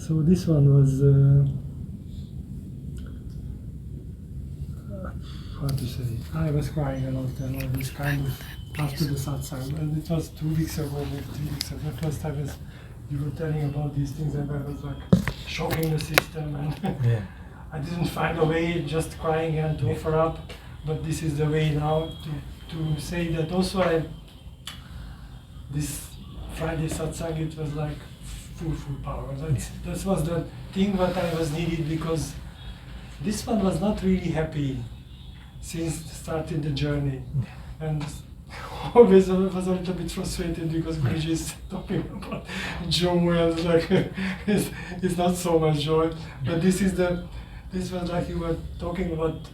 So this one was, how to say, I was crying a lot and all this kind of after the satsang. And it was 2 weeks ago, maybe 3 weeks ago. The first time you were telling about these things and I was like shocking the system and Yeah. I didn't find a way, just crying and to offer up. But this is the way now to say that also this Friday satsang, it was like full power. That was the thing what I was needed, because this one was not really happy since starting the journey. And always I was a little bit frustrated because Guruji is talking about joy and like it's not so much joy. But this was like you were talking about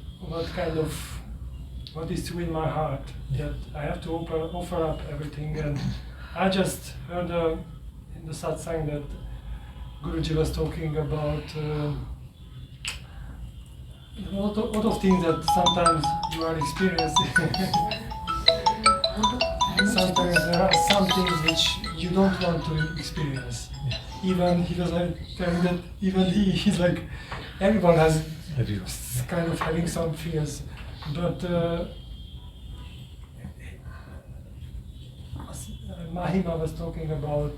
what is true in my heart, that I have to offer up everything. And I just heard in the satsang that Guruji was talking about a lot of things that sometimes you are experiencing. Sometimes there are some things which you don't want to experience. Even he was like telling that even he's like everyone has kind of having some fears, but Mahima was talking about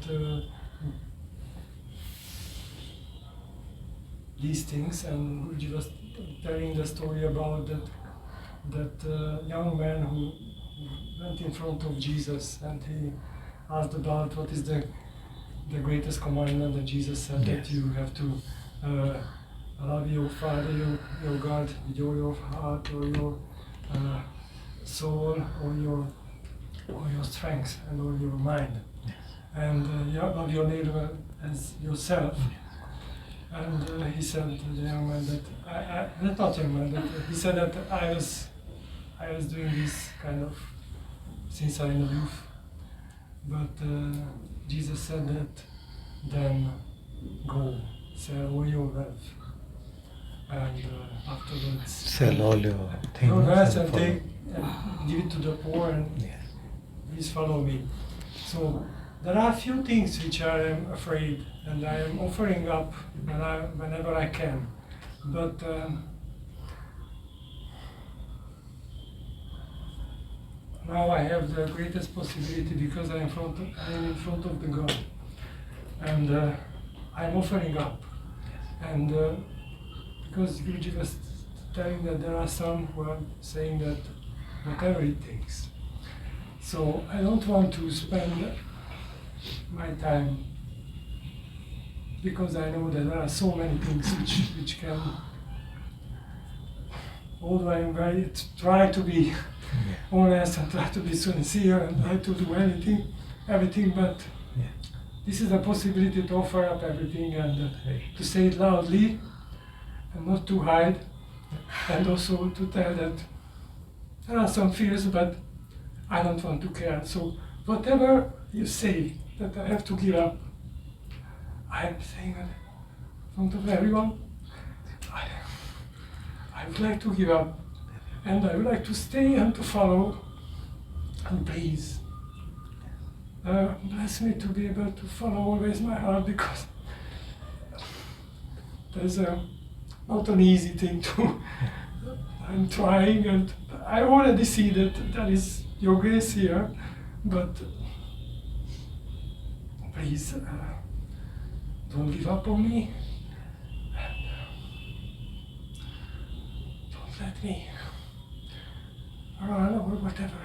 these things, and Guruji was telling the story about that young man who went in front of Jesus and he asked about what is the greatest commandment, and Jesus said that you have to love your father, your God, with all your heart or your soul or your strength and all your mind. And love your neighbor as yourself. And he said to the young man that, not young man, that he said that I was doing this kind of since I'm in the youth. But Jesus said that then go, sell all your wealth. And afterwards sell all your things your wealth and and give it to the poor and please follow me. So there are a few things which I am afraid and I am offering up whenever I can. But now I have the greatest possibility because I am in front of the God. And I'm offering up. And because Guruji was telling that there are some who are saying that whatever it takes. So I don't want to spend my time, because I know that there are so many things which can, although I am very try to be honest and try to be sincere and try to do everything, but this is a possibility to offer up everything and to say it loudly and not to hide, and also to tell that there are some fears, but I don't want to care. So whatever you say that I have to give up, I am saying it in front of everyone. I would like to give up, and I would like to stay and to follow. And please, bless me to be able to follow always my heart, because there's not an easy thing to. I'm trying, and I already see that there is your grace here, but please don't give up on me, and don't let me run or whatever,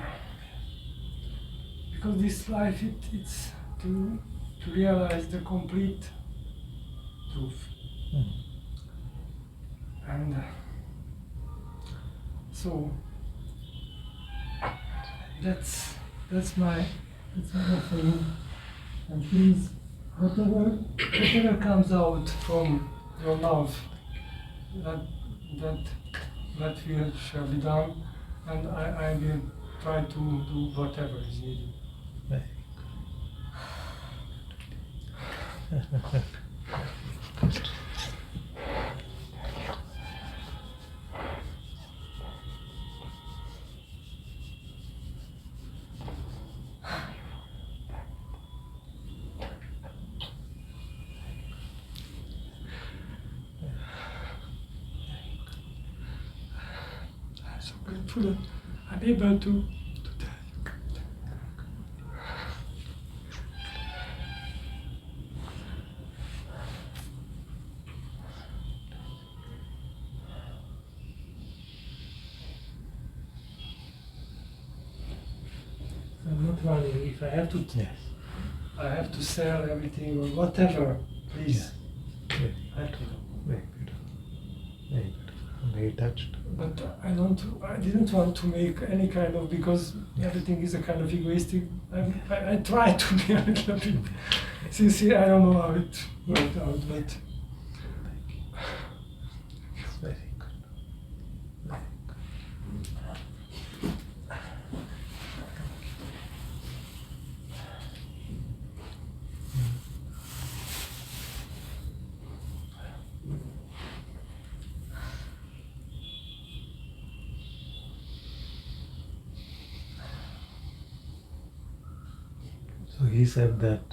because this life it's to realize the complete truth. And so that's my offering. And please, whatever comes out from your mouth, that will shall be done, and I will try to do whatever is needed. grateful that I'm able to tell you. I'm not running. If I have to, I have to sell everything or whatever. Please. Very beautiful. Very beautiful. Very beautiful. I'm very touched. But I didn't want to make any kind of, because everything is a kind of egoistic. I try to be a little bit sincere. I don't know how it worked out, but. Thank you. It's very good. Very good. So he said that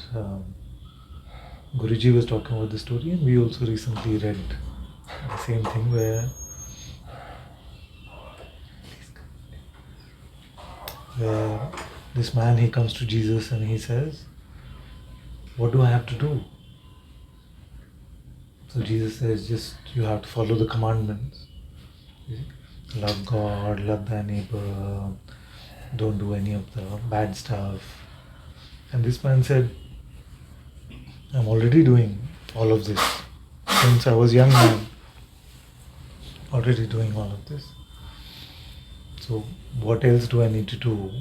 Guruji was talking about the story, and we also recently read the same thing where this man, he comes to Jesus and he says, what do I have to do? So Jesus says, just you have to follow the commandments. Love God, love thy neighbor, don't do any of the bad stuff. And this man said, I'm already doing all of this. Since I was young man, already doing all of this. So what else do I need to do?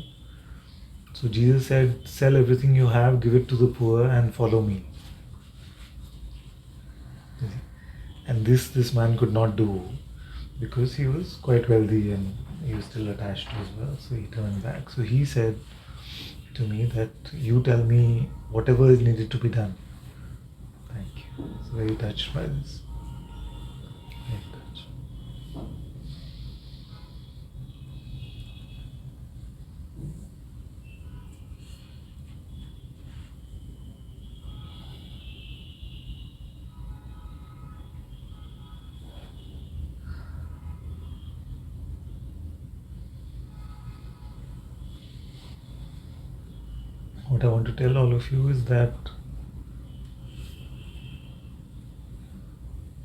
So Jesus said, sell everything you have, give it to the poor and follow me. And this man could not do because he was quite wealthy and he was still attached to his wealth. So he turned back. So he said to me that you tell me whatever is needed to be done. Thank you. So very touched by this. Very touched. What I want to tell all of you is that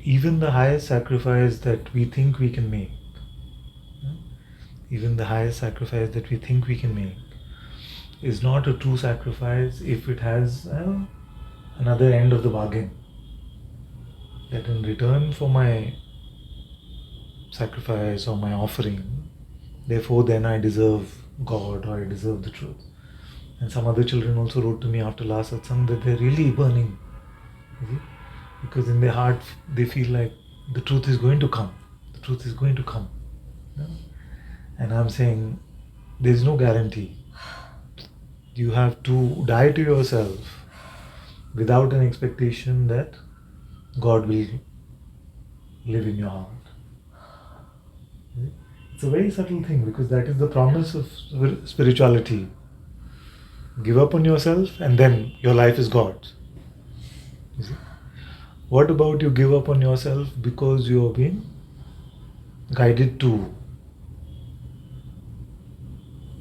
even the highest sacrifice that we think we can make, even the highest sacrifice that we think we can make, is not a true sacrifice if it has another end of the bargain. That in return for my sacrifice or my offering, therefore then I deserve God or I deserve the truth. And some other children also wrote to me after last satsang that they're really burning. Because in their heart they feel like the truth is going to come. The truth is going to come. And I'm saying there's no guarantee. You have to die to yourself without an expectation that God will live in your heart. It's a very subtle thing because that is the promise of spirituality. Give up on yourself and then your life is God's. You see? What about you give up on yourself because you are being guided to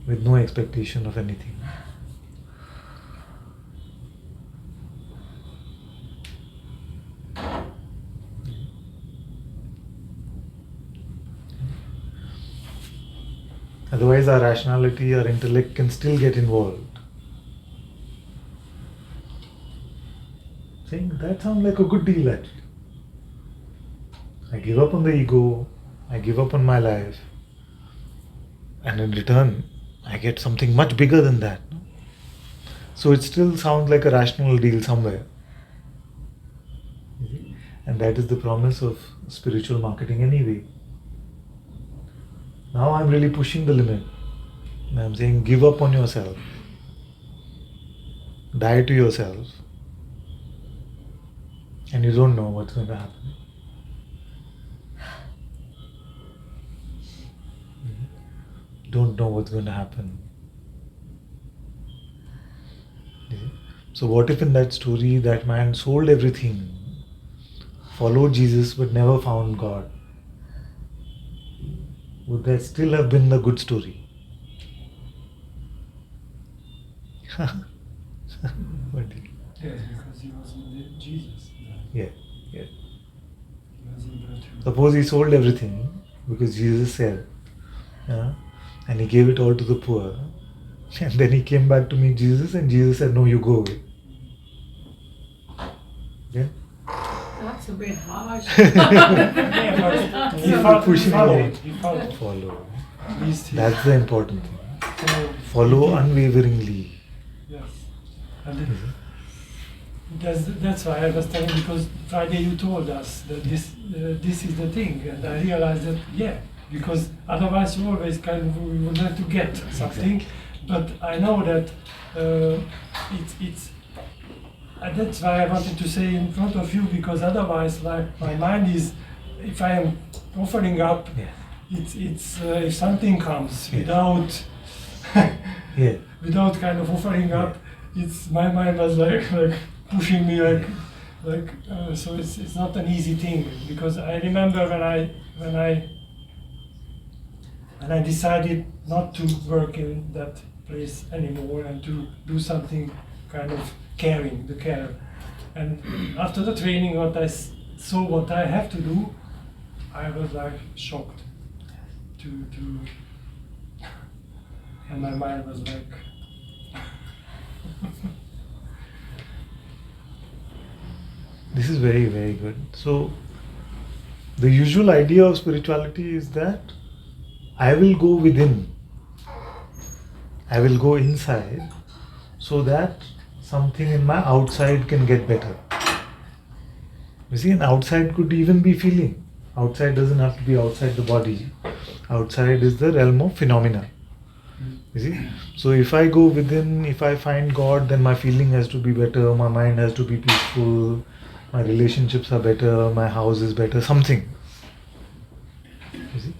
with no expectation of anything? Otherwise our rationality, our intellect can still get involved. Saying that sounds like a good deal actually. I give up on the ego, I give up on my life, and in return I get something much bigger than that. So it still sounds like a rational deal somewhere. And that is the promise of spiritual marketing anyway. Now I'm really pushing the limit. And I'm saying give up on yourself. Die to yourself. And you don't know what's going to happen. Don't know what's going to happen. So what if in that story that man sold everything, followed Jesus but never found God? would that still have been a good story? What do you- Yes, because he was in Jesus. yeah, yeah. He was in that. Suppose he sold everything because Jesus said, and he gave it all to the poor, and then he came back to meet Jesus, and Jesus said, "No, you go away." Yeah. That's a bit harsh. Yeah, but he Pushing followed. it. He followed. Follow. At least he That's the important thing. followed. Follow unwaveringly. Yes. And that's why I was telling, because Friday you told us that this is the thing, and I realized that because otherwise you always kind of we would like to get something, but I know that it's and that's why I wanted to say in front of you, because otherwise, like, my mind is, if I am offering up, Yeah. it's if something comes Yes. without Yeah. without kind of offering up, it's my mind was like pushing me so it's not an easy thing, because I remember when I decided not to work in that place anymore and to do something kind of caring, the care. And after the training, what I saw what I have to do, I was like shocked to and my mind was like This is very, very good. So, the usual idea of spirituality is that I will go within, I will go inside, so that something in my outside can get better. You see, an outside could even be feeling. Outside doesn't have to be outside the body. Outside is the realm of phenomena. You see? So if I go within, if I find God, then my feeling has to be better, my mind has to be peaceful, my relationships are better, my house is better, something. You see?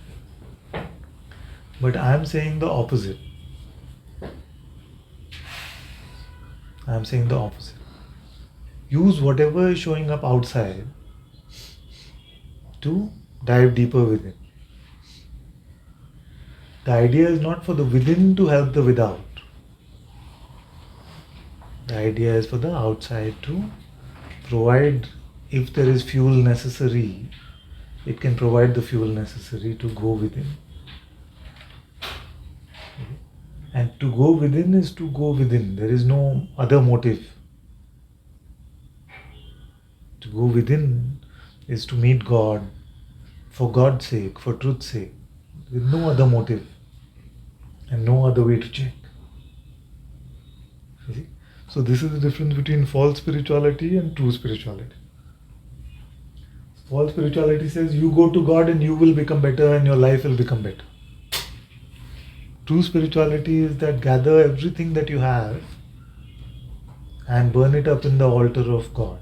But I am saying the opposite. I am saying the opposite. Use whatever is showing up outside to dive deeper within. The idea is not for the within to help the without. The idea is for the outside to provide, if there is fuel necessary, it can provide the fuel necessary to go within. And to go within is to go within. There is no other motive. To go within is to meet God for God's sake, for truth's sake, with no other motive and no other way to check. You see? So this is the difference between false spirituality and true spirituality. False spirituality says you go to God and you will become better and your life will become better. True spirituality is that gather everything that you have and burn it up in the altar of God.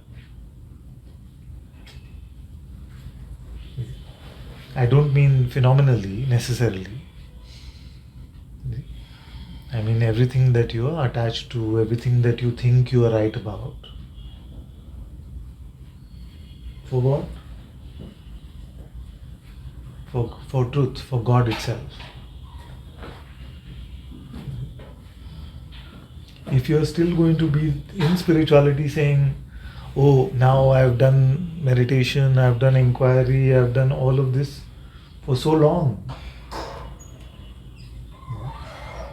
I don't mean phenomenally, necessarily. I mean everything that you are attached to, everything that you think you are right about. For what? For truth, for God itself. If you are still going to be in spirituality saying, oh, now I have done meditation, I have done inquiry, I have done all of this for so long.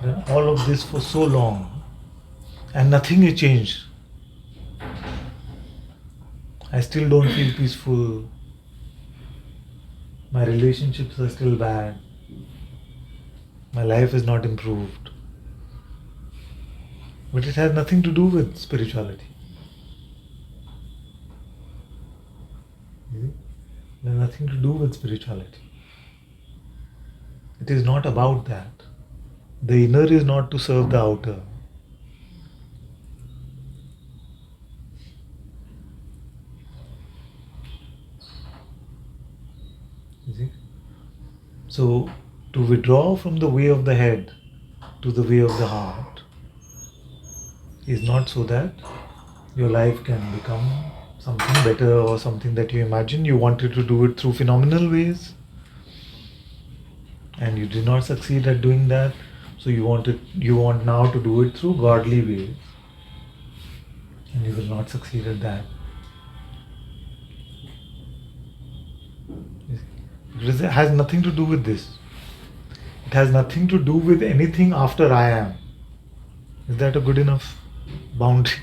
Done all of this for so long and nothing has changed. I still don't feel peaceful. My relationships are still bad. My life is not improved. But it has nothing to do with spirituality. It has nothing to do with spirituality. It is not about that. The inner is not to serve the outer. You see? So, to withdraw from the way of the head to the way of the heart is not so that your life can become something better or something that you imagine. You wanted to do it through phenomenal ways. and you did not succeed at doing that, so you want now to do it through godly ways, and you will not succeed at that. Because it has nothing to do with this. It has nothing to do with anything after I am. Is that a good enough boundary?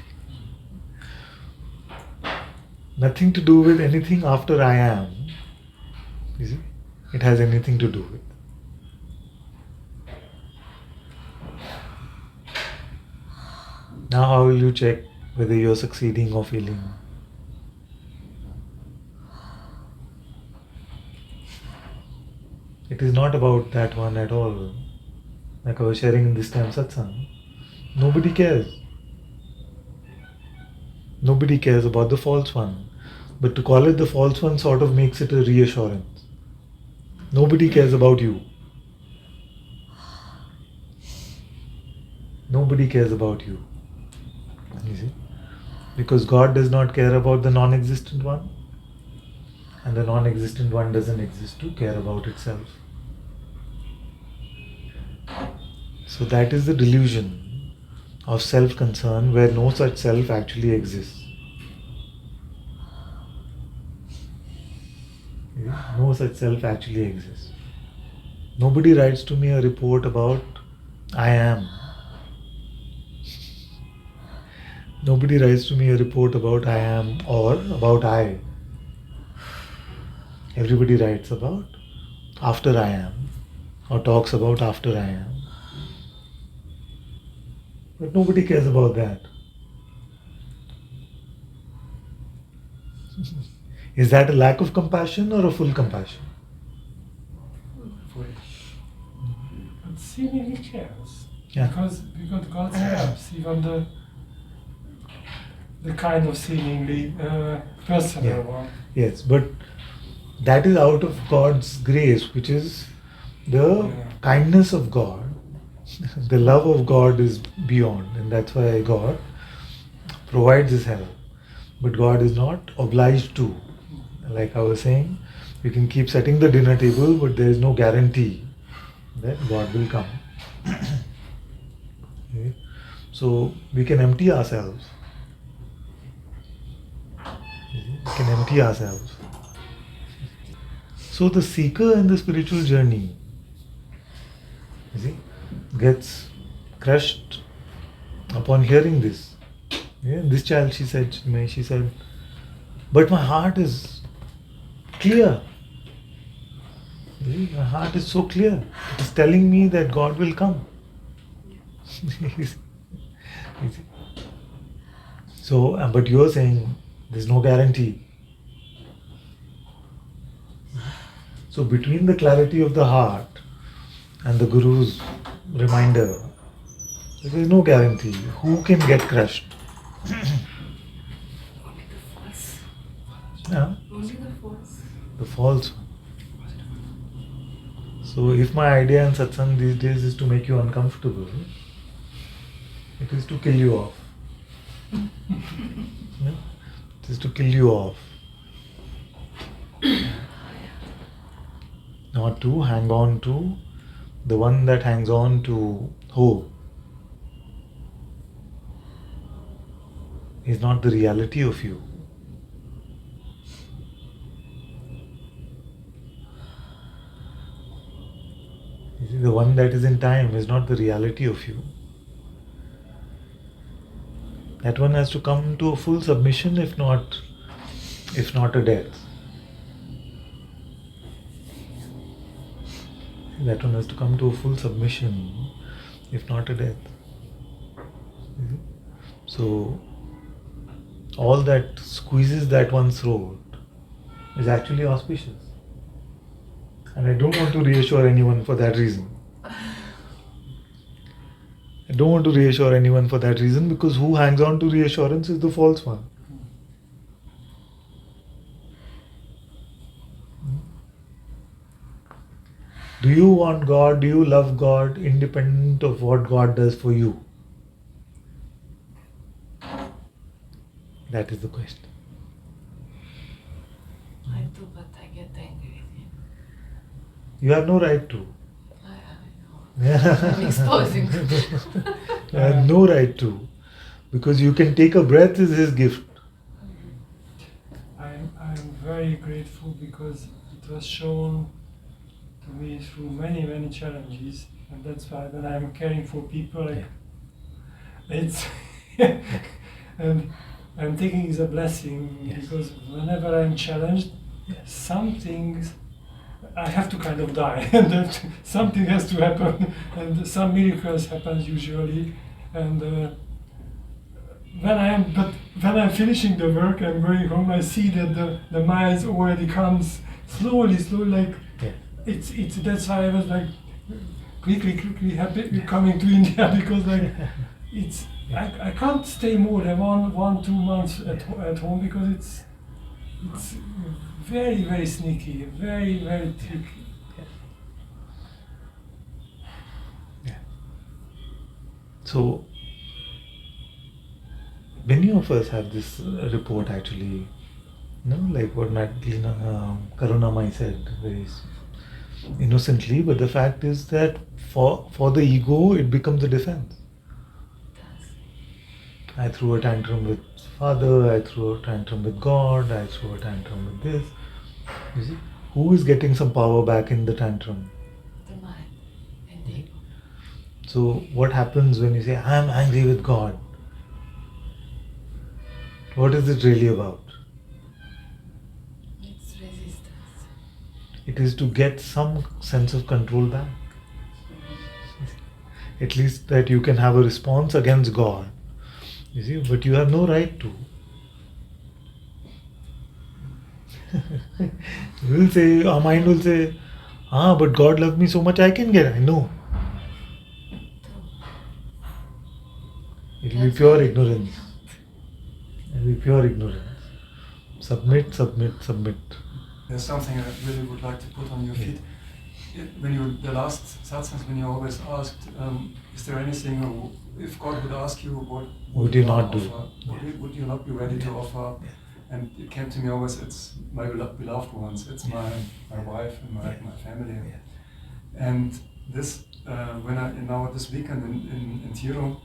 Nothing to do with anything after I am. You see? It has anything to do with. Now how will you check whether you are succeeding or failing? It is not about that one at all. Like I was sharing in this time satsang. Nobody cares. Nobody cares about the false one. But to call it the false one sort of makes it a reassurance. Nobody cares about you. Nobody cares about you. You see? Because God does not care about the non-existent one, and the non-existent one doesn't exist to care about itself. So that is the delusion of self-concern where no such self actually exists. No such self actually exists. Nobody writes to me a report about I am. Nobody writes to me a report about I am or about I. Everybody writes about after I am or talks about after I am. But nobody cares about that. Is that a lack of compassion or a full compassion? But seemingly cares. Yeah. Because God helps even the kind of seemingly personal one. Yes, but that is out of God's grace, which is the kindness of God. The love of God is beyond, and that's why God provides His help. But God is not obliged to. Like I was saying, you can keep setting the dinner table, but there is no guarantee that God will come. Okay? So we can empty ourselves. We can empty ourselves. So the seeker in the spiritual journey, you see, gets crushed upon hearing this. Yeah, this child, she said, but my heart is clear. My heart is so clear. It is telling me that God will come. You see? So, but you are saying there's no guarantee. So between the clarity of the heart and the Guru's reminder, there is no guarantee. Who can get crushed? Only the false. Yeah, Only the false. the false one. So if my idea in satsang these days is to make you uncomfortable, it is to kill you off. Yeah? It is to kill you off. Not to hang on to the one that hangs on to hope is not the reality of you. You see, the one that is in time is not the reality of you. That one has to come to a full submission, if not a death. That one has to come to a full submission, if not a death. So, all that squeezes that one's throat is actually auspicious. And I don't want to reassure anyone for that reason. I don't want to reassure anyone for that reason, because who hangs on to reassurance is the false one. Do you want God? Do you love God independent of what God does for you? That is the question. I do, but I get angry with him. You have no right to. I'm exposing. You have no right to. Because you can take a breath is his gift. I'm very grateful because it was shown to me through many, many challenges, and that's why when I'm caring for people, like, it's and I'm taking it as a blessing because whenever I'm challenged, some things I have to kind of die, and that something has to happen, and some miracles happen usually, and when I'm finishing the work, I'm going home. I see that the mind already comes slowly, like it's. That's why I was like quickly happy coming to India because like it's. I can't stay more than 2 months at home because it's very, very sneaky, very, very tricky. So many of us have this report actually, like what Madalena Karunamai said very innocently, but the fact is that for the ego, it becomes a defense. I threw a tantrum with father, I threw a tantrum with God, I threw a tantrum with this. You see, who is getting some power back in the tantrum? The mind and the ego. So what happens when you say, I am angry with God? What is it really about? It's resistance. It is to get some sense of control back. At least that you can have a response against God. You see, but you have no right to. You will say, our mind will say, but God loved me so much I can get it. I know. It will be pure ignorance. It will be pure ignorance. Submit. There's something I really would like to put on your feet. When the last satsangs, when you always asked, is there anything, or if God would ask you, what would you not do? Would you not be ready to offer? And it came to me always, it's my beloved ones, it's my wife and my family. And this, when I now this weekend in Tiro,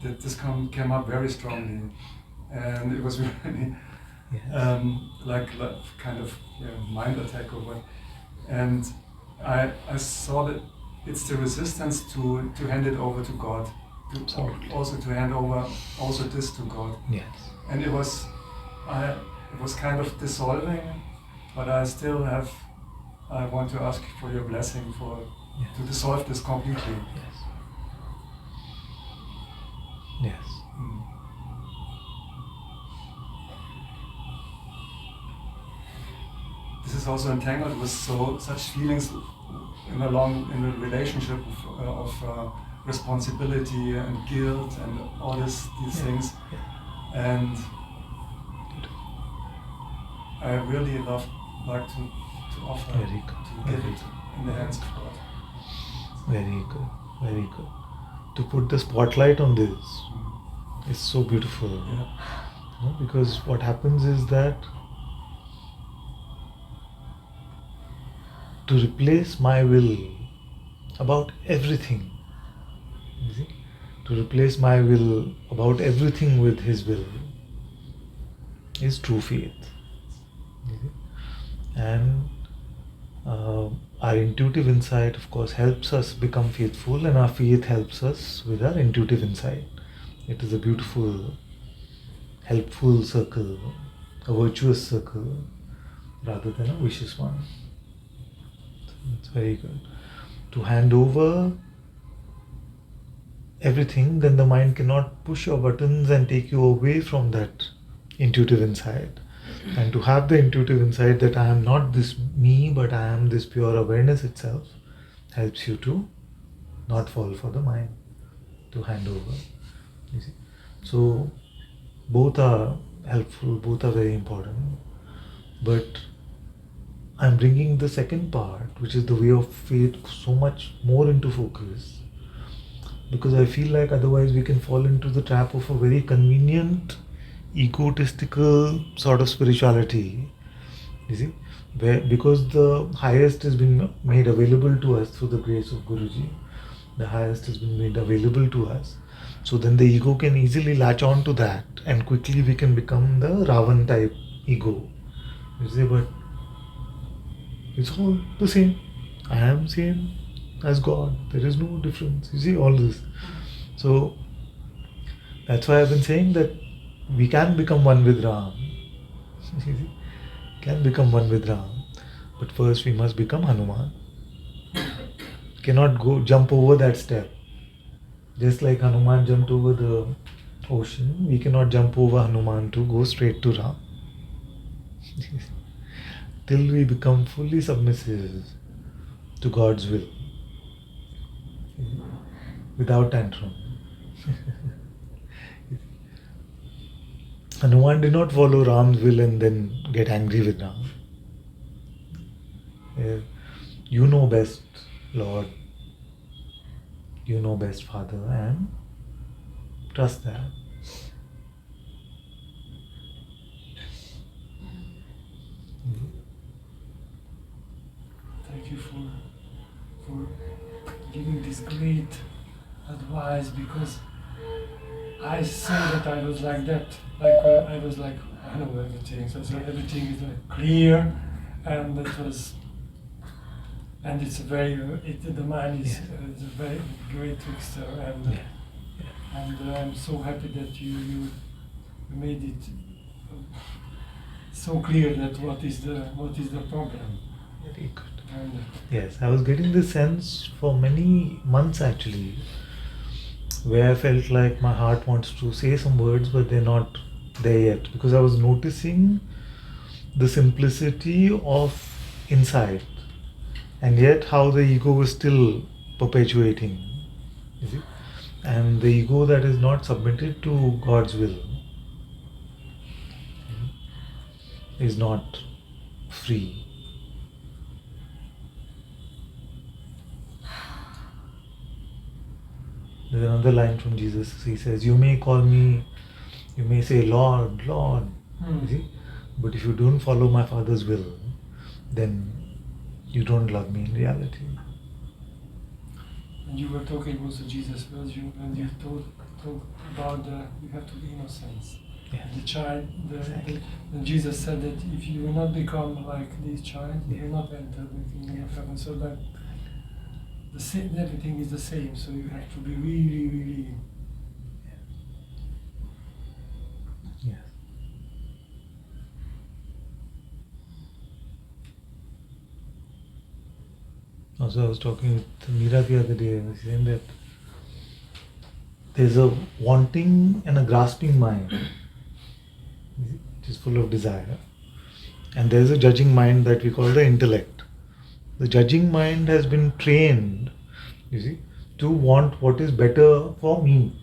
this came up very strongly, and it was really like kind of mind attack or what. And I saw that it's the resistance to hand it over to God, also to hand over also this to God. Yes. And it was kind of dissolving, but I still I want to ask for your blessing to dissolve this completely. Yes. This is also entangled with such feelings in a relationship of responsibility and guilt and all these things. And I really like to offer, to give it in the hands of God. Very good. To put the spotlight on this is so beautiful. Because what happens is that to replace my will about everything, to replace my will about everything with His will is true faith. And our intuitive insight, of course, helps us become faithful, and our faith helps us with our intuitive insight. It is a beautiful, helpful circle, a virtuous circle, rather than a vicious one. It's very good. To hand over everything, then the mind cannot push your buttons and take you away from that intuitive insight. And to have the intuitive insight that I am not this me, but I am this pure awareness itself, helps you to not fall for the mind, to hand over. You see? So both are helpful, both are very important. But I'm bringing the second part, which is the way of faith, so much more into focus, because I feel like otherwise we can fall into the trap of a very convenient, egotistical sort of spirituality. You see, because the highest has been made available to us through the grace of Guruji, The highest has been made available to us. So then the ego can easily latch on to that, and quickly we can become the Ravan type ego. You say, but it's all the same. I am same as God. There is no difference. You see all this. So that's why I've been saying that we can become one with Ram. Can become one with Ram. But first we must become Hanuman. Cannot go jump over that step. Just like Hanuman jumped over the ocean, we cannot jump over Hanuman to go straight to Ram. Till we become fully submissive to God's will. Without tantrum. Hanuman did not follow Ram's will and then get angry with Ram. You know best, Lord. You know best, Father, and trust that. Thank you for giving this great advice, because I say that I was like that. I was like, I know everything, so everything is like clear, and it was, and it's a very, the mind is is a very great trickster, and I'm so happy that you made it so clear that what is the problem. Very good. And Yes, I was getting this sense for many months actually, where I felt like my heart wants to say some words, but they're not there yet, because I was noticing the simplicity of insight, and yet how the ego was still perpetuating. You see? And the ego that is not submitted to God's will is not free. There's another line from Jesus. He says, you may call me, you may say, Lord, Lord. You see? But if you don't follow my Father's will, then you don't love me in reality. And you were talking also Jesus version when you talk about you have to be innocent. Yeah. The child, Exactly. and Jesus said that if you will not become like this child, you will not enter the kingdom of heaven. So that the same, everything is the same. So you have to be really, really. Yes. Also, I was talking with Meera the other day, and I was saying that there's a wanting and a grasping mind, which is full of desire, and there's a judging mind that we call the intellect. The judging mind has been trained, you see, to want what is better for me.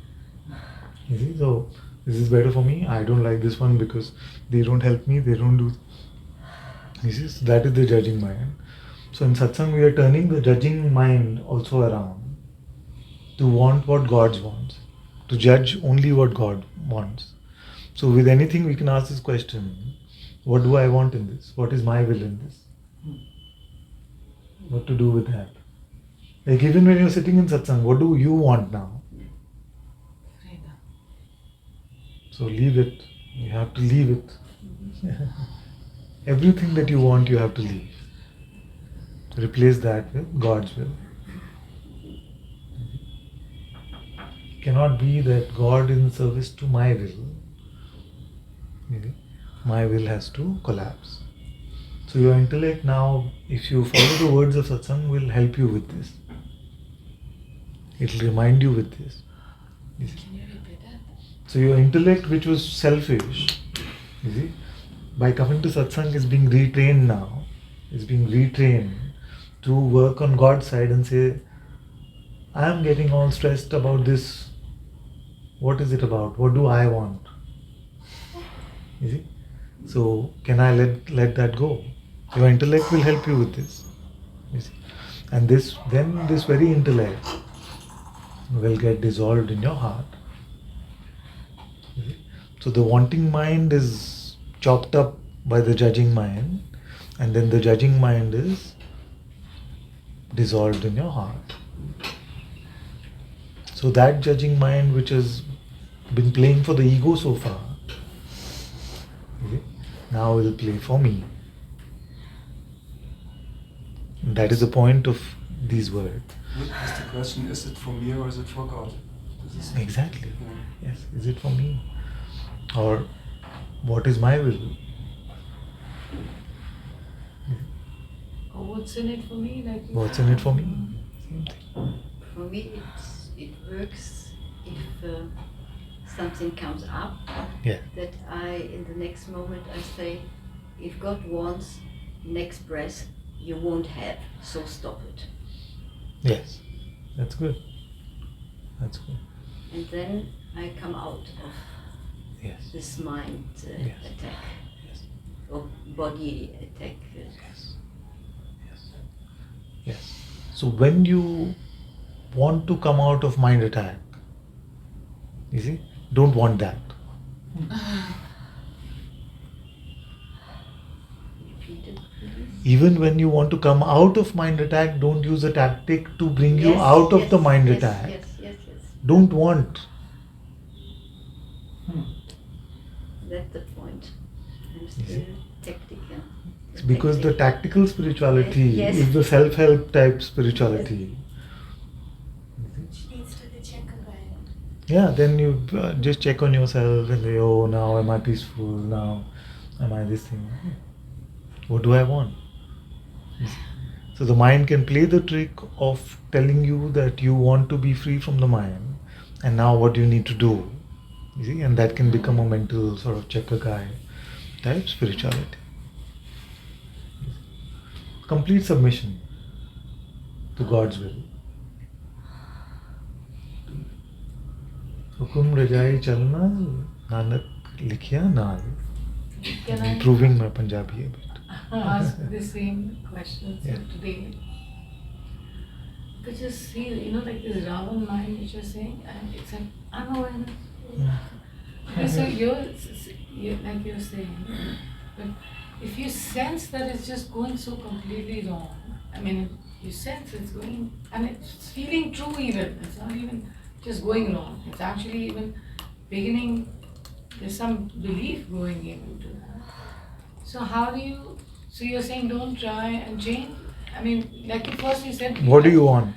You see, so this is better for me. I don't like this one because they don't help me. They don't do. You see, so that is the judging mind. So in satsang, we are turning the judging mind also around to want what God wants, to judge only what God wants. So with anything, we can ask this question: what do I want in this? What is my will in this? What to do with that? Like even when you're sitting in satsang, what do you want now? Freedom. So leave it. You have to leave it. Everything that you want, you have to leave. Replace that with God's will. It cannot be that God is in service to my will. My will has to collapse. So your intellect now, if you follow the words of satsang, will help you with this. It will remind you with this. Can you repeat that? So your intellect, which was selfish, you see, by coming to satsang is being retrained now. Is being retrained to work on God's side and say, I am getting all stressed about this. What is it about? What do I want? You see? So can I let that go? Your intellect will help you with this. You see? And this very intellect will get dissolved in your heart. You see? So the wanting mind is chopped up by the judging mind, and then the judging mind is dissolved in your heart. So that judging mind which has been playing for the ego so far, now will play for me. That is the point of these words. That's the question, is it for me or is it for God? This is, Exactly. yeah. Yes. Is it for me? Or what is my will? Or what's in it for me? Like What's in it for me? Same thing. For me, it works if something comes up, Yeah. that in the next moment I say, if God wants, next breath you won't have, so stop it. Yes. That's good. That's good. And then I come out of Yes. this mind Yes. attack, Yes. or body attack. Yes. Yes. Yes. So when you want to come out of mind attack, you see, don't want that. Repeat it, please. Even when you want to come out of mind attack, don't use a tactic to bring you Yes, out of yes, the mind yes, attack. Yes. Don't want. That's the point. I'm You still see? tactical. It's because the tactical spirituality Yes, yes. is the self-help type spirituality. Which leads to the Checkavaya. Yeah, then you just check on yourself and say, oh, now am I peaceful? Now am I this thing? What do I want? So the mind can play the trick of telling you that you want to be free from the mind, and now what do you need to do? You see, and that can become a mental sort of checker guy type spirituality. Complete submission to God's will. Hukum rajai chalna, Nanak likhya naal. Can I'm I improving my Punjabi a bit. ask the same questions Yeah. today? Because you see, like this Ravan mind which you're saying, and it's an unawareness. Okay, so you're like you're saying, but if you sense that it's just going so completely wrong, I mean, you sense it's going, and it's feeling true even, it's not even just going wrong, it's actually even beginning, there's some belief going into that. So how do you, so you're saying don't try and change? I mean, like you first you said. What do you want?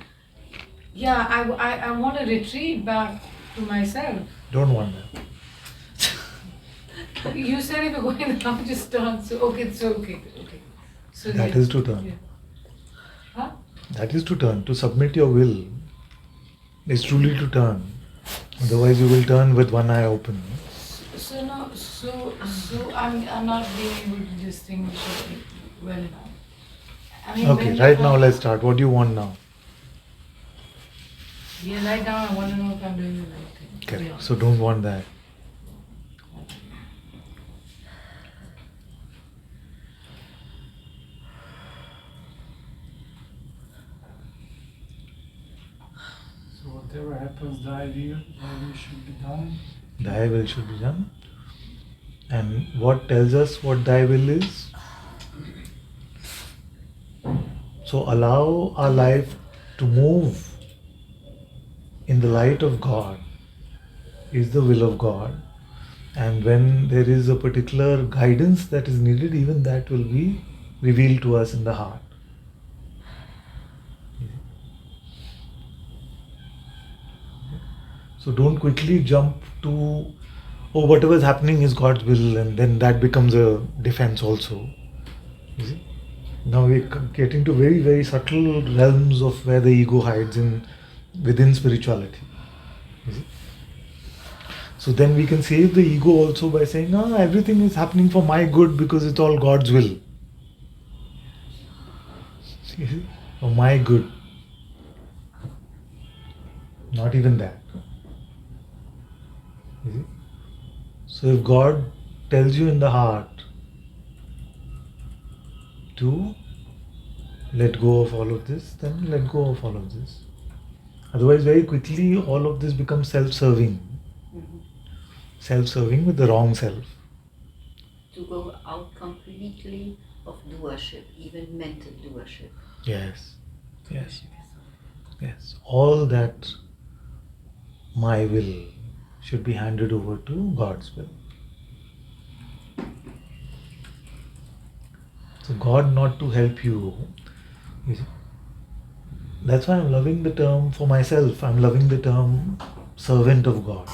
Yeah, I want to retreat back to myself. Don't want that. You said if you're going down, just turn. So okay. So That is to turn. Yeah. Huh? That is to turn. To submit your will is truly to turn. Otherwise, you will turn with one eye open. So no. So I'm not being able to distinguish it well enough. I mean, Okay, when right you now come- let's start. What do you want now? Yeah, right now I want to know if I'm doing the right thing. Okay, Yeah. so don't want that. So whatever happens, thy will should be done. Thy will should be done. And what tells us what thy will is? So allow our life to move in the light of God is the will of God. And when there is a particular guidance that is needed, even that will be revealed to us in the heart. So don't quickly jump to, oh, whatever is happening is God's will, and then that becomes a defense also. You see? Now we're getting to very, very subtle realms of where the ego hides within spirituality. You see? So then we can save the ego also by saying, everything is happening for my good because it's all God's will. You see? For my good. Not even that. You see? So if God tells you in the heart to let go of all of this, then let go of all of this. Otherwise, very quickly, all of this becomes self-serving. Self-serving with the wrong self. To go out completely of doership, even mental doership. Yes. Yes. Yes. All that my will should be handed over to God's will. So God not to help you. You see? That's why I'm loving the term for myself. I'm loving the term servant of God.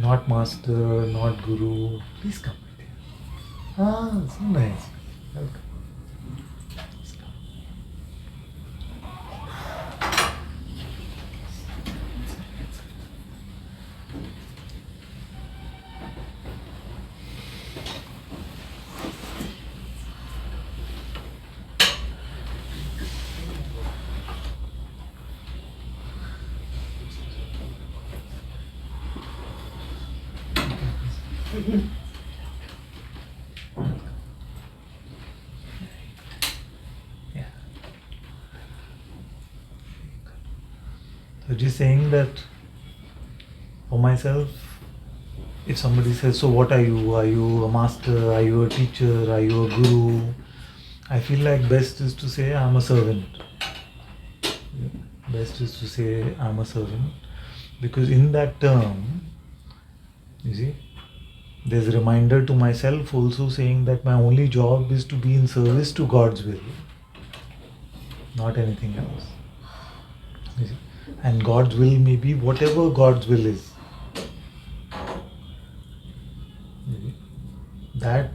Not master, not guru. Please come with you. Ah, so nice. Welcome. Please come. Yeah. So just saying that for myself, if somebody says, so what are you? Are you a master? Are you a teacher? Are you a guru? I feel like best is to say I'm a servant. Best is to say I'm a servant. Because in that term, you see, there's a reminder to myself also saying that my only job is to be in service to God's will, not anything else. You see? And God's will may be whatever God's will is. You see? That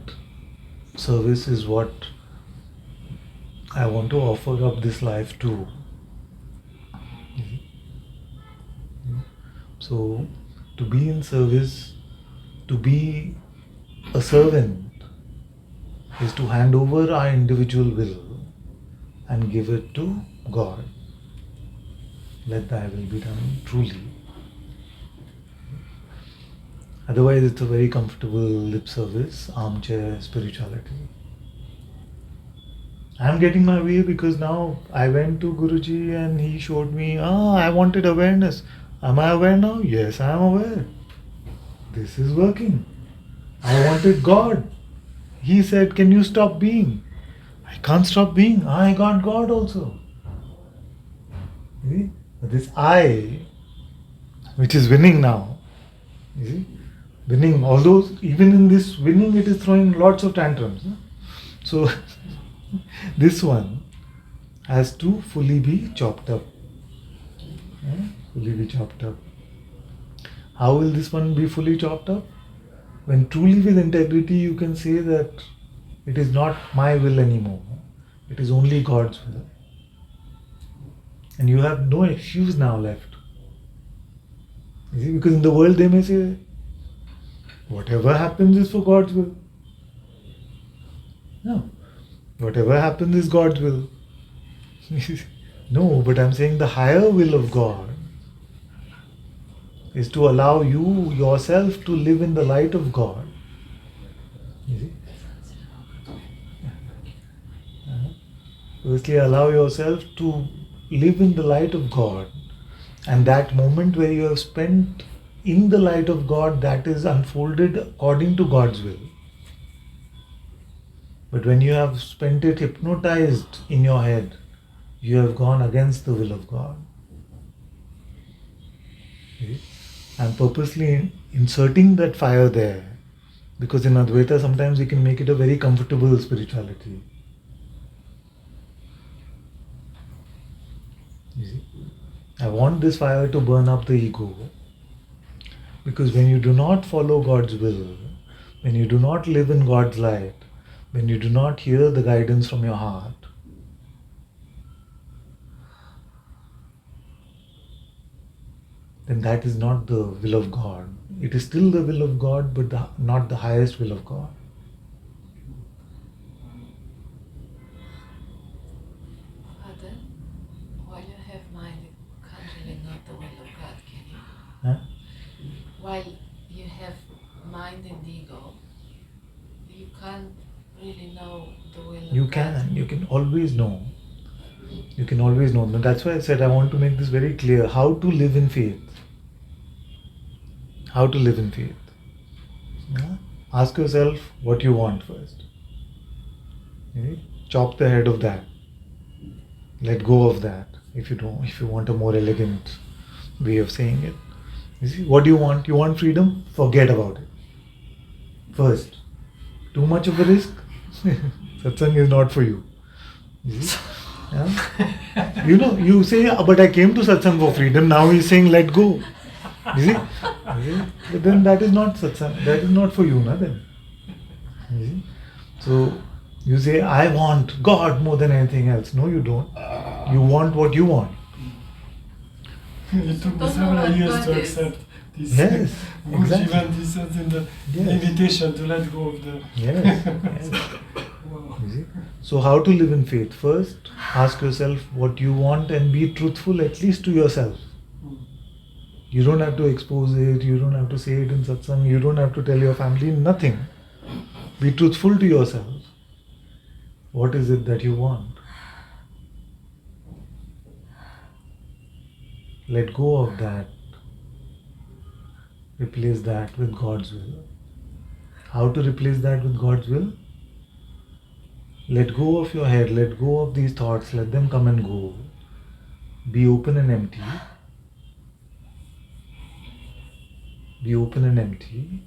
service is what I want to offer up this life to. You see? So, to be in service, to be a servant, is to hand over our individual will and give it to God. Let thy will be done truly. Otherwise, it's a very comfortable lip service, armchair spirituality. I'm getting my way because now I went to Guruji and he showed me, I wanted awareness. Am I aware now? Yes, I am aware. This is working. I wanted God. He said, can you stop being? I can't stop being. I got God also. See? This I, which is winning now, you see? Winning, although even in this winning it is throwing lots of tantrums. So, this one has to fully be chopped up. Fully be chopped up. How will this one be fully chopped up? When truly with integrity you can say that it is not my will anymore. It is only God's will. And you have no excuse now left. You see, because in the world they may say, whatever happens is for God's will. No. Whatever happens is God's will. No, but I'm saying the higher will of God is to allow you yourself to live in the light of God. You see? Firstly, allow yourself to live in the light of God. And that moment where you have spent in the light of God, that is unfolded according to God's will. But when you have spent it hypnotized in your head, you have gone against the will of God. See? I'm purposely inserting that fire there because in Advaita sometimes we can make it a very comfortable spirituality. You see? I want this fire to burn up the ego because when you do not follow God's will, when you do not live in God's light, when you do not hear the guidance from your heart, then that is not the will of God. It is still the will of God, but not the highest will of God. Father, while you have mind, you can't really know the will of God, can you? Huh? While you have mind and ego, you can't really know the will of You God. can always know. You can always know. That's why I said I want to make this very clear. How to live in faith. How to live in faith. Yeah? Ask yourself what you want first. Okay? Chop the head of that. Let go of that. If you want a more elegant way of saying it. You see, what do you want? You want freedom? Forget about it. First, too much of a risk? Satsang is not for you. You see? Yeah? You say, but I came to satsang for freedom. Now he's saying, let go. You see? But then that is not satsang. That is not for you, na then. You see? So you say, I want God more than anything else. No, you don't. You want what you want. It took me several years to accept this. Yes, exactly. Even this is in the invitation to let go of the. Yes. Wow. You see? So how to live in faith? First, ask yourself what you want and be truthful at least to yourself. You don't have to expose it, you don't have to say it in satsang, you don't have to tell your family, nothing. Be truthful to yourself. What is it that you want? Let go of that. Replace that with God's will. How to replace that with God's will? Let go of your head, let go of these thoughts, let them come and go. Be open and empty. Be open and empty.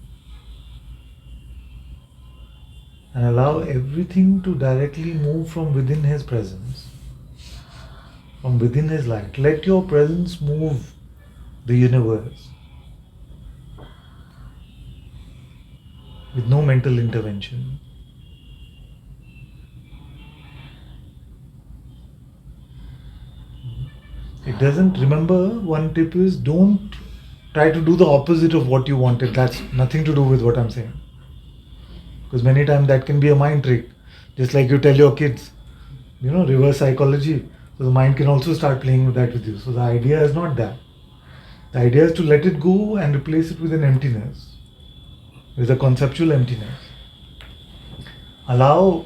And allow everything to directly move from within His presence, from within His light. Let your presence move the universe with no mental intervention. It doesn't, remember, one tip is don't try to do the opposite of what you wanted. That's nothing to do with what I'm saying. Because many times that can be a mind trick. Just like you tell your kids, reverse psychology. So the mind can also start playing with that with you. So the idea is not that. The idea is to let it go and replace it with an emptiness, with a conceptual emptiness. Allow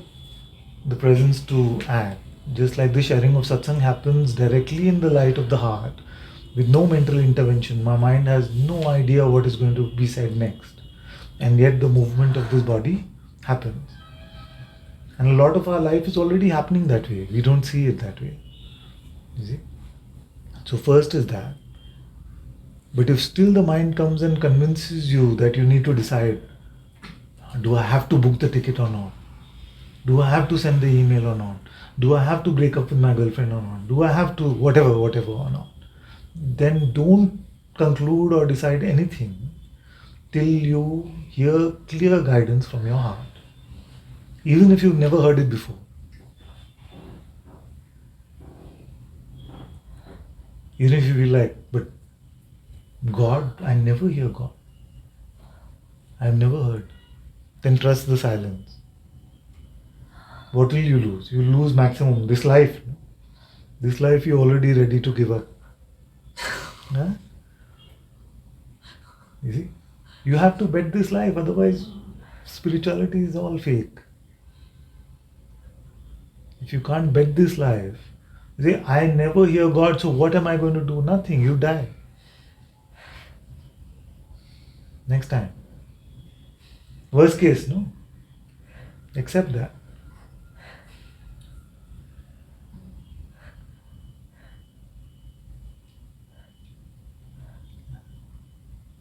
the presence to act. Just like the sharing of satsang happens directly in the light of the heart, with no mental intervention. My mind has no idea what is going to be said next. And yet the movement of this body happens. And a lot of our life is already happening that way. We don't see it that way. You see? So first is that. But if still the mind comes and convinces you that you need to decide, do I have to book the ticket or not? Do I have to send the email or not? Do I have to break up with my girlfriend or not? Do I have to whatever or not? Then don't conclude or decide anything till you hear clear guidance from your heart. Even if you've never heard it before. Even if you feel like, but God, I never hear God. I've never heard. Then trust the silence. What will you lose? You lose maximum. This life. This life you're already ready to give up. Huh? You see? You have to bet this life, otherwise spirituality is all fake. If you can't bet this life, you say, I never hear God, so what am I going to do? Nothing, you die. Next time. Worst case, no? Accept that.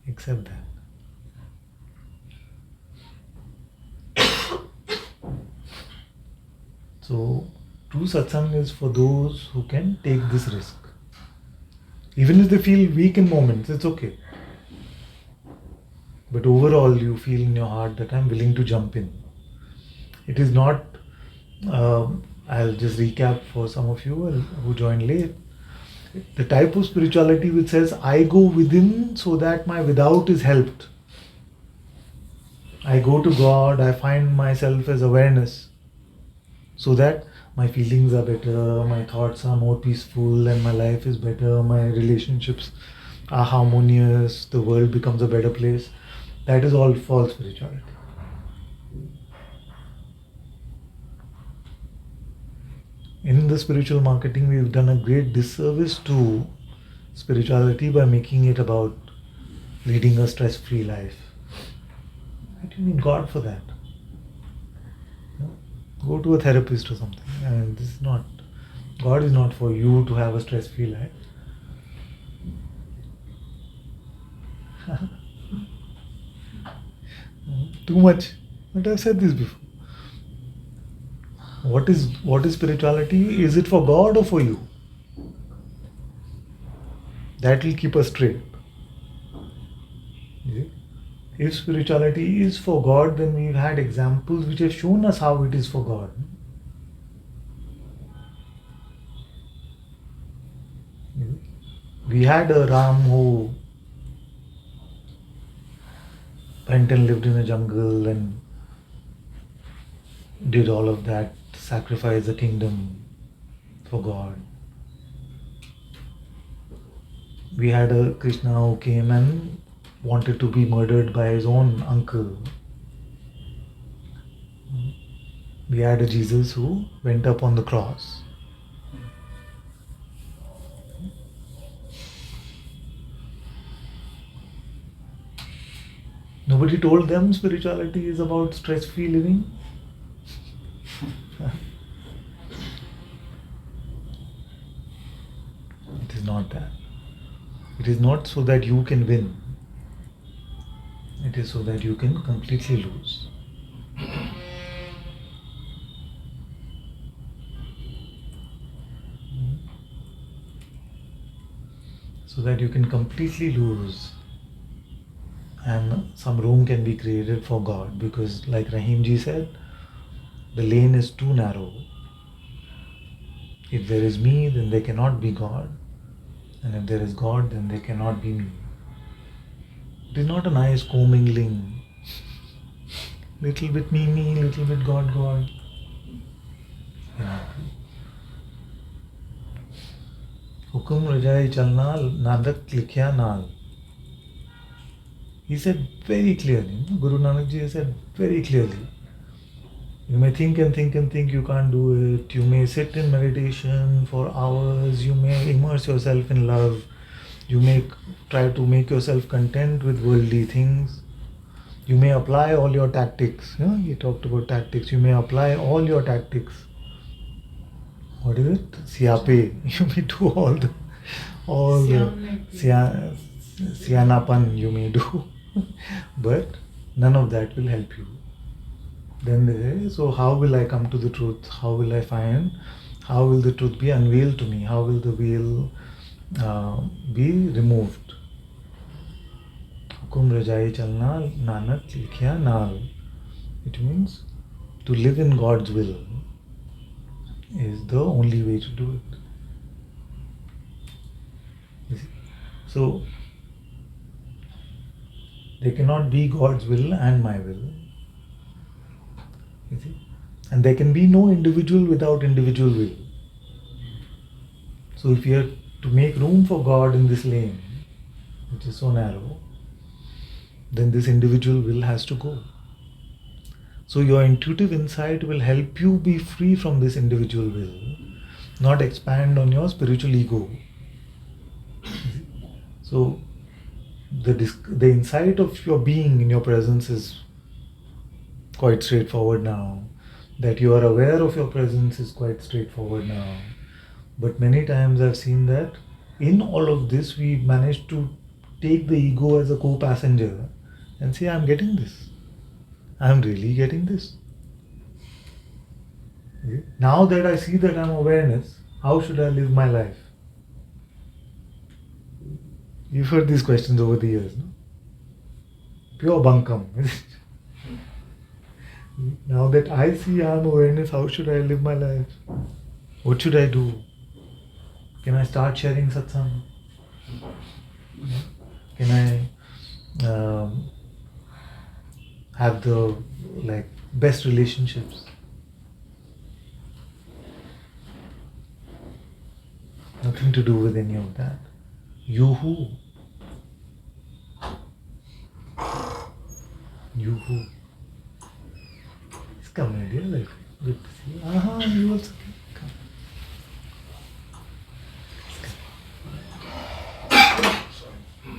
Accept that. So, true satsang is for those who can take this risk. Even if they feel weak in moments, it's okay. But overall, you feel in your heart that I'm willing to jump in. It is not, I'll just recap for some of you who joined late. The type of spirituality which says, I go within so that my without is helped. I go to God, I find myself as awareness so that my feelings are better, my thoughts are more peaceful and my life is better, my relationships are harmonious, the world becomes a better place. That is all false spirituality. In the spiritual marketing, we've done a great disservice to spirituality by making it about leading a stress-free life. Why do you need God for that? No? Go to a therapist or something. I mean, this is not God is not for you to have a stress-free life. Too much. But I've said this before. What is spirituality? Is it for God or for you? That will keep us straight. If spirituality is for God, then we've had examples which have shown us how it is for God. We had a Ram who went and lived in a jungle and did all of that, sacrificed the kingdom for God. We had a Krishna who came and wanted to be murdered by his own uncle. We had a Jesus who went up on the cross. Nobody told them spirituality is about stress-free living. It is not that. It is not so that you can win. It is so that you can completely lose. So that you can completely lose. And some room can be created for God, because like Rahimji said, the lane is too narrow. If there is me, then there cannot be God. And if there is God, then there cannot be me. It is not a nice commingling. Little bit me, little bit God, God. Yeah. Hukum rajai chalna nadak likhya naal. He said very clearly, Guru Nanak Ji said very clearly, you may think and think and think you can't do it, you may sit in meditation for hours, you may immerse yourself in love, you may try to make yourself content with worldly things, you may apply all your tactics, he talked about tactics, you may apply all your tactics. What is it? Siape. You may do all the Sianapan you may do. But none of that will help you. Then they say, so how will I come to the truth? How will I find? How will the truth be unveiled to me? How will the veil be removed? Hukum rajai chalna nanak likhya naal. It means to live in God's will is the only way to do it. You see? So there cannot be God's will and my will. You see? And there can be no individual without individual will. So if you are to make room for God in this lane, which is so narrow, then this individual will has to go. So your intuitive insight will help you be free from this individual will, not expand on your spiritual ego. So the insight of your being in your presence is quite straightforward now. That you are aware of your presence is quite straightforward now. But many times I've seen that in all of this we manage to take the ego as a co-passenger and say, I'm getting this. I'm really getting this. Okay? Now that I see that I'm awareness, how should I live my life? You've heard these questions over the years, no? Pure bunkum. Now that I see I'm awareness, how should I live my life? What should I do? Can I start sharing satsang? Can I have the best relationships? Nothing to do with any of that. You who? You who? It's come, my dear. Good to see you. You also come.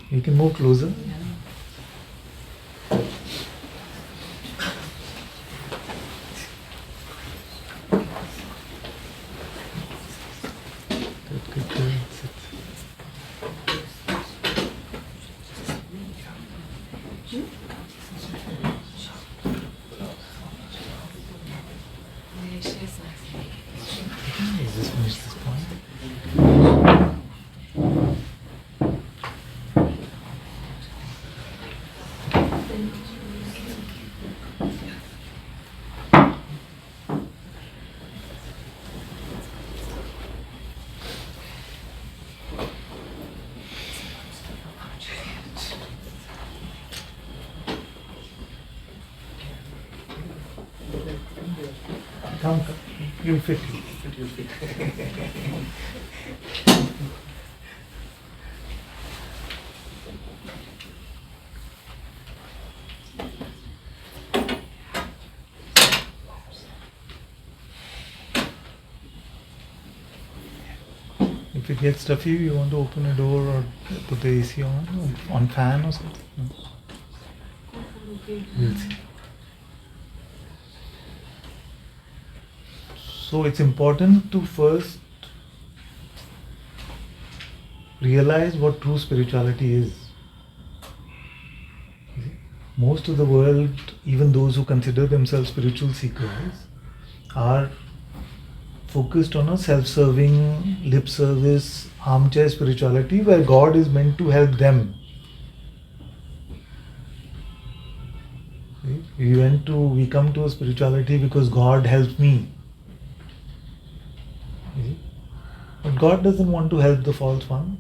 You can move closer. Come, you'll fit. If it gets stuffy, you want to open a door or put the AC on fan or something? No. We'll see. So it's important to first realize what true spirituality is. Most of the world, even those who consider themselves spiritual seekers, are focused on a self-serving, lip service, armchair spirituality where God is meant to help them. We come to a spirituality because God helped me. But God doesn't want to help the false one.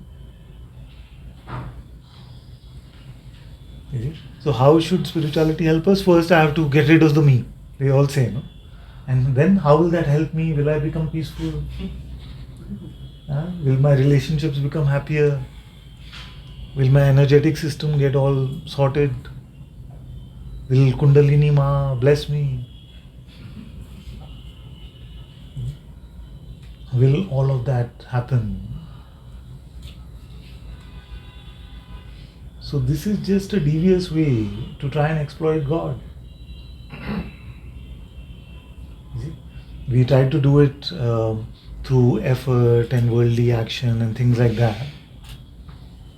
So how should spirituality help us? First I have to get rid of the me. They all say, no? And then how will that help me? Will I become peaceful? Will my relationships become happier? Will my energetic system get all sorted? Will Kundalini Ma bless me? Will all of that happen? So this is just a devious way to try and exploit God. We try to do it through effort and worldly action and things like that.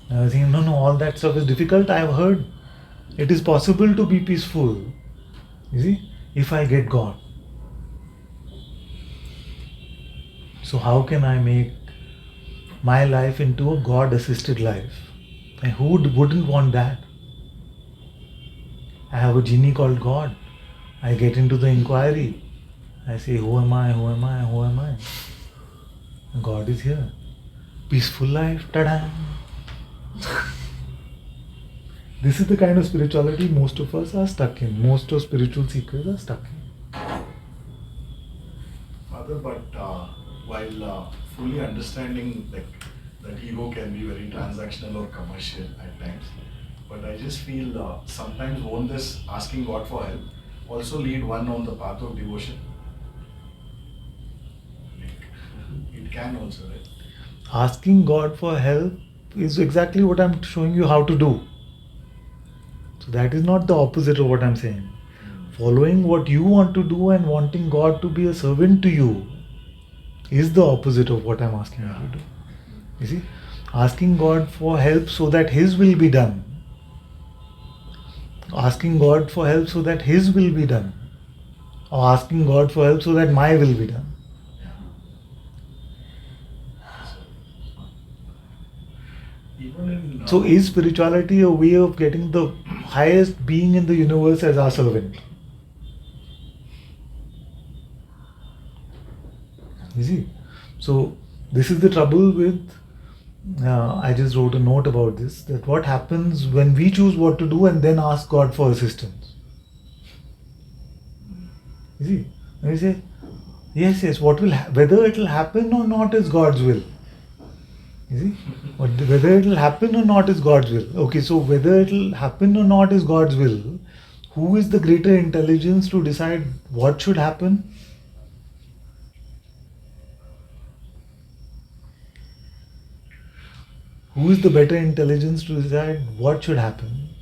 I was thinking, no, all that stuff is difficult. I have heard it is possible to be peaceful, if I get God. So how can I make my life into a God-assisted life? And who wouldn't want that? I have a genie called God. I get into the inquiry. I say, who am I, who am I, who am I? And God is here. Peaceful life, ta-da! This is the kind of spirituality most of us are stuck in. Most of spiritual seekers are stuck in. Father, but while fully understanding that ego can be very transactional or commercial at times, but I just feel sometimes won't this asking God for help also lead one on the path of devotion? It can also, right? Asking God for help is exactly what I'm showing you how to do. So that is not the opposite of what I'm saying. Following what you want to do and wanting God to be a servant to you is the opposite of what I'm asking you to do. You see? Asking God for help so that His will be done. Asking God for help so that His will be done. Or asking God for help so that my will be done. So is spirituality a way of getting the highest being in the universe as our servant? You see? So this is the trouble with, I just wrote a note about this, that what happens when we choose what to do and then ask God for assistance. You see? When we say, yes, whether it will happen or not is God's will. You see? Whether it will happen or not is God's will. Okay, so whether it will happen or not is God's will, who is the greater intelligence to decide what should happen? Who is the better intelligence to decide what should happen?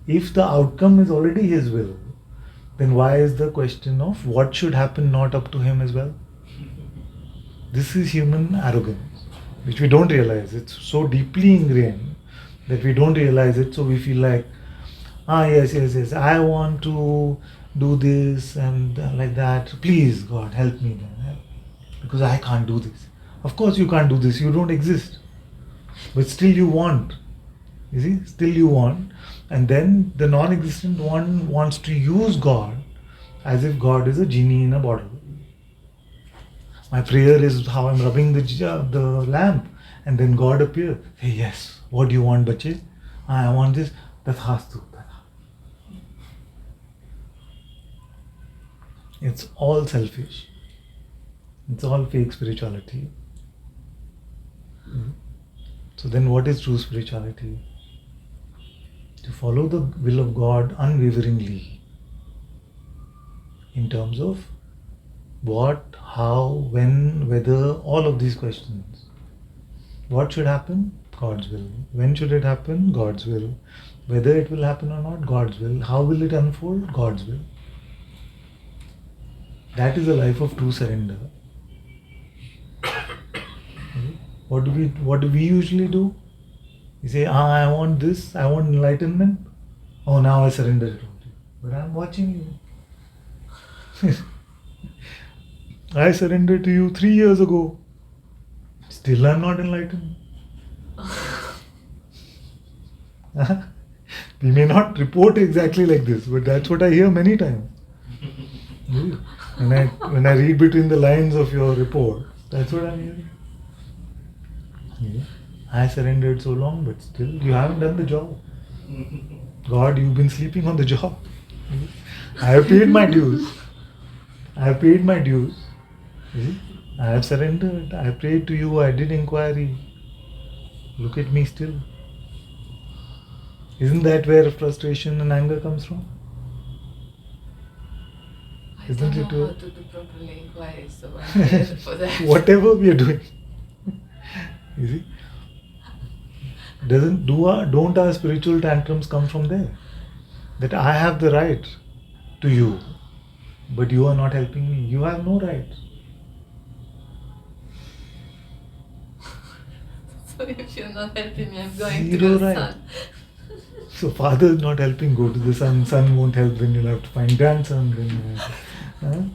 If the outcome is already His will, then why is the question of what should happen not up to Him as well? This is human arrogance, which we don't realize. It's so deeply ingrained that we don't realize it, so we feel like, yes, I want to do this and like that. Please, God, help me then. Because I can't do this. Of course you can't do this, you don't exist. But still you want. You see, still you want. And then the non-existent one wants to use God as if God is a genie in a bottle. My prayer is how I'm rubbing the lamp, and then God appears. Hey, yes, what do you want, bache? I want this. Tathastu. It's all selfish. It's all fake spirituality. So then what is true spirituality? To follow the will of God unwaveringly in terms of what, how, when, whether, all of these questions. What should happen? God's will. When should it happen? God's will. Whether it will happen or not? God's will. How will it unfold? God's will. That is a life of true surrender. What do we usually do? You say, I want this, I want enlightenment. Oh, now I surrender it. But I'm watching you. I surrendered to you 3 years ago. Still I'm not enlightened. We may not report exactly like this, but that's what I hear many times. When I read between the lines of your report, that's what I'm hearing. I surrendered so long, but still you haven't done the job. God, you've been sleeping on the job. I have paid my dues. I have paid my dues. I have surrendered. I prayed to you. I did inquiry. Look at me still. Isn't that where frustration and anger comes from? I Isn't don't it know how to do properly inquiry, so I'm here for that. Whatever we are doing. You see? Don't our spiritual tantrums come from there? That I have the right to you, but you are not helping me. You have no right. So if you're not helping me, I'm going Zero to the right. sun. So father is not helping, go to the sun. Son won't help, then you'll have to find grandson. Then,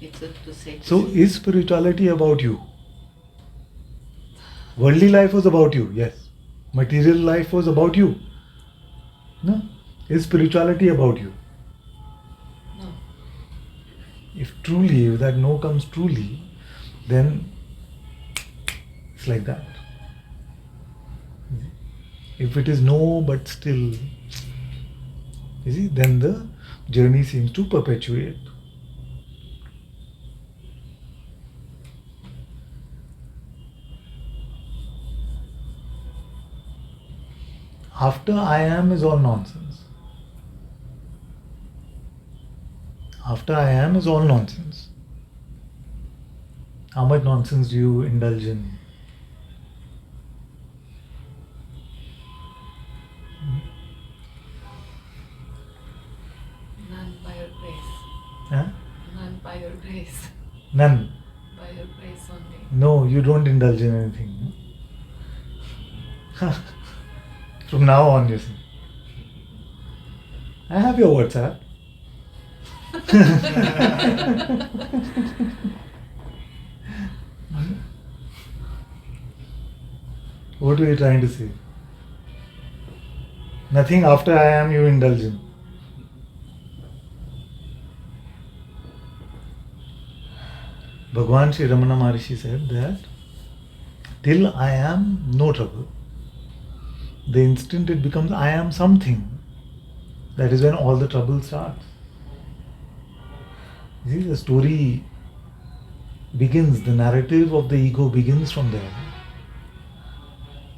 It's to say. So is spirituality about you? Worldly life was about you, yes. Material life was about you. No? Is spirituality about you? No. If that no comes truly, then it's like that. If it is no but still, you see, then the journey seems to perpetuate. After I am is all nonsense. After I am is all nonsense. How much nonsense do you indulge in? None by your grace. Huh? None by your grace. None. By your grace only. No, you don't indulge in anything. From now on, you see. I have your WhatsApp. What were you trying to say? Nothing after I am you indulge in. Bhagwan Sri Ramana Maharishi said that till I am, no trouble. The instant it becomes I am something, that is when all the trouble starts. You see, the story begins, the narrative of the ego begins from there.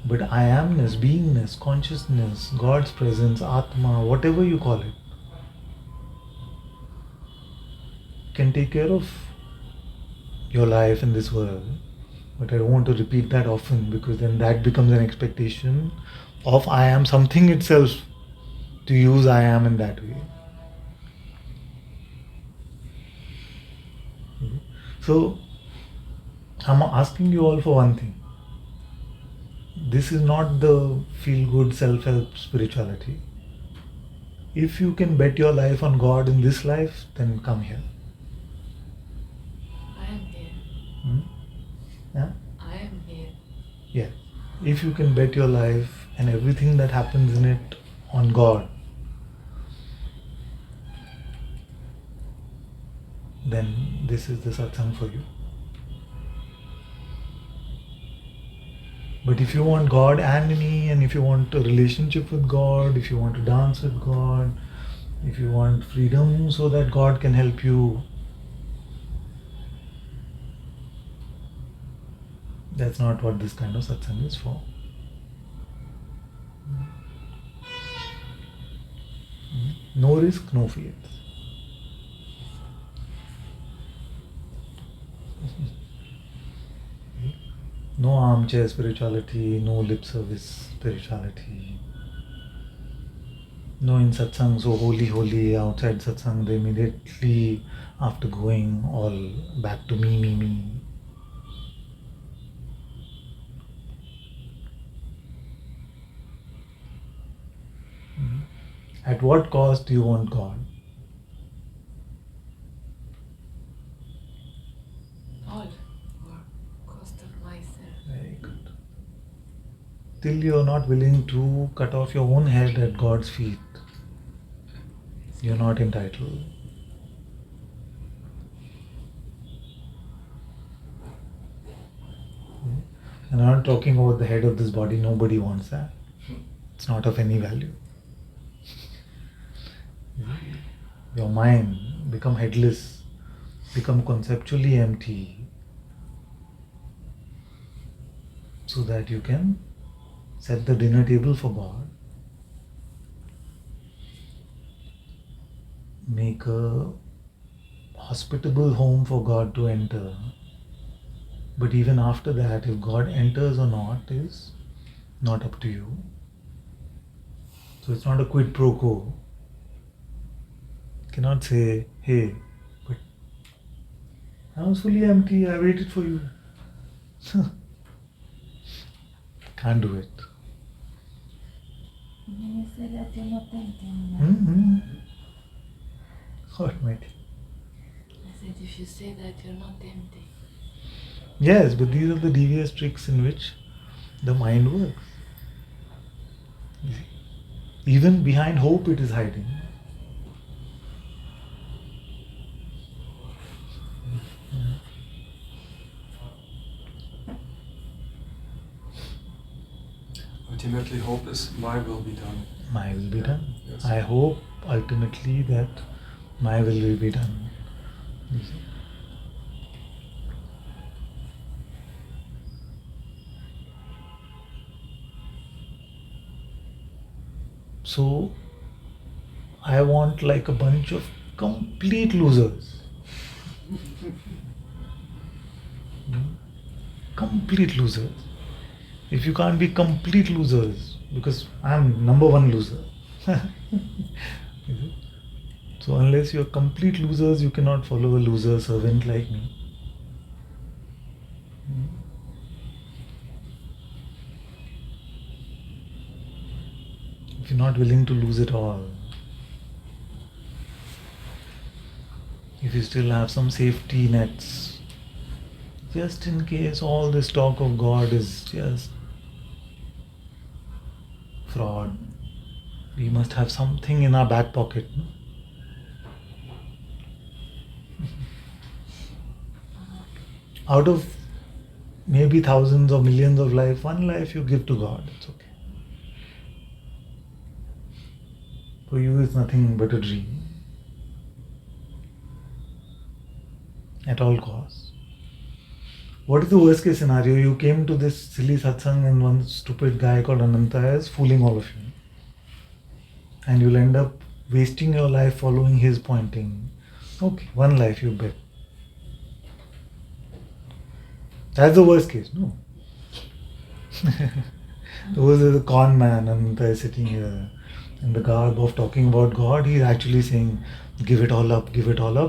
But I amness, beingness, consciousness, God's presence, Atma, whatever you call it, can take care of your life in this world. But I don't want to repeat that often, because then that becomes an expectation of I am something itself, to use I am in that way. So, I'm asking you all for one thing. This is not the feel-good self-help spirituality. If you can bet your life on God in this life, then come here. I am here. Yeah? I am here. Yeah. If you can bet your life and everything that happens in it on God, then this is the satsang for you. But if you want God and me, and if you want a relationship with God, if you want to dance with God, If you want freedom so that God can help you, that's not what this kind of satsang is for. No risk, no fears. No armchair spirituality, no lip service spirituality. No in satsang, so holy, holy, outside satsang, they immediately, after going all back to me, me, me. At what cost do you want God? All for cost of myself. Very good. Till you are not willing to cut off your own head at God's feet, you are not entitled. And I'm not talking about the head of this body, nobody wants that. It's not of any value. Your mind become headless, become conceptually empty, so that you can set the dinner table for God, make a hospitable home for God to enter. But even after that, if God enters or not is not up to you. So it's not a quid pro quo. You cannot say, hey, but I was fully empty, I waited for you. Can't do it. You say that you're not tempting. Mm-hmm. What, mate? I said, if you say that, you're not empty. Yes, but these are the devious tricks in which the mind works. You see? Even behind hope it is hiding. Ultimately, hope is my will be done. My will be done. Yes. I hope ultimately that my will be done. You see? So, I want like a bunch of complete losers. Complete losers. If you can't be complete losers, because I'm number one loser. So unless you're complete losers, you cannot follow a loser servant like me. If you're not willing to lose it all, if you still have some safety nets, just in case all this talk of God is just fraud, we must have something in our back pocket. No? Out of maybe thousands or millions of life, one life you give to God, it's okay. For you it's nothing but a dream. At all costs. What is the worst case scenario? You came to this silly satsang and one stupid guy called Ananta is fooling all of you. And you'll end up wasting your life following his pointing. Okay, one life you bet. That's the worst case, no? Those are the con man, and they're sitting here in the garb of talking about God. He's actually saying, give it all up,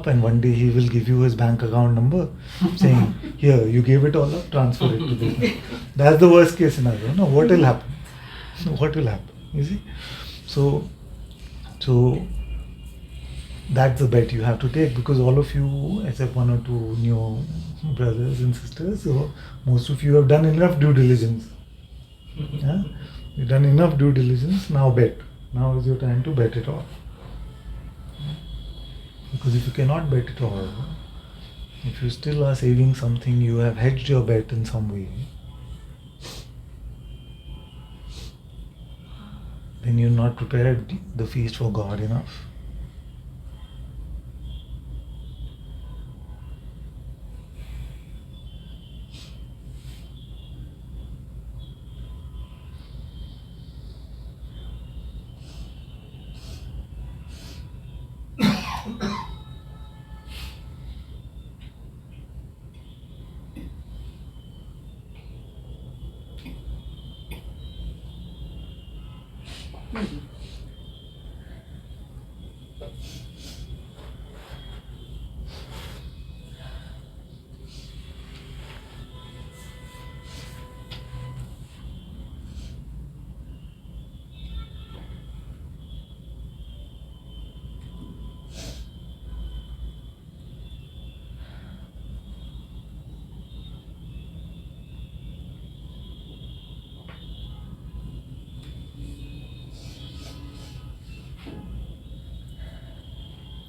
and one day he will give you his bank account number, saying, here, you gave it all up, transfer it to this. That's the worst case scenario. No, what will happen? What will happen? You see? So that's the bet you have to take, because all of you, except one or two new brothers and sisters, so most of you have done enough due diligence. Yeah? You've done enough due diligence, now bet. Now is your time to bet it all. Because if you cannot bet it all, if you still are saving something, you have hedged your bet in some way, then you're not prepared the feast for God enough.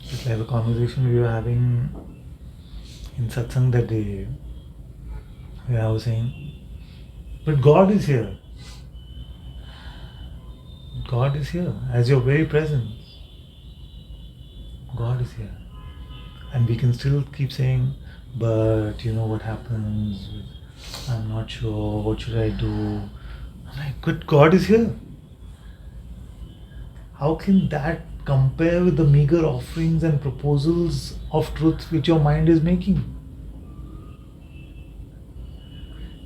It's like the conversation we were having in Satsang that day, where I was saying, but God is here. God is here as your very presence. God is here. And we can still keep saying, but you know what happens, I'm not sure, what should I do? I'm like, but God is here. How can that compare with the meager offerings and proposals of truth which your mind is making?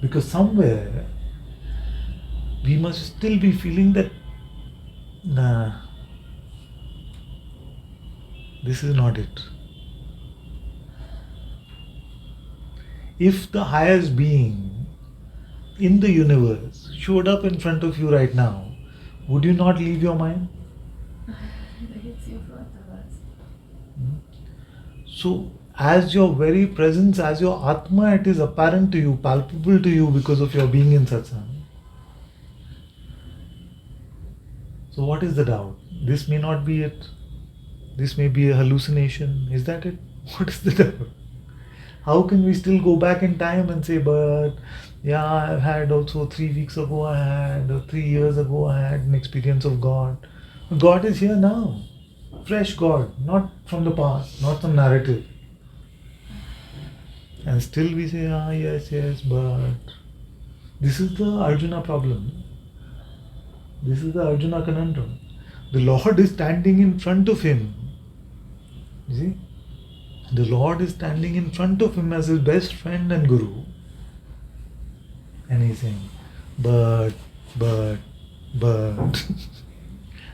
Because somewhere we must still be feeling that, nah, this is not it. If the highest being in the universe showed up in front of you right now, would you not leave your mind? It's in front of us. So, as your very presence, as your Atma, it is apparent to you, palpable to you because of your being in Satsang. So, what is the doubt? This may not be it. This may be a hallucination. Is that it? What is the doubt? How can we still go back in time and say, but yeah, I've had also 3 weeks ago, I had, or 3 years ago, I had an experience of God. God is here now. Fresh God, not from the past, not some narrative. And still we say, yes, but this is the Arjuna problem. This is the Arjuna conundrum. The Lord is standing in front of him. You see? The Lord is standing in front of him as his best friend and guru. And he's saying, but,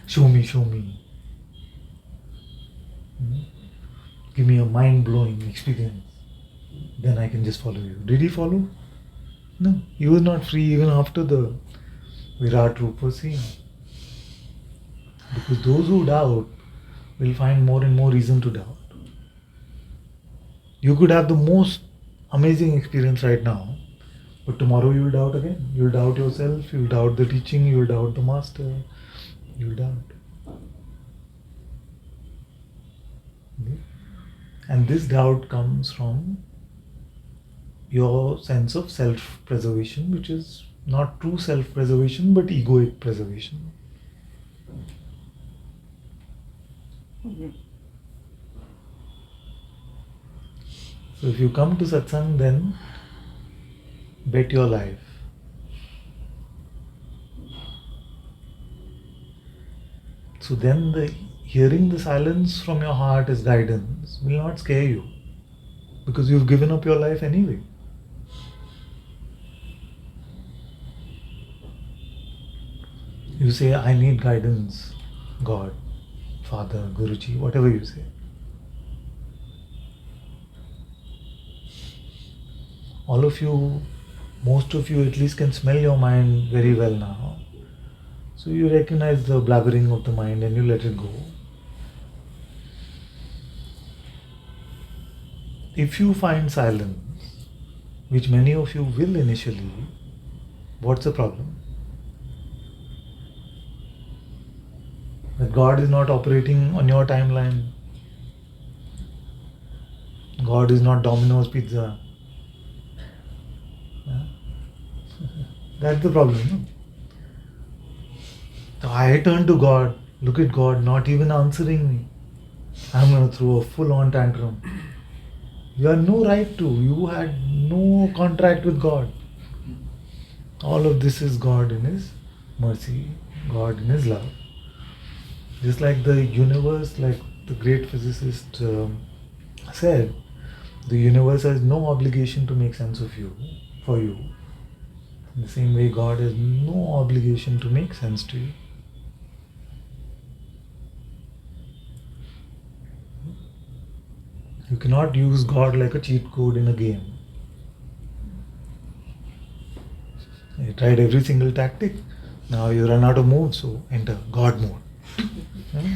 show me. Give me a mind-blowing experience. Then I can just follow you. Did he follow? No. He was not free even after the Virat Roop was seen. Because those who doubt will find more and more reason to doubt. You could have the most amazing experience right now, but tomorrow you will doubt again. You will doubt yourself, you will doubt the teaching, you will doubt the master, you will doubt. Okay? And this doubt comes from your sense of self-preservation, which is not true self-preservation, but egoic preservation. So if you come to Satsang, then bet your life. So then hearing the silence from your heart as guidance will not scare you, because you've given up your life anyway. You say, I need guidance, God, Father, Guruji, whatever you say. All of you, most of you at least can smell your mind very well now. So you recognize the blabbering of the mind and you let it go. If you find silence, which many of you will initially, what's the problem? That God is not operating on your timeline. God is not Domino's Pizza. Yeah? That's the problem. No? So I turn to God, look at God not even answering me. I'm going to throw a full-on tantrum. You have no right to. You had no contract with God. All of this is God in His mercy, God in His love. Just like the universe, like the great physicist said, the universe has no obligation to make sense of you, for you. In the same way, God has no obligation to make sense to you. cannot use God like a cheat code in a game. You tried every single tactic. Now you run out of moves, so enter God mode. Hmm?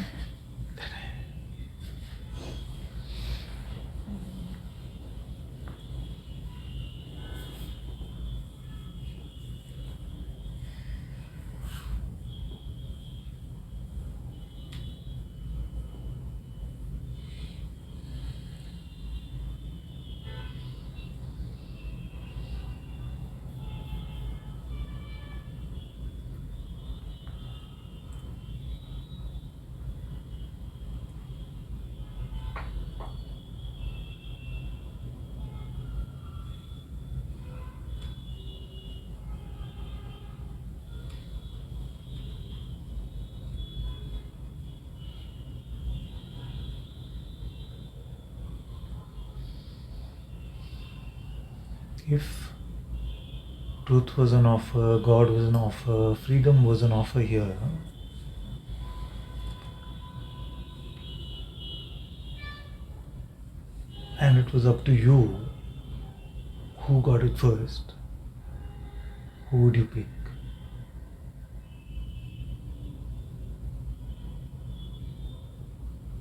If truth was an offer, God was an offer, freedom was an offer here, and it was up to you who got it first, who would you pick?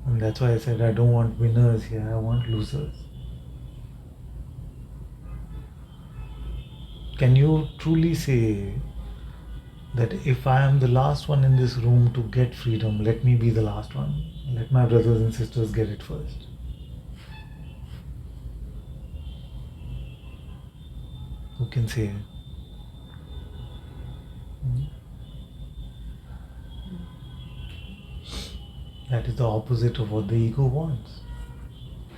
And that's why I said I don't want winners here, I want losers. Can you truly say that if I am the last one in this room to get freedom, let me be the last one? Let my brothers and sisters get it first. Who can say it? That is the opposite of what the ego wants.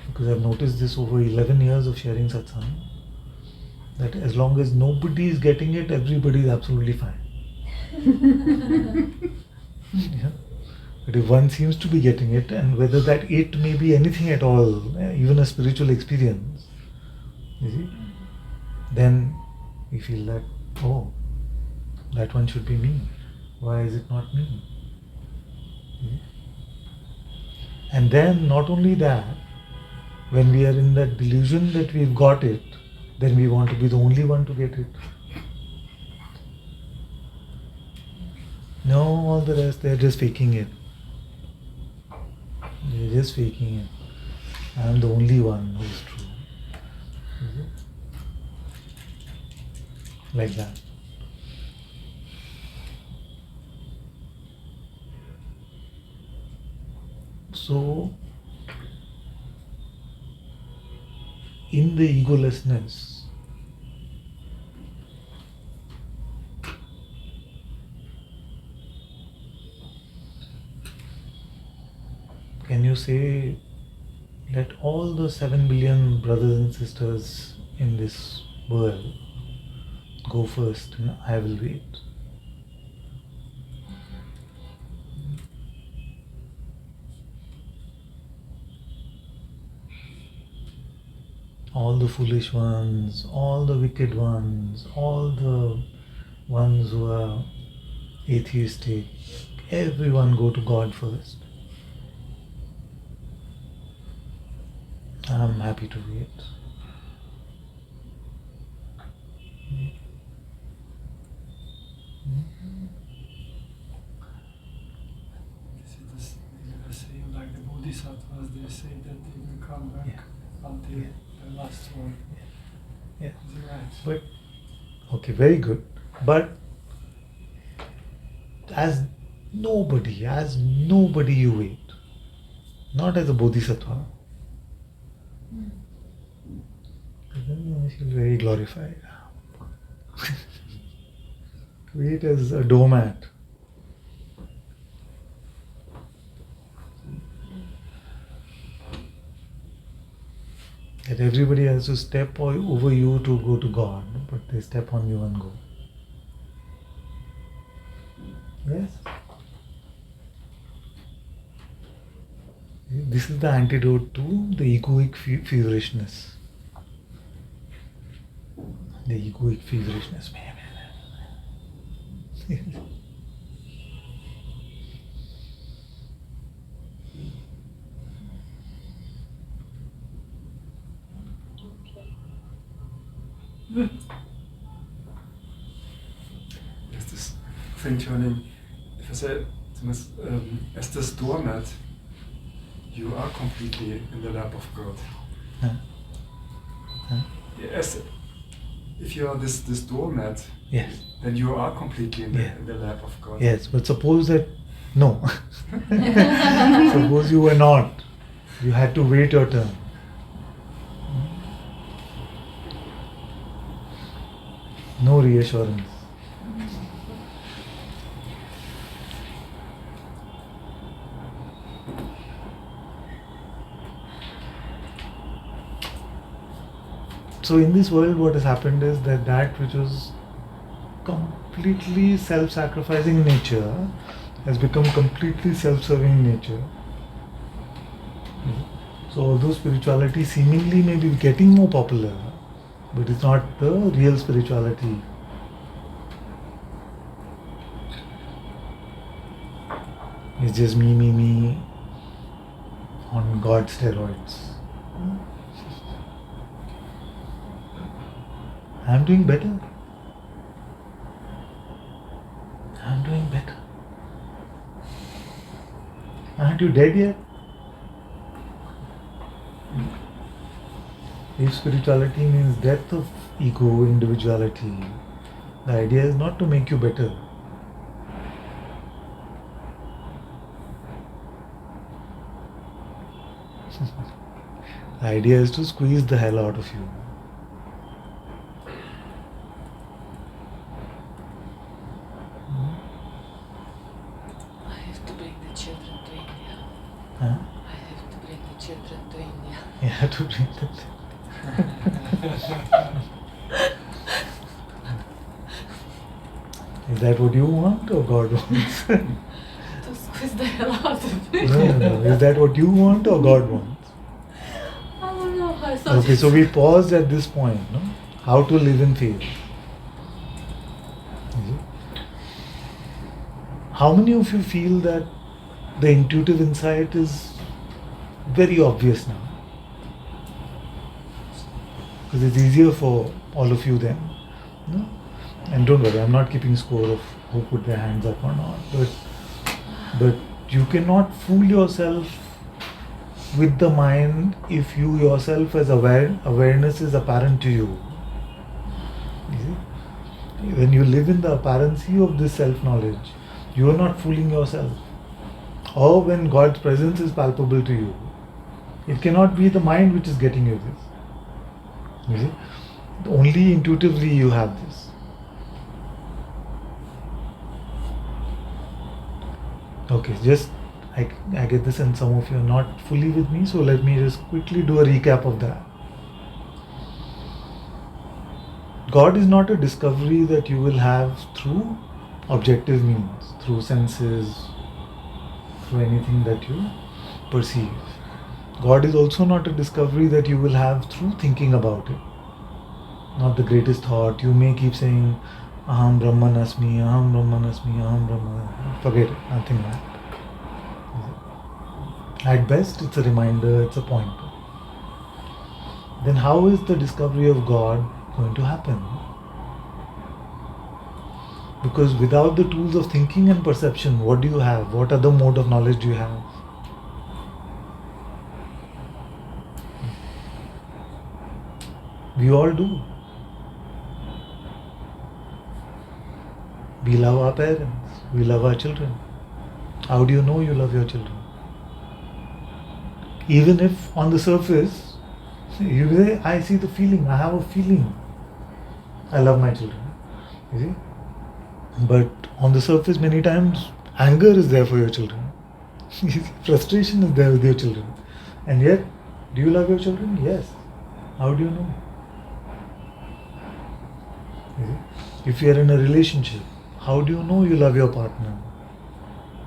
Because I've noticed this over 11 years of sharing satsang, that as long as nobody is getting it, everybody is absolutely fine. Yeah. But if one seems to be getting it, and whether that it may be anything at all, even a spiritual experience, you see, then we feel that, oh, that one should be me. Why is it not me? And then not only that, when we are in that delusion that we've got it, then we want to be the only one to get it. No, all the rest, they're just faking it. They're just faking it. I'm the only one who is true. Is it? Like that. So, in the egolessness, can you say, let all the 7 billion brothers and sisters in this world go first and I will wait? All the foolish ones, all the wicked ones, all the ones who are atheistic, everyone go to God first. I'm happy to wait. This is the same like the Bodhisattvas, they say that they will come back until the last one. Yeah. Is it right? But, okay, very good. But as nobody you wait. Not as a bodhisattva. Then I feel very glorified. Wait as a doormat. That everybody has to step over you to go to God, but they step on you and go. Yes? This is the antidote to the egoic feverishness. The egoic feverishness. string turning, if I say, as this doormat, you are completely in the lap of God. Huh? Huh? As if you are this doormat, Yes. then you are completely in Yeah. the lap of God. Yes, but suppose that no. Suppose you were not. You had to wait your turn. No reassurance. So in this world what has happened is that which was completely self-sacrificing nature has become completely self-serving nature. So although spirituality seemingly may be getting more popular, but it's not the real spirituality. It's just me on God steroids. I'm doing better. I'm doing better. Aren't you dead yet? If spirituality means death of ego, individuality, the idea is not to make you better. The idea is to squeeze the hell out of you. I have to bring the children to India. Huh? I have to bring the children to India. You have to bring them. Is that what you want or God wants? To squeeze the hell out of me. No. Is that what you want or God wants? I don't know. I thought Okay, so we paused at this point, no? How to live in faith. Is it? How many of you feel that the intuitive insight is very obvious now? Because it's easier for all of you then. No? And don't worry, I'm not keeping score of who put their hands up or not. But you cannot fool yourself with the mind if you yourself as awareness is apparent to you. You see? When you live in the apparency of this self-knowledge, you are not fooling yourself. Or when God's presence is palpable to you, it cannot be the mind which is getting you this. You see? Only intuitively you have this. Okay, just I get this and some of you are not fully with me, so let me just quickly do a recap of that. God is not a discovery that you will have through objective means, through senses, through anything that you perceive. God is also not a discovery that you will have through thinking about it. Not the greatest thought. You may keep saying, Aham Brahman Asmi, Aham Brahman Asmi, Aham Brahman. Forget it, nothing like that. At best, it's a reminder, it's a pointer. Then how is the discovery of God going to happen? Because without the tools of thinking and perception, what do you have? What other mode of knowledge do you have? We all do. We love our parents. We love our children. How do you know you love your children? Even if on the surface, you say, I see the feeling, I have a feeling. I love my children. You see? But on the surface, many times, anger is there for your children. Frustration is there with your children. And yet, do you love your children? Yes. How do you know? You see? If you are in a relationship, how do you know you love your partner?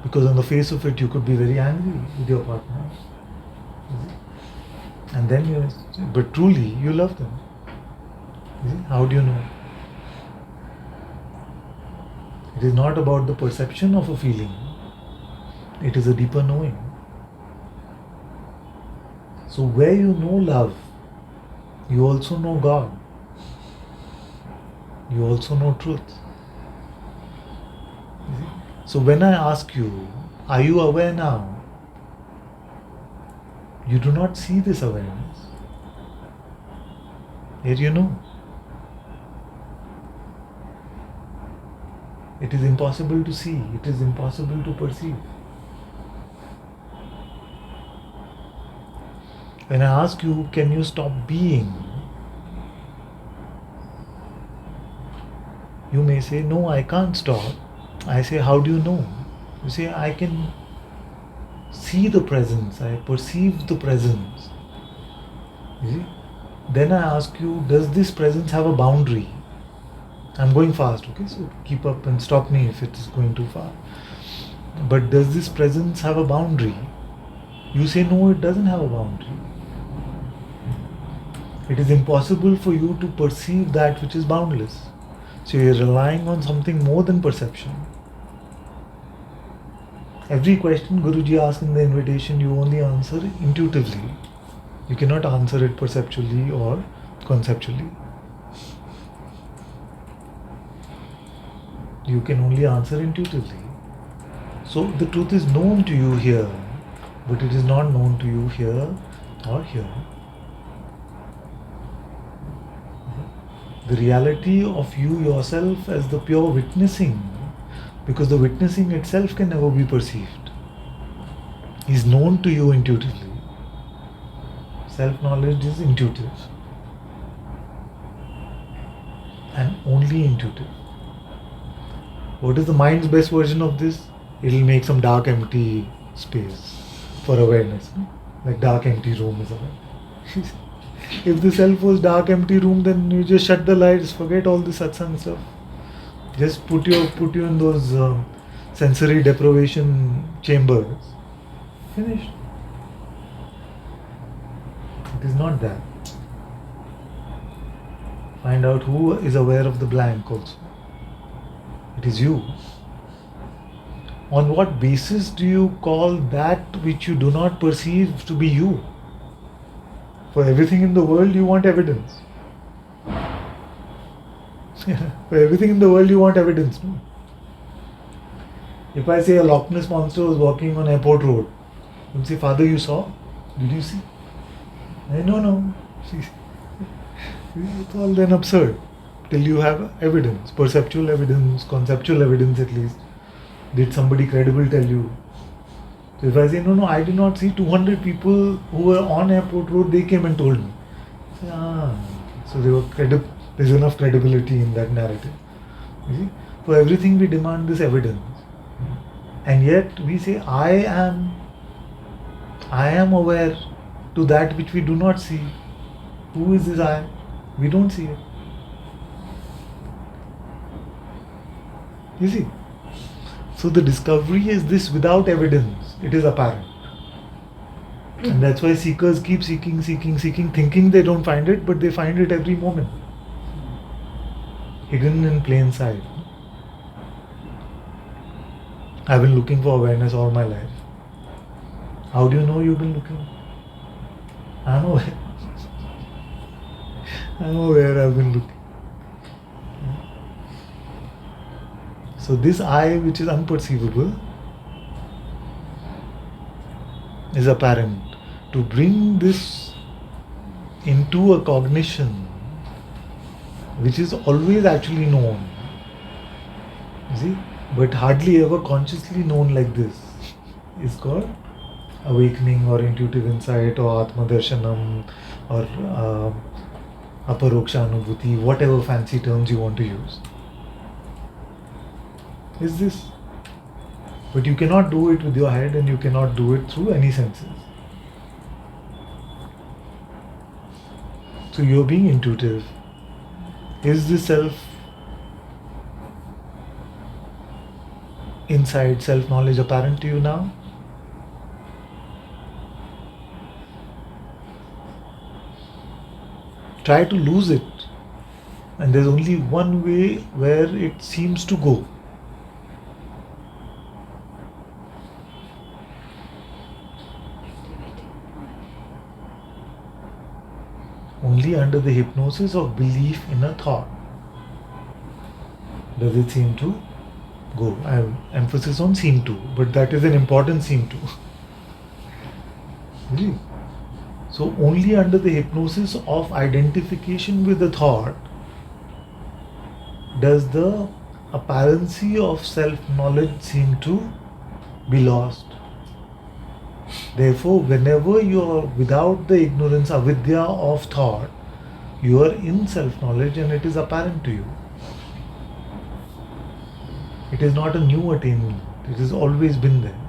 Because on the face of it, you could be very angry with your partner. And then but truly, you love them. You see? How do you know? It is not about the perception of a feeling. It is a deeper knowing. So where you know love, you also know God. You also know truth. You see? So when I ask you, are you aware now? You do not see this awareness. Yet you know. It is impossible to see. It is impossible to perceive. When I ask you, can you stop being? You may say, no, I can't stop. I say, how do you know? You say, I can see the presence, I perceive the presence. You see? Then I ask you, does this presence have a boundary? I'm going fast, okay? So keep up and stop me if it is going too far. But does this presence have a boundary? You say, no, it doesn't have a boundary. It is impossible for you to perceive that which is boundless. So you're relying on something more than perception. Every question Guruji asks in the invitation, you only answer intuitively. You cannot answer it perceptually or conceptually. You can only answer intuitively. So the truth is known to you here, but it is not known to you here or here. The reality of you yourself as the pure witnessing, because the witnessing itself can never be perceived, is known to you intuitively. Self-knowledge is intuitive and only intuitive. What is the mind's best version of this? It will make some dark empty space for awareness. Like dark empty room is awareness. If the self was dark empty room, then you just shut the lights, forget all the satsang stuff. Just put you in those sensory deprivation chambers. Finished. It is not that. Find out who is aware of the blank also. It is you. On what basis do you call that which you do not perceive to be you? For everything in the world you want evidence. For everything in the world you want evidence. No? If I say a Loch Ness monster was walking on airport road, you say, Father, you saw? Did you see? No. It's all then absurd. Till you have evidence, perceptual evidence, conceptual evidence at least. Did somebody credible tell you? So if I say, no, I did not see 200 people who were on airport road, they came and told me. Say, so they were there's enough credibility in that narrative. You see? For everything we demand this evidence. And yet we say, I am aware to that which we do not see. Who is this I? We don't see it. You see? So the discovery is this without evidence. It is apparent. And that's why seekers keep seeking, thinking they don't find it, but they find it every moment. Hidden in plain sight. I've been looking for awareness all my life. How do you know you've been looking? I'm aware. I'm aware I've been looking. So this I, which is unperceivable, is apparent. To bring this into a cognition, which is always actually known, you see, but hardly ever consciously known like this, is called awakening or intuitive insight or Atma Darshanam or Aparoksha Anubhuti, whatever fancy terms you want to use. Is this. But you cannot do it with your head and you cannot do it through any senses. So you're being intuitive. Is the self inside, self-knowledge apparent to you now? Try to lose it. And there's only one way where it seems to go. Only under the hypnosis of belief in a thought does it seem to go. I have emphasis on seem to, but that is an important seem to. See? So only under the hypnosis of identification with the thought does the apparency of self-knowledge seem to be lost. Therefore, whenever you are without the ignorance, avidya of thought, you are in self-knowledge and it is apparent to you. It is not a new attainment. It has always been there.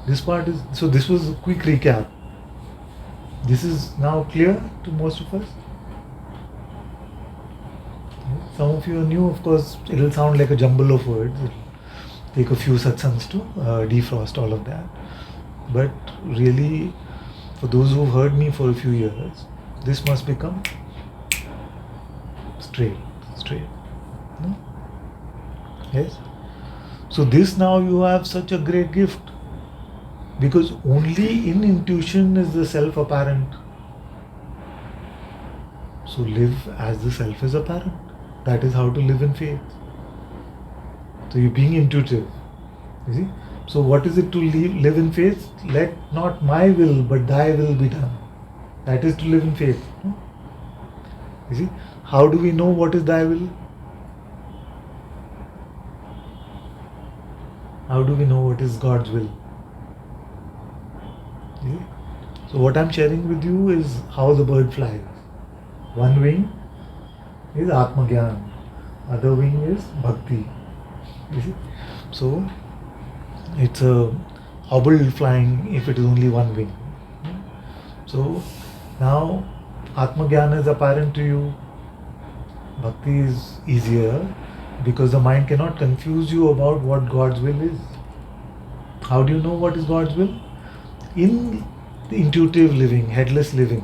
This part is, so this was a quick recap. This is now clear to most of us. Some of you are new, of course, it will sound like a jumble of words. It will take a few satsangs to defrost all of that. But really, for those who have heard me for a few years, this must become straight. No? Yes? So this now you have such a great gift. Because only in intuition is the self apparent. So live as the self is apparent. That is how to live in faith. So you're being intuitive. You see? So what is it to live in faith? Let not my will but thy will be done. That is to live in faith. No? You see? How do we know what is thy will? How do we know what is God's will? So what I'm sharing with you is how the bird flies. One wing is Atma Gyan, other wing is Bhakti. You see? So it's a hobble flying if it is only one wing. So now Atma Gyan is apparent to you. Bhakti is easier because the mind cannot confuse you about what God's will is. How do you know what is God's will? In the intuitive living, headless living,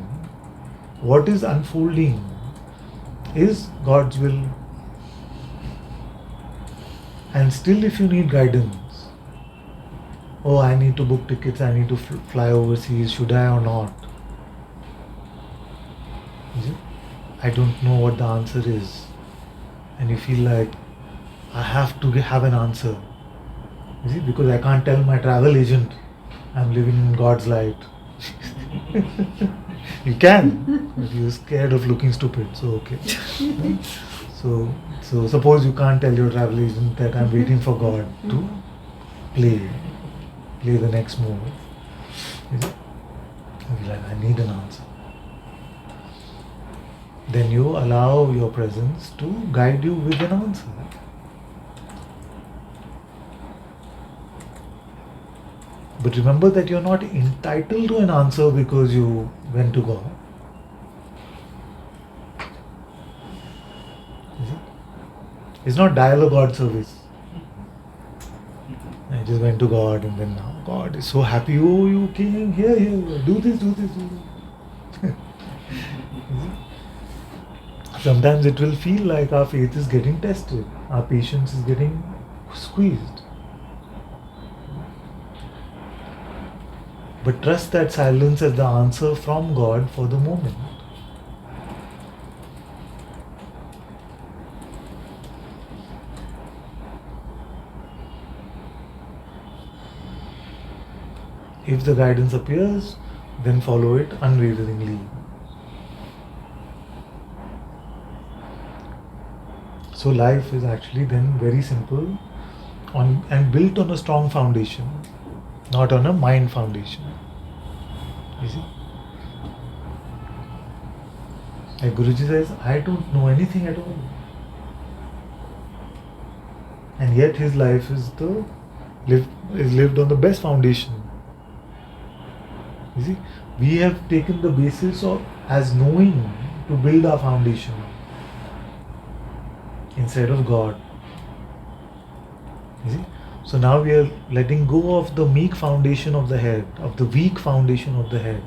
what is unfolding is God's will. And still if you need guidance, oh, I need to book tickets, I need to fly overseas, should I or not? I don't know what the answer is. And you feel like, I have to have an answer. You see, because I can't tell my travel agent I'm living in God's light. You can, but you're scared of looking stupid, so okay. So suppose you can't tell your travel agent that I'm waiting for God to play the next move. You'll be like, I need an answer. Then you allow your presence to guide you with an answer. But remember that you're not entitled to an answer because you went to God. It's not dial-a-God service. I just went to God and then now God is so happy. Oh, you came here, do this. Sometimes it will feel like our faith is getting tested. Our patience is getting squeezed. But trust that silence as the answer from God for the moment. If the guidance appears, then follow it unwaveringly. So life is actually then very simple and built on a strong foundation, not on a mind foundation. You see? Like Guruji says, I don't know anything at all. And yet his life is lived on the best foundation. You see? We have taken the basis of as knowing to build our foundation instead of God. You see? So now we are letting go of the meek foundation of the head, of the weak foundation of the head,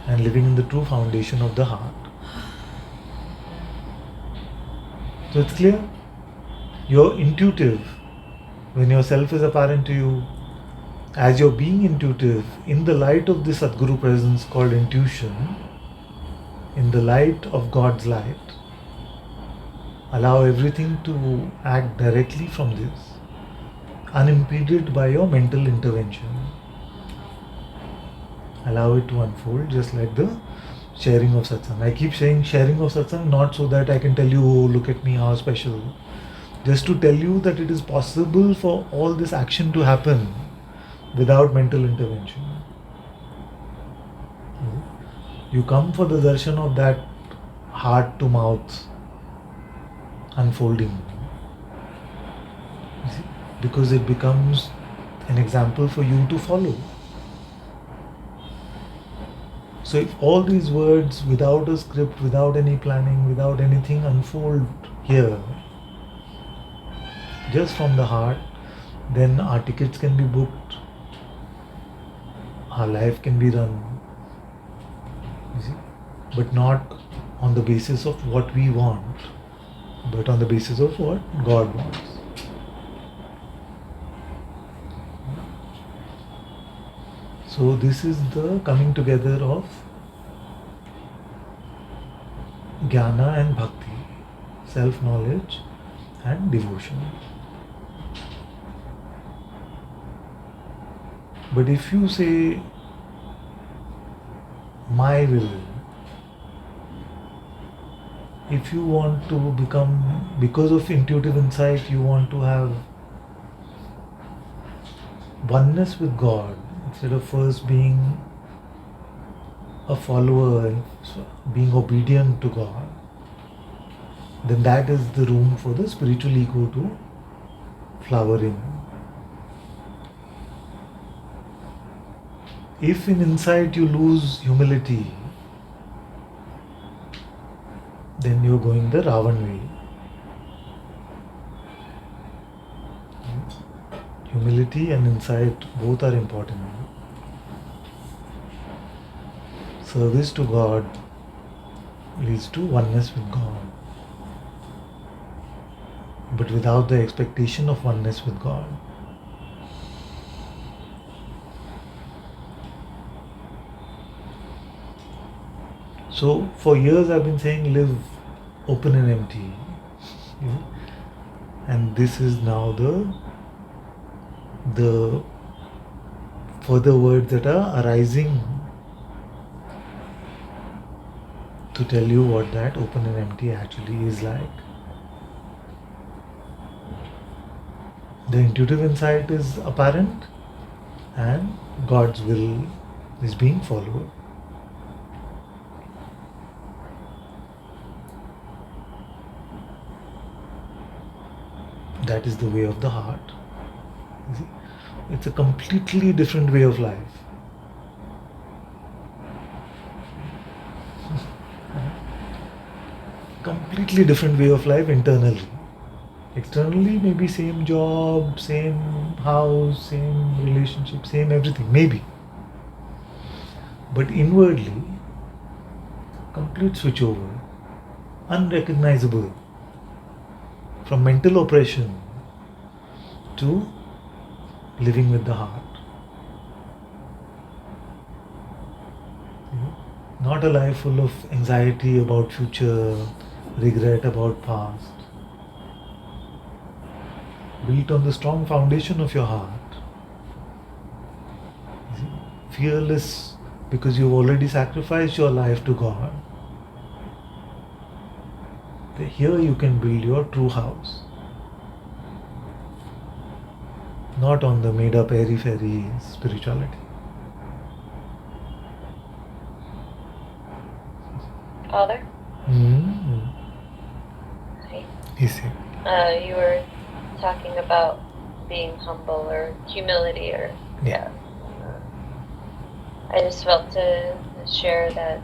and living in the true foundation of the heart. So it's clear? You're intuitive when your self is apparent to you. As you're being intuitive, in the light of this Sadguru presence called intuition, in the light of God's light, Allow everything to act directly from this, unimpeded by your mental intervention. Allow it to unfold just like the sharing of satsang. I keep saying sharing of satsang not so that I can tell you, oh, look at me, how special. Just to tell you that it is possible for all this action to happen without mental intervention. You come for the darshan of that heart to mouth unfolding. You see? Because it becomes an example for you to follow. So if all these words without a script, without any planning, without anything unfold here, just from the heart, then our tickets can be booked, our life can be run, you see, but not on the basis of what we want, but on the basis of what God wants. So this is the coming together of jnana and bhakti, self-knowledge and devotion. But if you say, my will, if you want to become, because of intuitive insight, you want to have oneness with God, instead of first being a follower and being obedient to God, then that is the room for the spiritual ego to flower in. If in insight you lose humility, then you're going the Ravan way. Humility and insight both are important. Service to God leads to oneness with God, but without the expectation of oneness with God. So for years I've been saying live open and empty, you know? And this is now the further words that are arising to tell you what that open and empty actually is like. The intuitive insight is apparent and God's will is being followed. That is the way of the heart. You see? It's a completely different way of life. Completely different way of life internally. Externally, maybe same job, same house, same relationship, same everything, maybe. But inwardly, complete switch over, unrecognizable. From mental oppression to living with the heart. Not a life full of anxiety about future, regret about past. Built on the strong foundation of your heart. Fearless because you've already sacrificed your life to God. Here you can build your true house. Not on the made up airy-fairy spirituality. Father? Mm-hmm. Hi. Easy. You were talking about being humble or humility or... Yeah. I just felt to share that,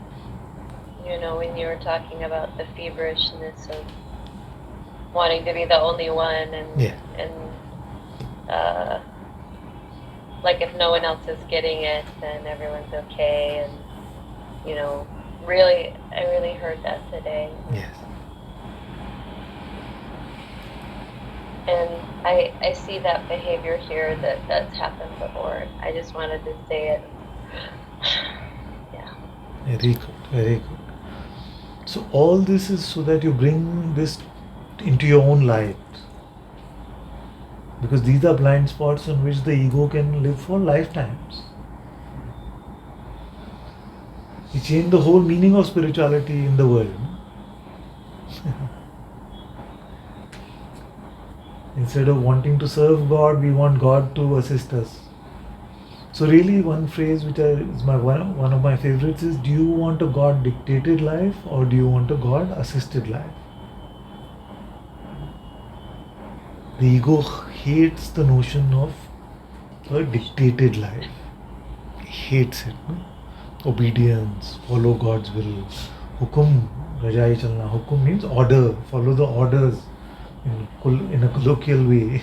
you know, when you were talking about the feverishness of wanting to be the only one and like if no one else is getting it, then everyone's okay, and you know, really, I really heard that today. Yes. And I see that behavior here that's happened before. I just wanted to say it. Yeah. Very good, very good. So all this is so that you bring this into your own light. Because these are blind spots on which the ego can live for lifetimes. We change the whole meaning of spirituality in the world. Instead of wanting to serve God, we want God to assist us. So really one phrase which is one of my favorites is, do you want a God dictated life or do you want a God assisted life? The ego hates the notion of a dictated life. It hates it. No? Obedience, follow God's will. Hukum, rajai chalna. Hukum means order, follow the orders in a colloquial way.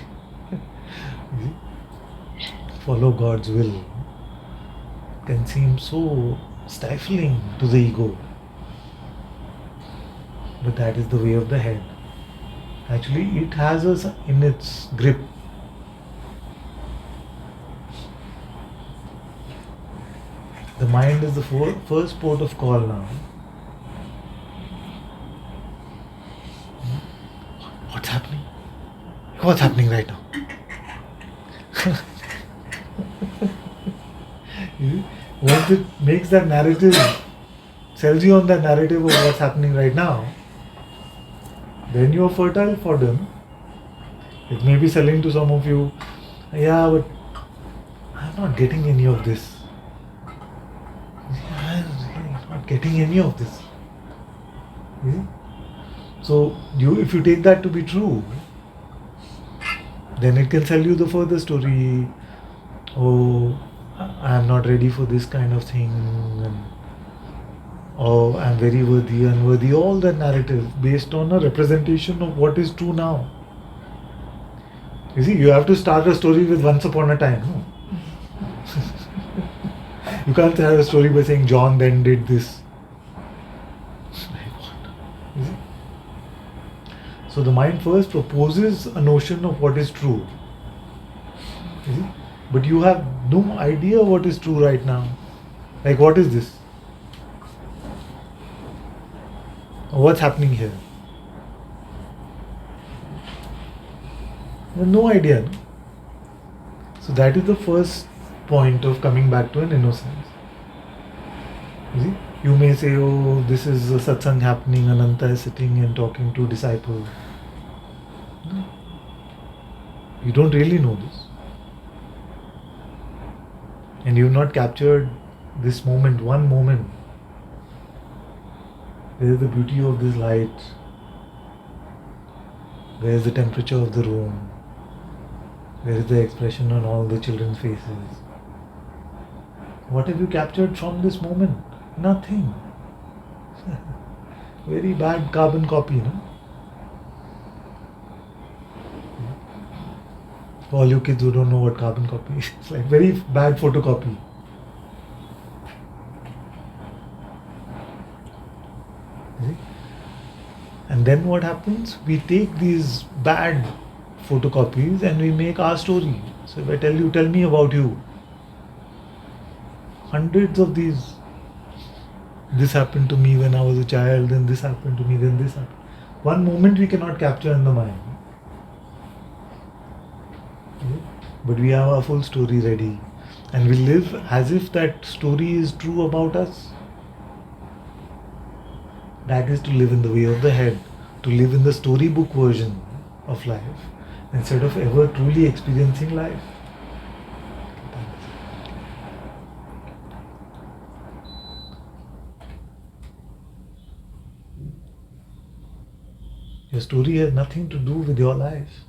Follow God's will can seem so stifling to the ego. But that is the way of the head. Actually, it has us in its grip. The mind is the first port of call now. What's happening? What's happening right now? Once it makes that narrative, sells you on that narrative of what's happening right now, then you are fertile for them. It may be selling to some of you, yeah, but I'm not getting any of this. I'm really not getting any of this. So, if you take that to be true, then it can sell you the further story. Oh, I'm not ready for this kind of thing. And, oh, I'm very worthy, unworthy. All that narrative based on a representation of what is true now. You see, you have to start a story with once upon a time. No? You can't have a story by saying John then did this. You see? So the mind first proposes a notion of what is true. You see? But you have no idea what is true right now. Like, what is this? What's happening here? You have no idea. No? So that is the first point of coming back to an innocence. You see? You may say, oh, this is a satsang happening, Ananta is sitting and talking to disciples. No. You don't really know this. And you've not captured this moment, one moment. Where is the beauty of this light? Where is the temperature of the room? Where is the expression on all the children's faces? What have you captured from this moment? Nothing. Very bad carbon copy, no? For all you kids who don't know what carbon copy is, it's like very bad photocopy. See? And then what happens? We take these bad photocopies and we make our story. So if I tell you, tell me about you. Hundreds of these. This happened to me when I was a child, then this happened to me, then this happened. One moment we cannot capture in the mind. But we have our full story ready. And we live as if that story is true about us. That is to live in the way of the head. To live in the storybook version of life. Instead of ever truly experiencing life. Your story has nothing to do with your life.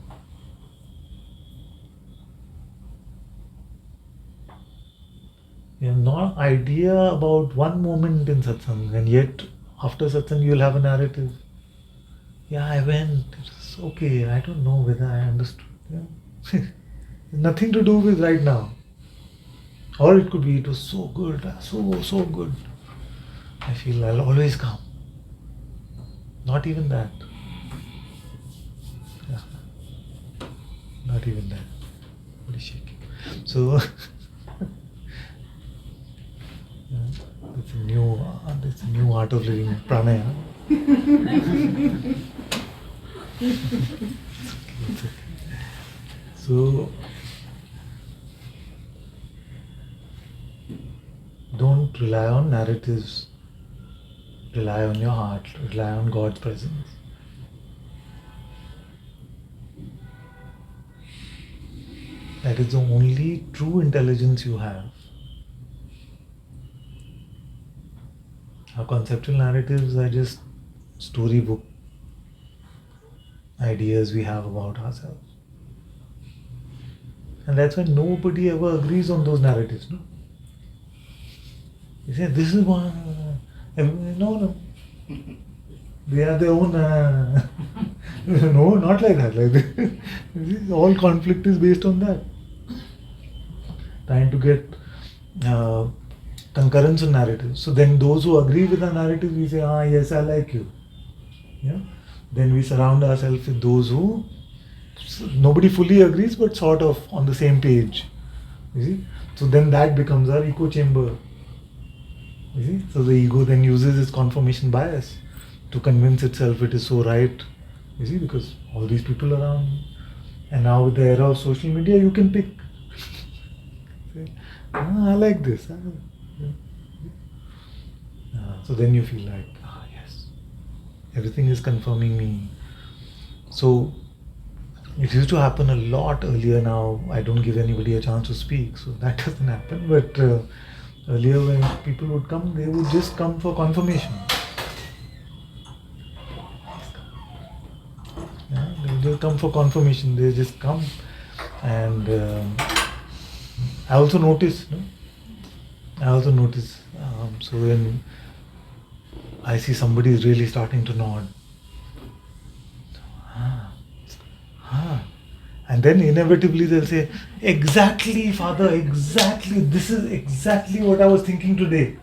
You have no idea about one moment in satsang, and yet after satsang you will have a narrative. Yeah, I went, it's okay, I don't know whether I understood. Yeah. Nothing to do with right now. Or it could be, it was so good, so good. I feel I'll always come. Not even that. Yeah. Not even that. Very shaky. So, it's a new art of living, pranayama. So, don't rely on narratives. Rely on your heart. Rely on God's presence. That is the only true intelligence you have. Our conceptual narratives are just storybook ideas we have about ourselves. And that's why nobody ever agrees on those narratives, no? You say, this is one. No. They have their own. No, not like that. All conflict is based on that. Trying to get concurrence in narratives. So then those who agree with the narrative, we say, yes, I like you. Yeah. Then we surround ourselves with those who nobody fully agrees, but sort of on the same page. You see? So then that becomes our echo chamber. You see? So the ego then uses its confirmation bias to convince itself it is so right. You see, because all these people around, and now with the era of social media, you can pick. Say, I like this. So then you feel like, yes, everything is confirming me. So it used to happen a lot earlier. Now I don't give anybody a chance to speak, so that doesn't happen. But earlier when people would come, they would just come for confirmation. Yeah, they just come for confirmation. They just come, and I also notice. So when I see somebody is really starting to nod, and then inevitably they'll say, exactly, Father, exactly, this is exactly what I was thinking today.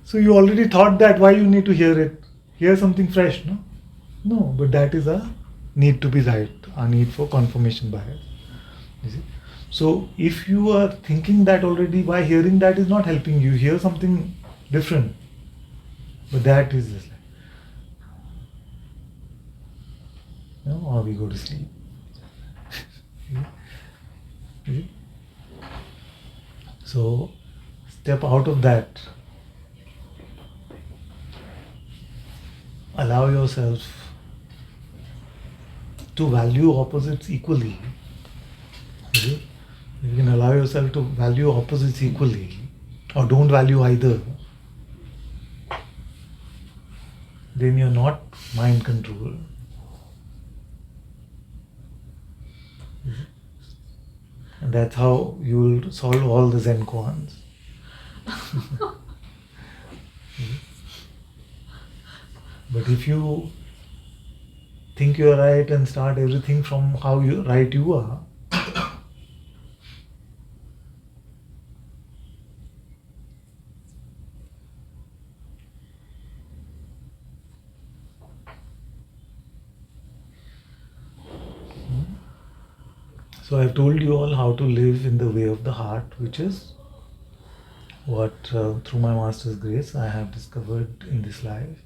So you already thought that, why you need to hear it? Hear something fresh, no? No, but that is a need to be right, a need for confirmation bias. You see? So if you are thinking that already, by hearing that is not helping you. Hear something different. But that is just like, or we go to sleep. So step out of that. Allow yourself to value opposites equally. You can allow yourself to value opposites equally, or don't value either. Then you're not mind controlled. And that's how you will solve all the Zen koans. But if you think you're right and start everything from how right you are, so I've told you all how to live in the way of the heart, which is what through my Master's grace I have discovered in this life.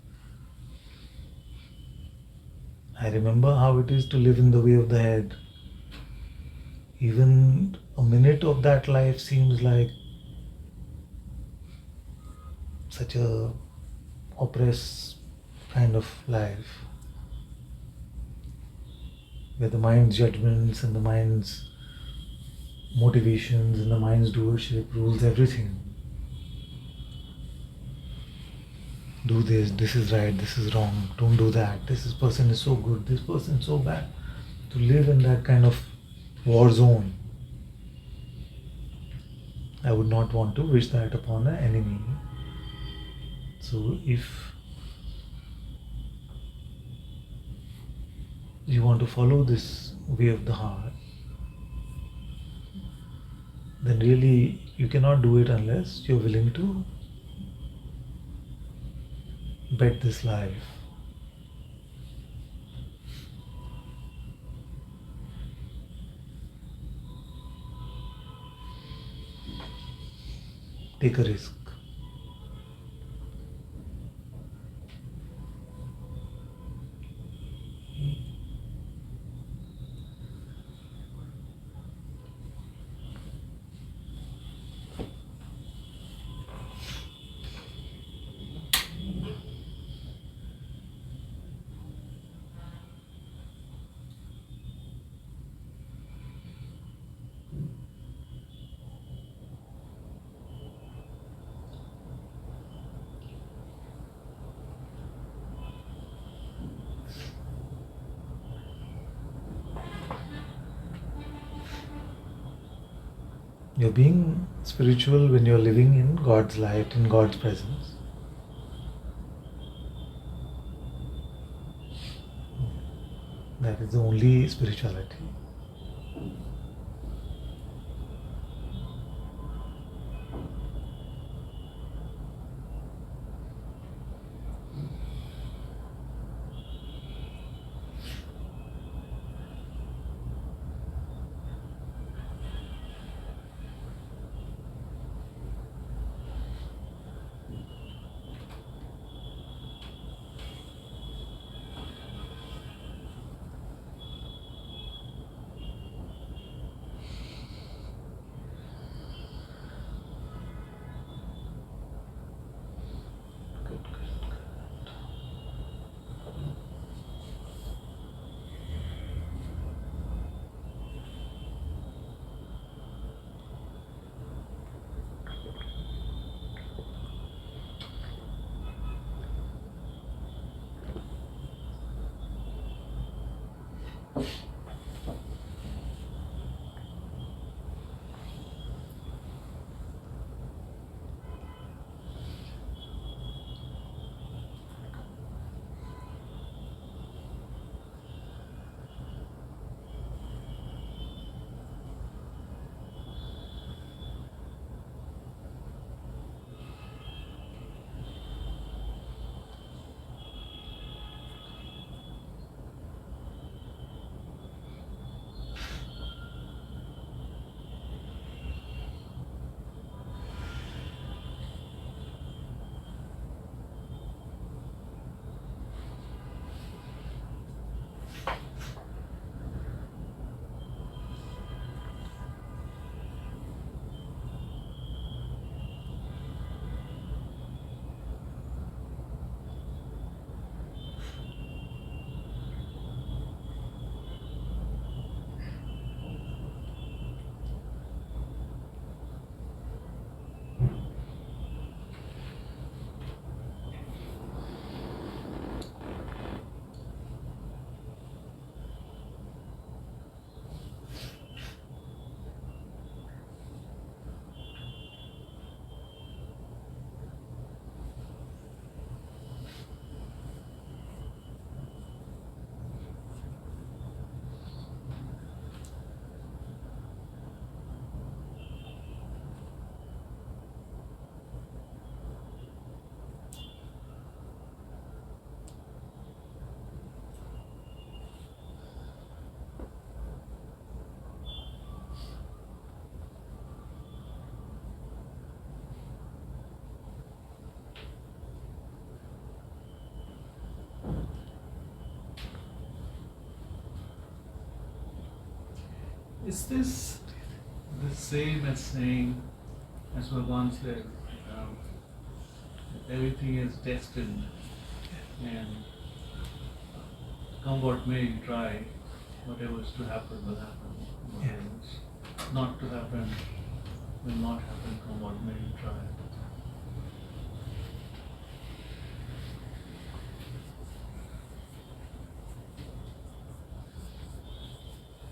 I remember how it is to live in the way of the head. Even a minute of that life seems like such a oppressed kind of life, where the mind's judgments and the mind's motivations and the mind's doership rules everything. Do this, this is right, this is wrong, don't do that, this person is so good, this person is so bad. To live in that kind of war zone, I would not want to wish that upon an enemy. So if you want to follow this way of the heart, then really you cannot do it unless you're willing to bet this life. Take a risk. You're being spiritual when you're living in God's light, in God's presence. That is the only spirituality. Is this the same as saying, as Bhagavan said, everything is destined and come what may, try, whatever is to happen will happen, whatever is not to happen will not happen, come what may, try.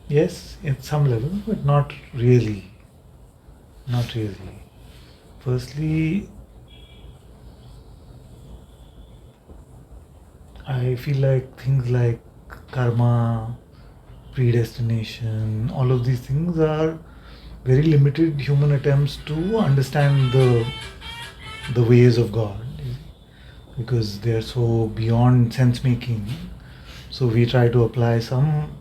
Yes, at some level, but not really. Not really. Firstly, I feel like things like karma, predestination, all of these things are very limited human attempts to understand the ways of God, because they are so beyond sense making. So we try to apply some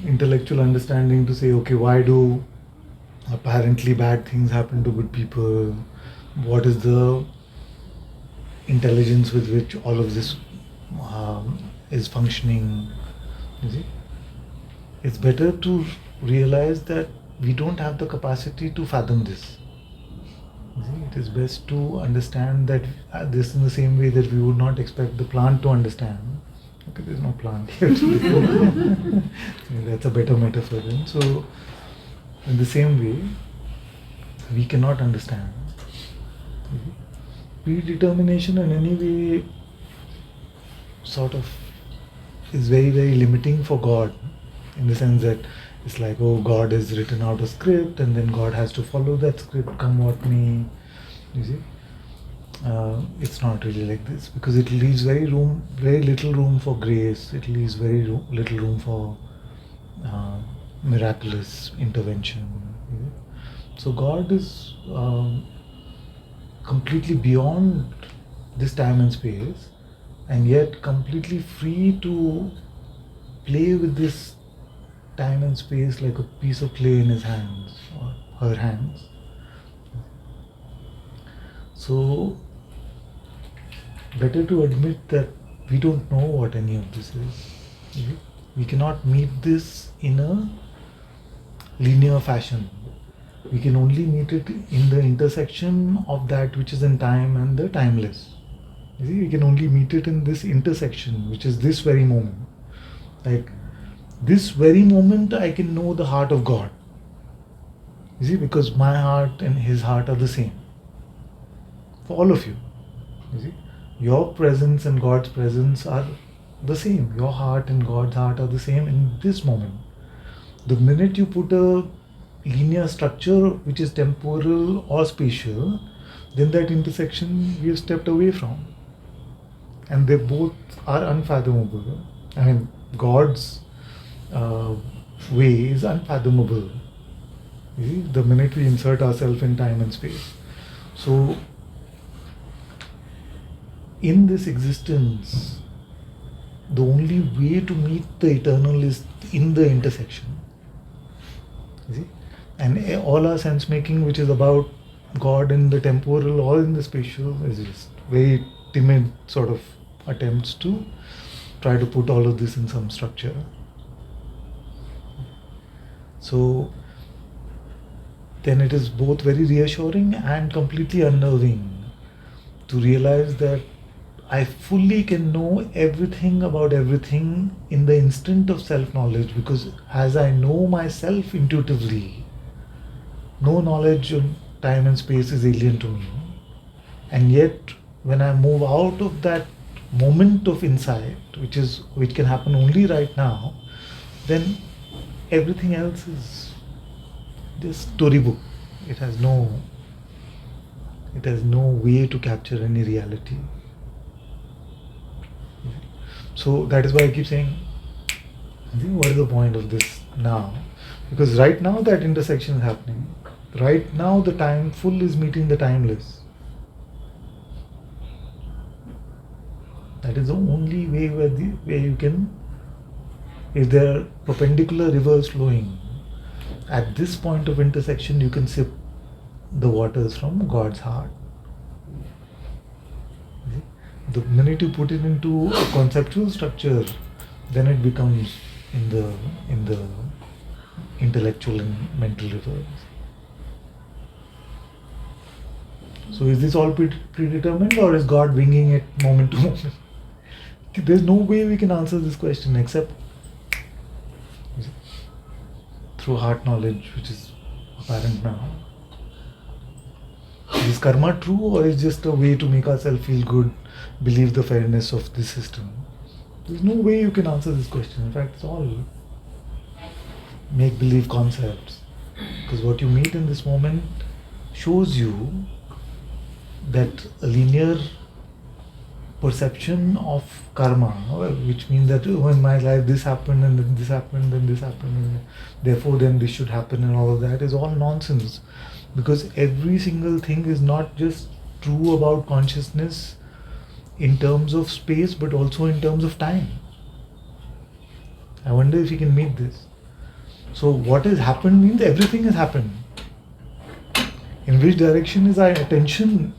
intellectual understanding to say, okay, why do apparently bad things happen to good people? What is the intelligence with which all of this is functioning? You see? It's better to realize that we don't have the capacity to fathom this. You see? It is best to understand that this in the same way that we would not expect the plant to understand. Okay, there's no plant here. That's a better metaphor then. So, in the same way, we cannot understand. Predetermination in any way sort of is very, very limiting for God, in the sense that It's like, oh, God has written out a script and then God has to follow that script, come what may. You see? It's not really like this, because it leaves very little room for grace. It leaves very little room for miraculous intervention. You see? So God is completely beyond this time and space, and yet completely free to play with this time and space like a piece of clay in his hands or her hands. So, better to admit that we don't know what any of this is. We cannot meet this in a linear fashion. We can only meet it in the intersection of that which is in time and the timeless. You see, we can only meet it in this intersection, which is this very moment. Like, this very moment I can know the heart of God. You see, because my heart and his heart are the same. For all of you. You see, your presence and God's presence are the same. Your heart and God's heart are the same in this moment. The minute you put a linear structure which is temporal or spatial, then that intersection we have stepped away from. And they both are unfathomable. I mean, God's way is unfathomable. You see, the minute we insert ourselves in time and space. So, in this existence, the only way to meet the eternal is in the intersection. You see? And all our sense making, which is about God in the temporal or in the spatial, is just very timid sort of attempts to try to put all of this in some structure. So then it is both very reassuring and completely unnerving to realize that I fully can know everything about everything in the instant of self-knowledge, because as I know myself intuitively, no knowledge of time and space is alien to me. And yet, when I move out of that moment of insight, which can happen only right now, then everything else is just storybook. It has no way to capture any reality. So that is why I keep saying, I think, what is the point of this now? Because right now that intersection is happening. Right now the time full is meeting the timeless. That is the only way where you can, if there are perpendicular rivers flowing, at this point of intersection you can sip the waters from God's heart. The minute you put it into a conceptual structure, then it becomes in the intellectual and mental rivers. So is this all predetermined, or is God winging it moment to moment? There's no way we can answer this question except through heart knowledge, which is apparent now. Is karma true, or is just a way to make ourselves feel good, believe the fairness of this system? There's no way you can answer this question. In fact, it's all make-believe concepts. Because what you meet in this moment shows you that a linear perception of karma, which means that, oh, in my life this happened and then this happened, then this happened, and therefore then this should happen, and all of that is all nonsense. Because every single thing is not just true about consciousness in terms of space, but also in terms of time. I wonder if you can meet this. So what has happened means everything has happened. In which direction is our attention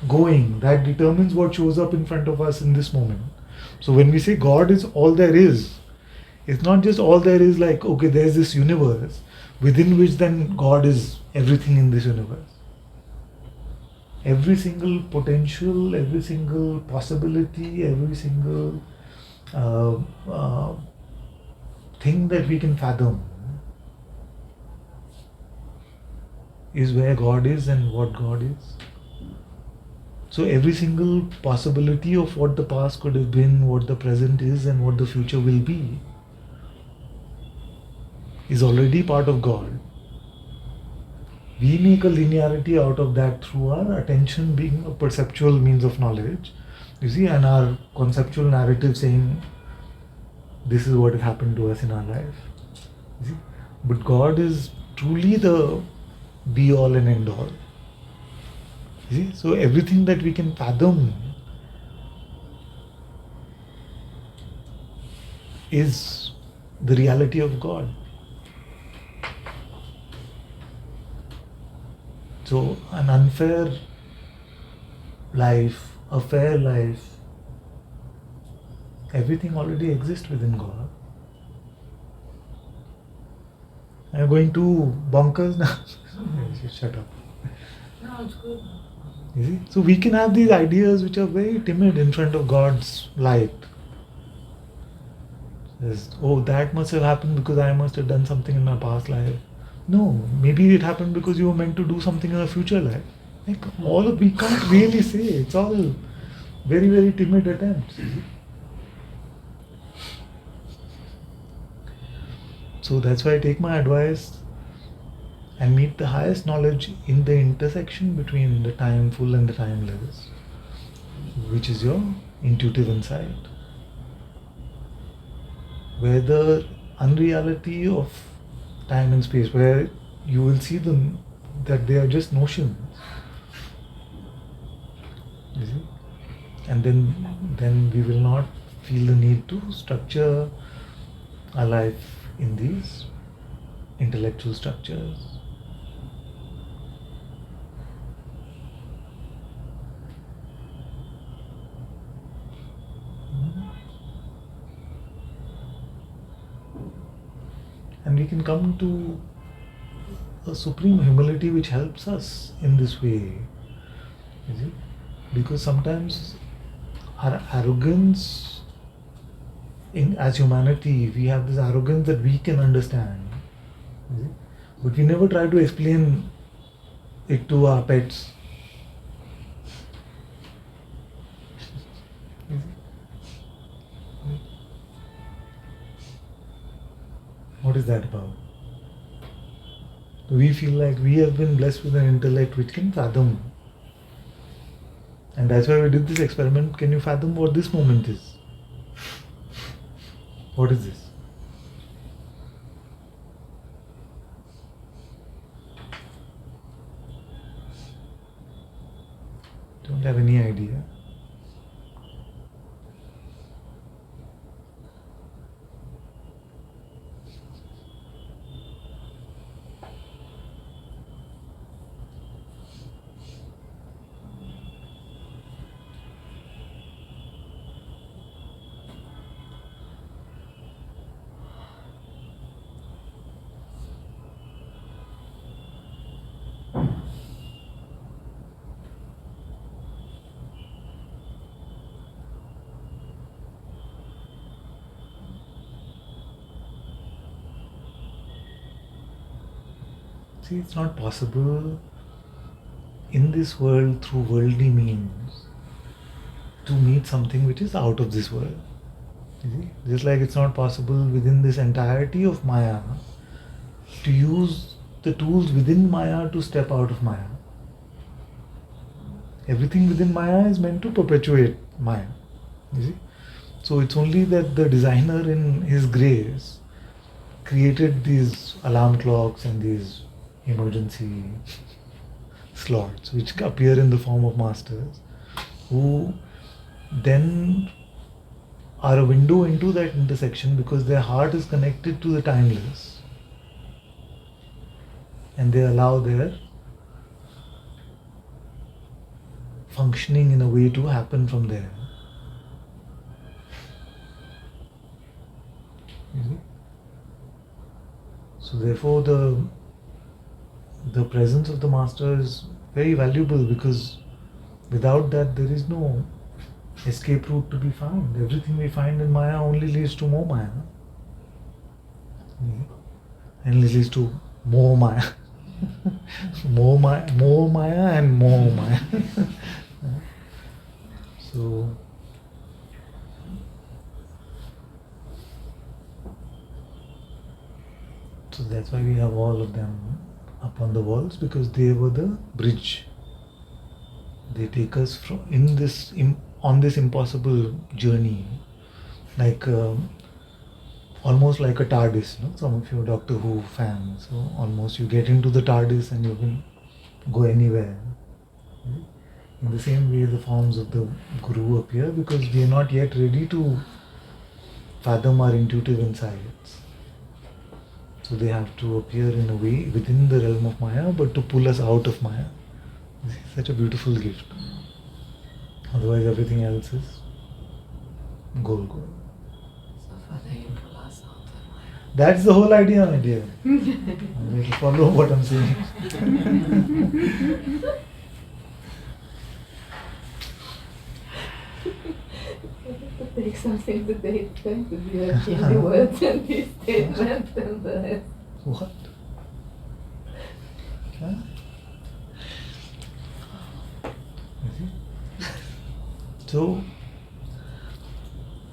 going? That determines what shows up in front of us in this moment. So when we say God is all there is, it's not just all there is like, okay, there's this universe, within which then God is everything in this universe. Every single potential, every single possibility, every single thing that we can fathom is where God is and what God is. So every single possibility of what the past could have been, what the present is, and what the future will be is already part of God. We make a linearity out of that through our attention being a perceptual means of knowledge, you see, and our conceptual narrative saying this is what has happened to us in our life. You see? But God is truly the be all and end all. You see? So everything that we can fathom is the reality of God. So an unfair life, a fair life, everything already exists within God. I'm going too bonkers now. Shut up. No, it's good. You see? So we can have these ideas which are very timid in front of God's light. Says, oh, that must have happened because I must have done something in my past life. No, maybe it happened because you were meant to do something in a future life. Like we can't really say. It's all very, very timid attempts. So that's why I take my advice and meet the highest knowledge in the intersection between the timeful and the timeless, which is your intuitive insight. Where the unreality of time and space, where you will see them that they are just notions. You see? And then we will not feel the need to structure our life in these intellectual structures. And we can come to a supreme humility which helps us in this way. You see? Because sometimes our arrogance as humanity, we have this arrogance that we can understand. You see? But we never try to explain it to our pets. You see? What is that about? We feel like we have been blessed with an intellect which can fathom. And that's why we did this experiment. Can you fathom what this moment is? What is this? Don't have any idea. See, it's not possible in this world through worldly means to meet something which is out of this world. You see? Just like it's not possible within this entirety of Maya to use the tools within Maya to step out of Maya. Everything within Maya is meant to perpetuate Maya. You see? So it's only that the designer in his grace created these alarm clocks and these emergency slots which appear in the form of masters who then are a window into that intersection because their heart is connected to the timeless and they allow their functioning in a way to happen from there. You see? So therefore the presence of the master is very valuable because without that there is no escape route to be found. Everything we find in Maya only leads to more Maya. And leads to more Maya. more Maya and more Maya. So So that's why we have all of them up on the walls, because they were the bridge. They take us from on this impossible journey, like almost like a TARDIS. No? Some of you are Doctor Who fans, so almost you get into the TARDIS and you can go anywhere. In the same way, the forms of the Guru appear because we are not yet ready to fathom our intuitive insights. So they have to appear in a way within the realm of Maya, but to pull us out of Maya. This is such a beautiful gift. Otherwise, everything else is goal. So Father, you pull us out of Maya. That's the whole idea, my dear. You follow what I'm saying. Take something today, it's going to be a Hindi word and this statement and the rest. What? Huh? So,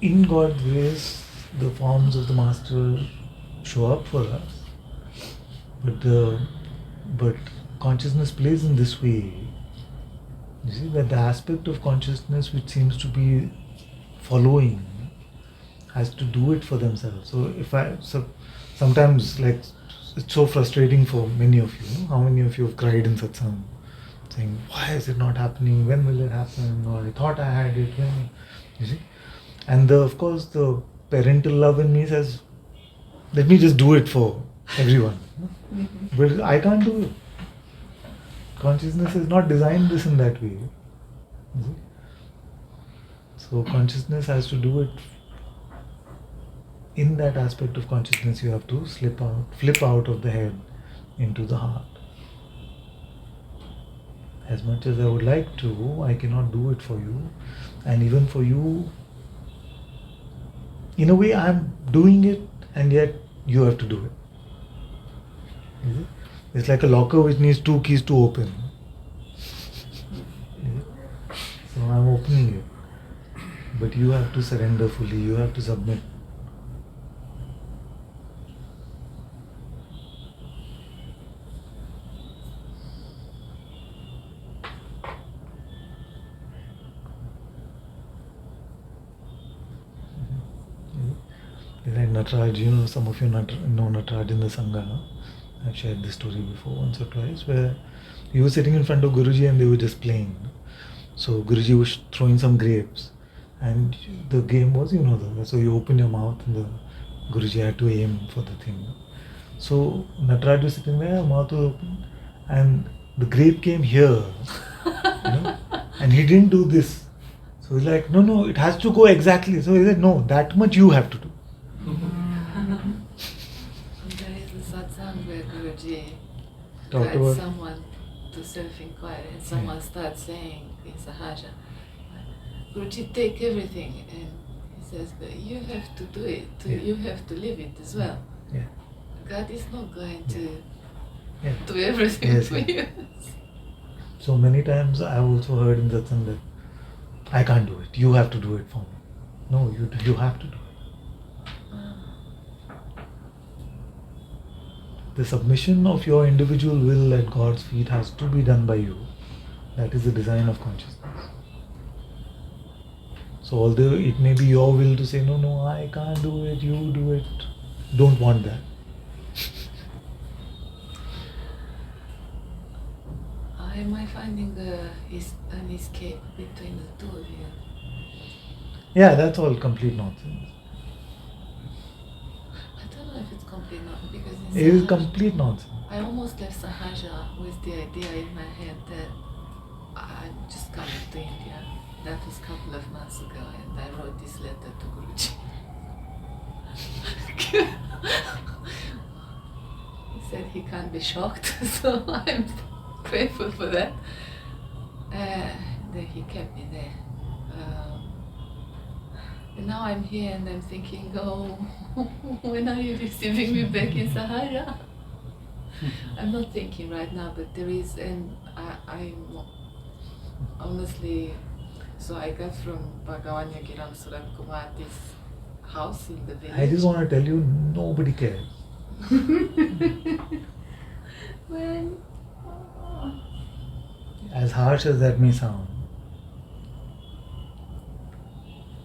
in God's grace, the forms of the Master show up for us, but consciousness plays in this way. You see that the aspect of consciousness which seems to be following has to do it for themselves. So sometimes, like, it's so frustrating for many of you. No? How many of you have cried in satsang, saying, "Why is it not happening? When will it happen? Or I thought I had it." When, you see, and of course the parental love in me says, "Let me just do it for everyone." But I can't do it. Consciousness is not designed this in that way. You see? So consciousness has to do it. In that aspect of consciousness, you have to flip out of the head into the heart. As much as I would like to, I cannot do it for you. And even for you, in a way, I'm doing it, and yet you have to do it. Is it? It's like a locker which needs 2 keys to open. So I'm opening it. But you have to surrender fully, you have to submit. Like Nataraj, you know, some of you know Nataraj in the Sangha. I've shared this story before once or twice, where he was sitting in front of Guruji and they were just playing. So Guruji was throwing some grapes, and the game was, so you open your mouth and the Guruji had to aim for the thing. So Nataraj was sitting there, mouth was open, and the grape came here, and he didn't do this. So he's like, no, it has to go exactly. So he said, no, that much you have to do. There is a satsang where Guruji Talk guides about someone to self-inquiry, and someone starts saying in Sahaja, Guruji, take everything, and he says, but you have to do it, you have to live it as well. Yeah. God is not going to do everything for you. So many times I've also heard in satsang that I can't do it, you have to do it for me. No, you have to do it. The submission of your individual will at God's feet has to be done by you. That is the design of consciousness. So although it may be your will to say, no, I can't do it, you do it, don't want that. Am I finding an escape between the two of you? Yeah, that's all complete nonsense. I don't know if it's complete nonsense, because in It is Sahaja, complete nonsense. I almost left Sahaja with the idea in my head that I'm just coming to India. That was a couple of months ago, and I wrote this letter to Guruji. He said he can't be shocked, so I'm grateful for that. Then he kept me there. And now I'm here and I'm thinking, when are you receiving me back in Sahaja? I'm not thinking right now, but there is, and I'm honestly, so I got from Bhagavan Yogiram Surat Kumar this house in the village. I just want to tell you, nobody cares. When As harsh as that may sound,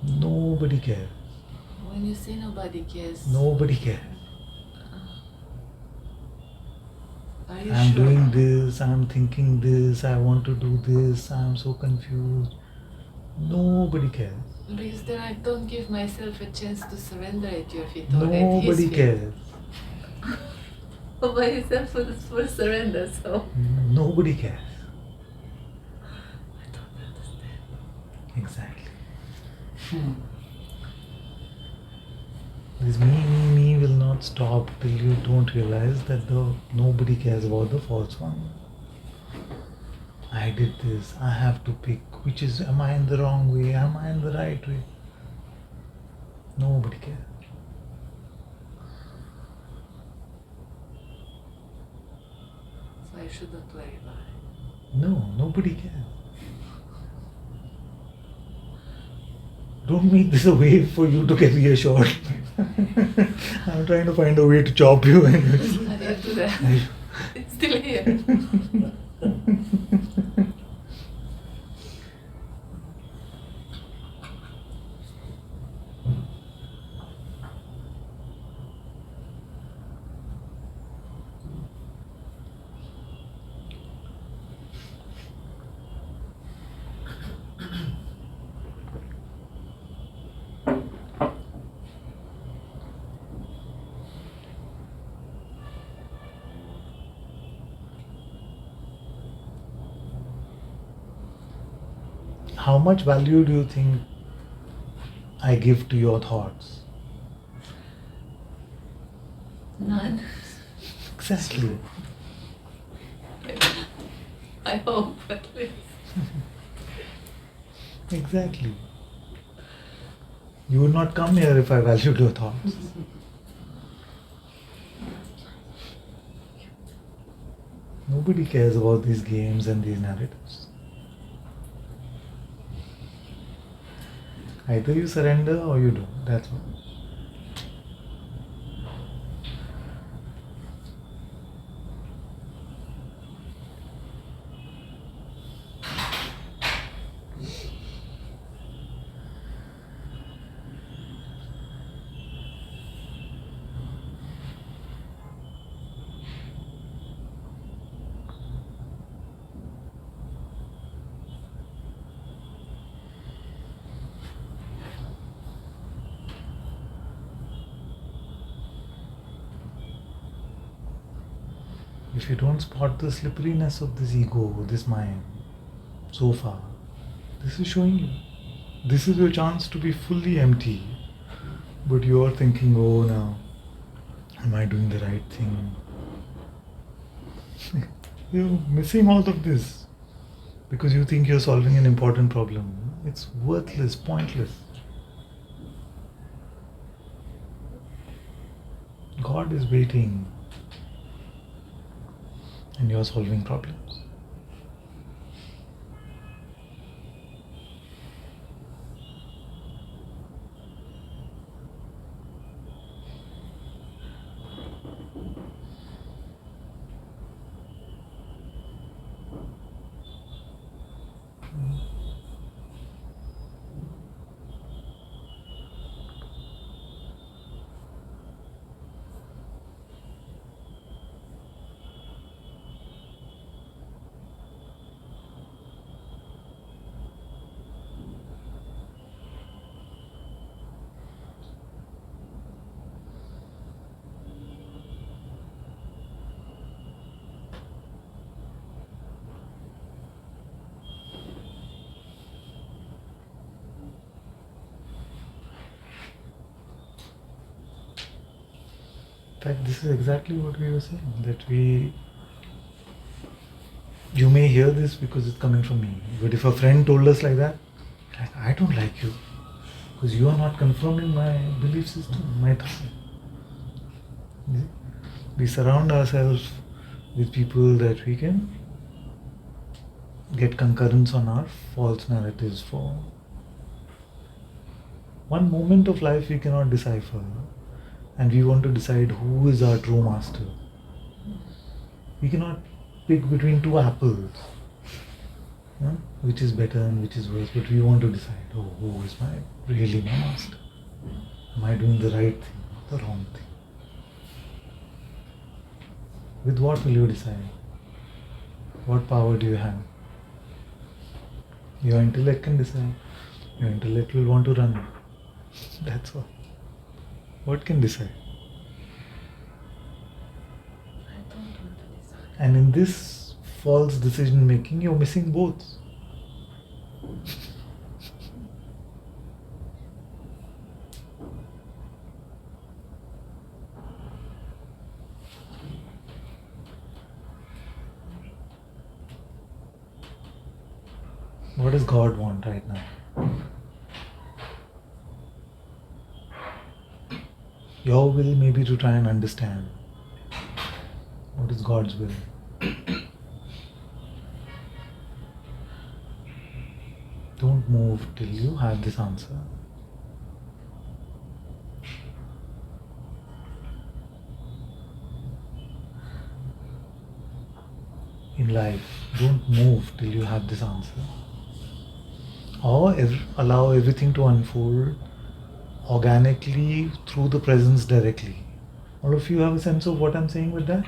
nobody cares. when you say nobody cares, Nobody cares. are you I'm sure? doing this, I'm thinking this, I want to do this, I'm so confused. Nobody cares. Because then I don't give myself a chance to surrender at your feet or at his Nobody feet. cares. By yourself for surrender, so Nobody cares. I don't understand. Exactly. This me will not stop till you don't realize that the nobody cares about the false one. I did this, I have to pick which is, am I in the wrong way, am I in the right way? Nobody cares. So I shouldn't worry about it. No, nobody cares. Don't make this a way for you to get reassured. I'm trying to find a way to chop you. I didn't do that. It's still here. How much value do you think I give to your thoughts? None. Exactly. I hope at least. Exactly. You would not come here if I valued your thoughts. Nobody cares about these games and these narratives. Either you surrender or you don't. That's all. If you don't spot the slipperiness of this ego, this mind, so far, this is showing you. This is your chance to be fully empty. But you are thinking, oh now, am I doing the right thing? You're missing all of this because you think you're solving an important problem. It's worthless, pointless. God is waiting and you're solving problems. In fact, this is exactly what we were saying, that you may hear this because it's coming from me, but if a friend told us like that, like, I don't like you, because you are not confirming my belief system, my thought. We surround ourselves with people that we can get concurrence on our false narratives for. One moment of life we cannot decipher, and we want to decide who is our true master. We cannot pick between two apples, which is better and which is worse, but we want to decide, who is really my master? Am I doing the right thing or the wrong thing? With what will you decide? What power do you have? Your intellect can decide. Your intellect will want to run. That's all. What can decide? I don't want to decide. And in this false decision making, you're missing both. What does God want right now? Your will may be to try and understand what is God's will. Don't move till you have this answer. In life, don't move till you have this answer. Or allow everything to unfold organically through the presence directly. All of you have a sense of what I'm saying with that?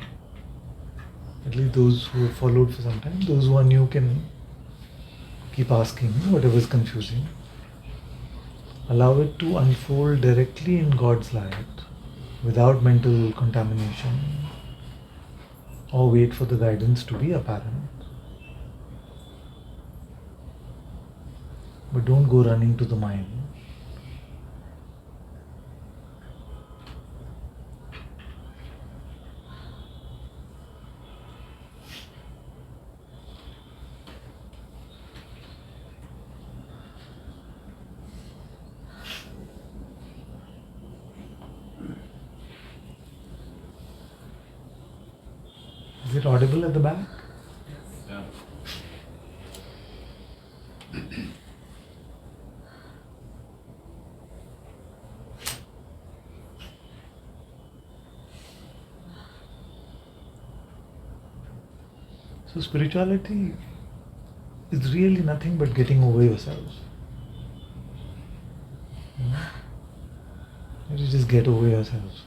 At least those who have followed for some time. Those who are new can keep asking whatever is confusing. Allow it to unfold directly in God's light without mental contamination, or wait for the guidance to be apparent. But don't go running to the mind. Is it audible at the back? Yeah. So spirituality is really nothing but getting over yourself. You just get over yourself.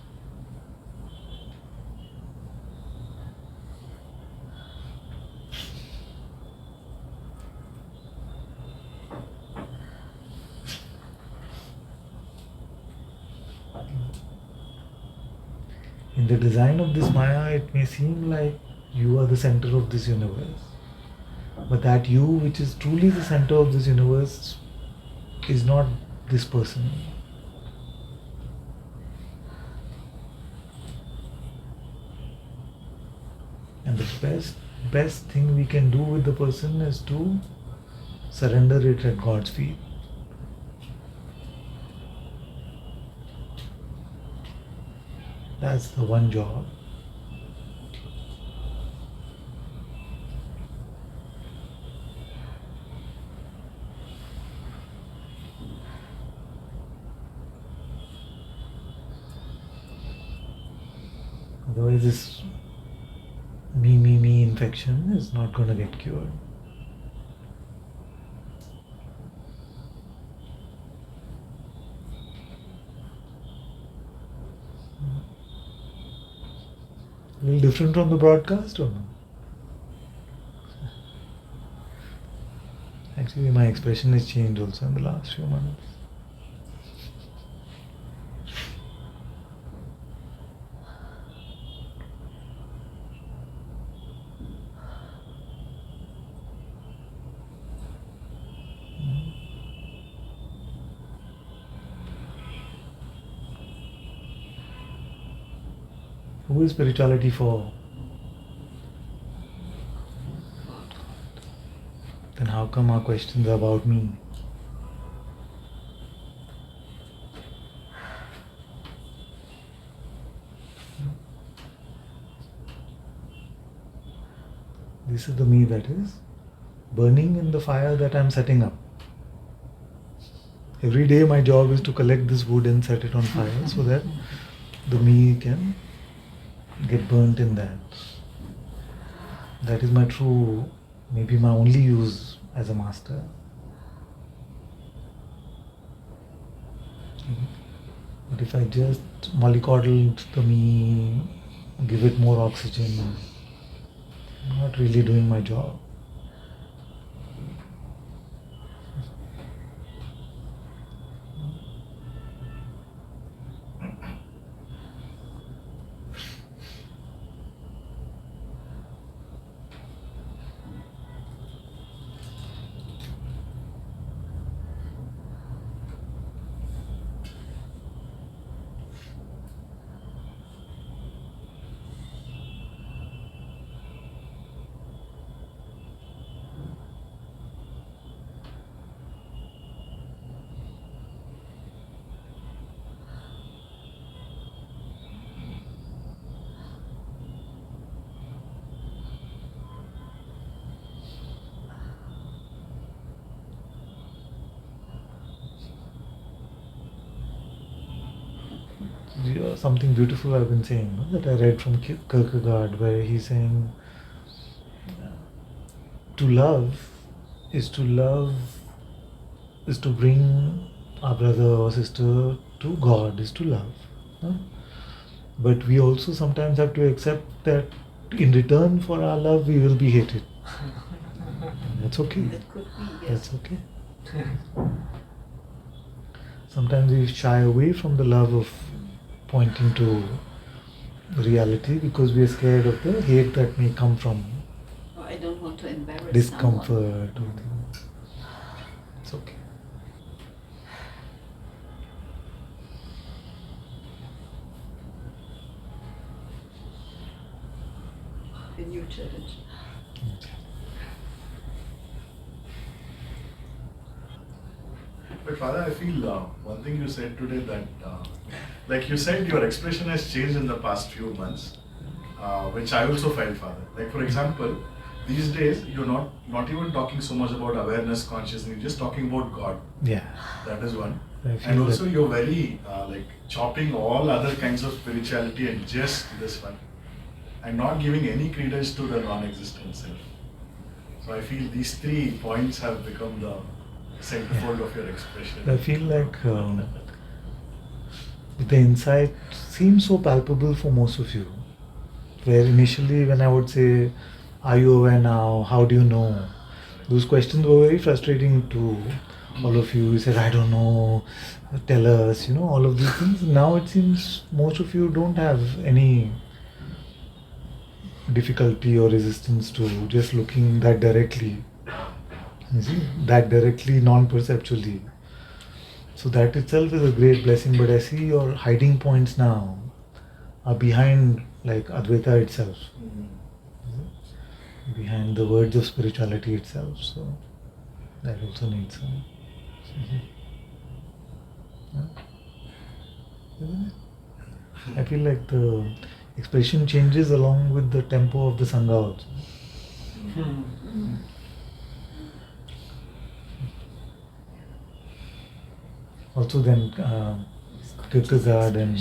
In the design of this Maya, it may seem like you are the center of this universe. But that you, which is truly the center of this universe, is not this person. And the best thing we can do with the person is to surrender it at God's feet. That's the one job. Otherwise, this me infection is not going to get cured. A little different from the broadcast or no? Actually, my expression has changed also in the last few months. Who is spirituality for? Then how come our questions are about me? This is the me that is burning in the fire that I am setting up. Every day my job is to collect this wood and set it on fire so that the me can get burnt in that. That is my true, maybe my only use as a master. But if I just mollycoddle the me, give it more oxygen, I'm not really doing my job. Something beautiful I've been saying, no? That I read from Kierkegaard, where he's saying to love is to bring our brother or sister to God, is to love. No? But we also sometimes have to accept that in return for our love we will be hated. That's okay. That could be, yes. That's okay. Sometimes we shy away from the love of pointing to reality because we are scared of the hate that may come from I don't want to embarrass discomfort. someone. It's okay. A new challenge. But Father, I feel one thing you said today that, like you said, your expression has changed in the past few months, which I also felt, Father. Like for example, these days you're not even talking so much about awareness, consciousness, you're just talking about God. Yeah. That is one. I feel And also that. you're very like chopping all other kinds of spirituality and just this one. And not giving any credence to the non-existent self. So I feel these 3 points have become the centerfold of your expression. I feel like the insight seems so palpable for most of you. Where initially when I would say, are you aware now? How do you know? Those questions were very frustrating to all of you. You said, I don't know, tell us, all of these things. Now it seems most of you don't have any difficulty or resistance to just looking that directly. You see, that directly, non-perceptually. So that itself is a great blessing, but I see your hiding points now are behind like Advaita itself. Behind the words of spirituality itself. So that also needs some. Isn't it? I feel like the expression changes along with the tempo of the Sangha also. Also then Kierkegaard and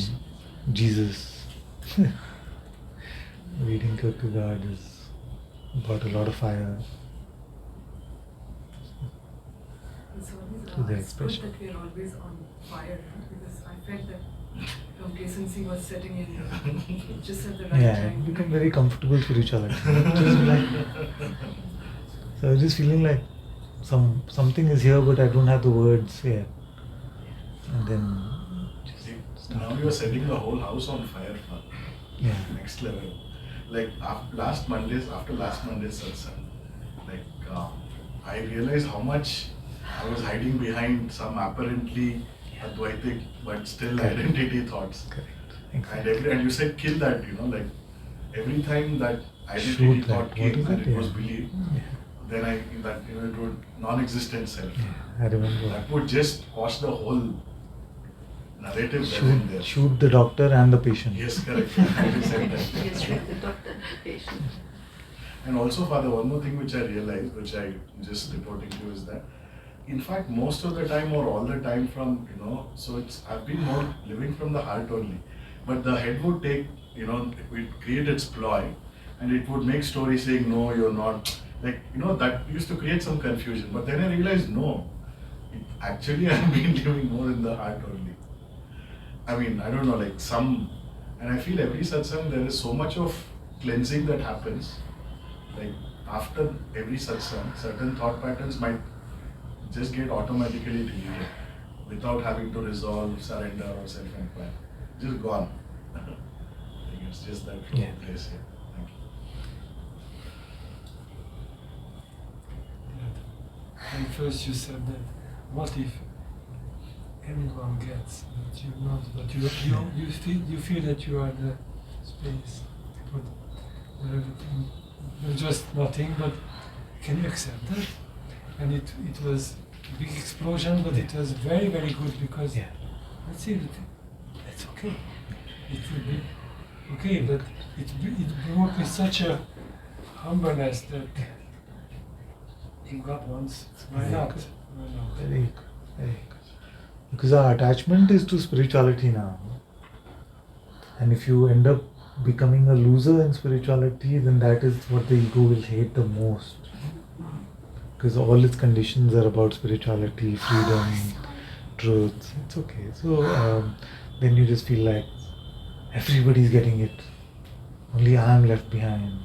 Jesus. Reading Kierkegaard has brought a lot of fire to the It's good expression. that we are always on fire, because I felt that complacency was setting in just at the right Yeah, time. I've become very comfortable spirituality. Just like, so I was just feeling like something is here but I don't have the words yet. And then just Now you are setting the whole house on fire, Father. Yeah. Next level. Like after last Monday's satsang, like I realized how much I was hiding behind some apparently Advaitic but still identity thoughts. Correct. And Exactly. and you said kill that, like every time that identity Shoot that. thought What came is and it? it was Yeah. belief, Yeah. then it would non-existent self. Yeah, I remember. That would just quash the whole narrative that's in there. Shoot the doctor and the patient. Yes, correct. I said that. Yes, shoot the doctor and the patient. And also, Father, one more thing which I realized, which I just reporting to you, is that, in fact, most of the time or all the time from, so I've been more living from the heart only. But the head would take, it would create its ploy, and it would make stories saying, no, you're not. Like, that used to create some confusion. But then I realized, no, actually I've been living more in the heart only. I mean, I don't know, and I feel every satsang there is so much of cleansing that happens. Like, after every satsang, certain thought patterns might just get automatically deleted without having to resolve, surrender, or self-inquire. Just gone. I think it's just that flow of place here. Thank you. And first you said that, what if anyone gets that you're not, but you feel that you are the space, but everything, you're just nothing, but can you accept that? And it was a big explosion, but it was very, very good because let's see, it's okay. It will be okay, but it brought me such a humbleness that if God wants, why not? Why not? Very good, very good. Because our attachment is to spirituality now. And if you end up becoming a loser in spirituality, then that is what the ego will hate the most. Because all its conditions are about spirituality, freedom, truth. It's okay. So then you just feel like everybody's getting it. Only I am left behind.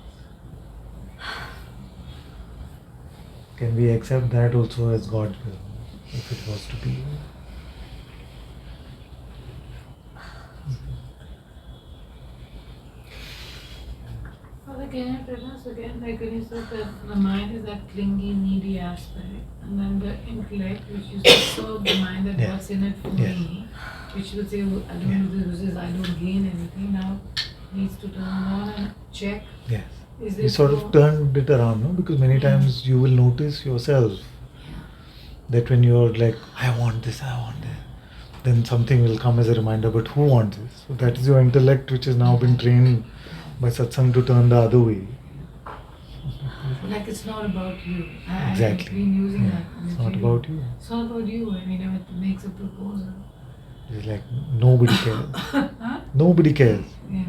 Can we accept that also as God's will, if it was to be? Father, can I tell us again, like when you said that the mind is that clingy, needy aspect, and then the intellect, which is also the mind that what's in it for me, which would say, I don't do this, I don't gain anything, now needs to turn on and check. Yes. Is You sort of turned it around, no? Because many times you will notice yourself that when you're like, I want this, then something will come as a reminder, but who wants this? So that is your intellect which has now been trained by satsang to turn the other way. Like it's not about you. Exactly. I've been using that. It's not about you. It's not about you. I mean, it makes a proposal. It's like nobody cares. Huh? Nobody cares. Yeah.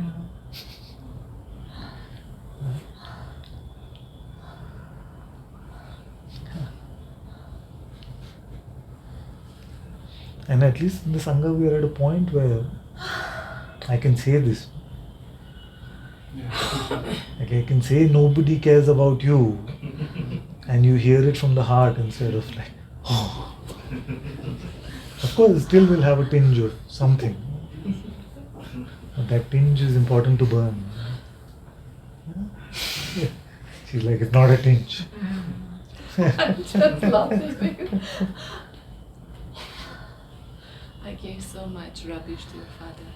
And at least in the Sangha we are at a point where I can say this. Like I can say nobody cares about you and you hear it from the heart instead of like, oh. Of course it still will have a tinge of something. But that tinge is important to burn. She's like, it's not a tinge. I'm just laughing. I gave so much rubbish to your father.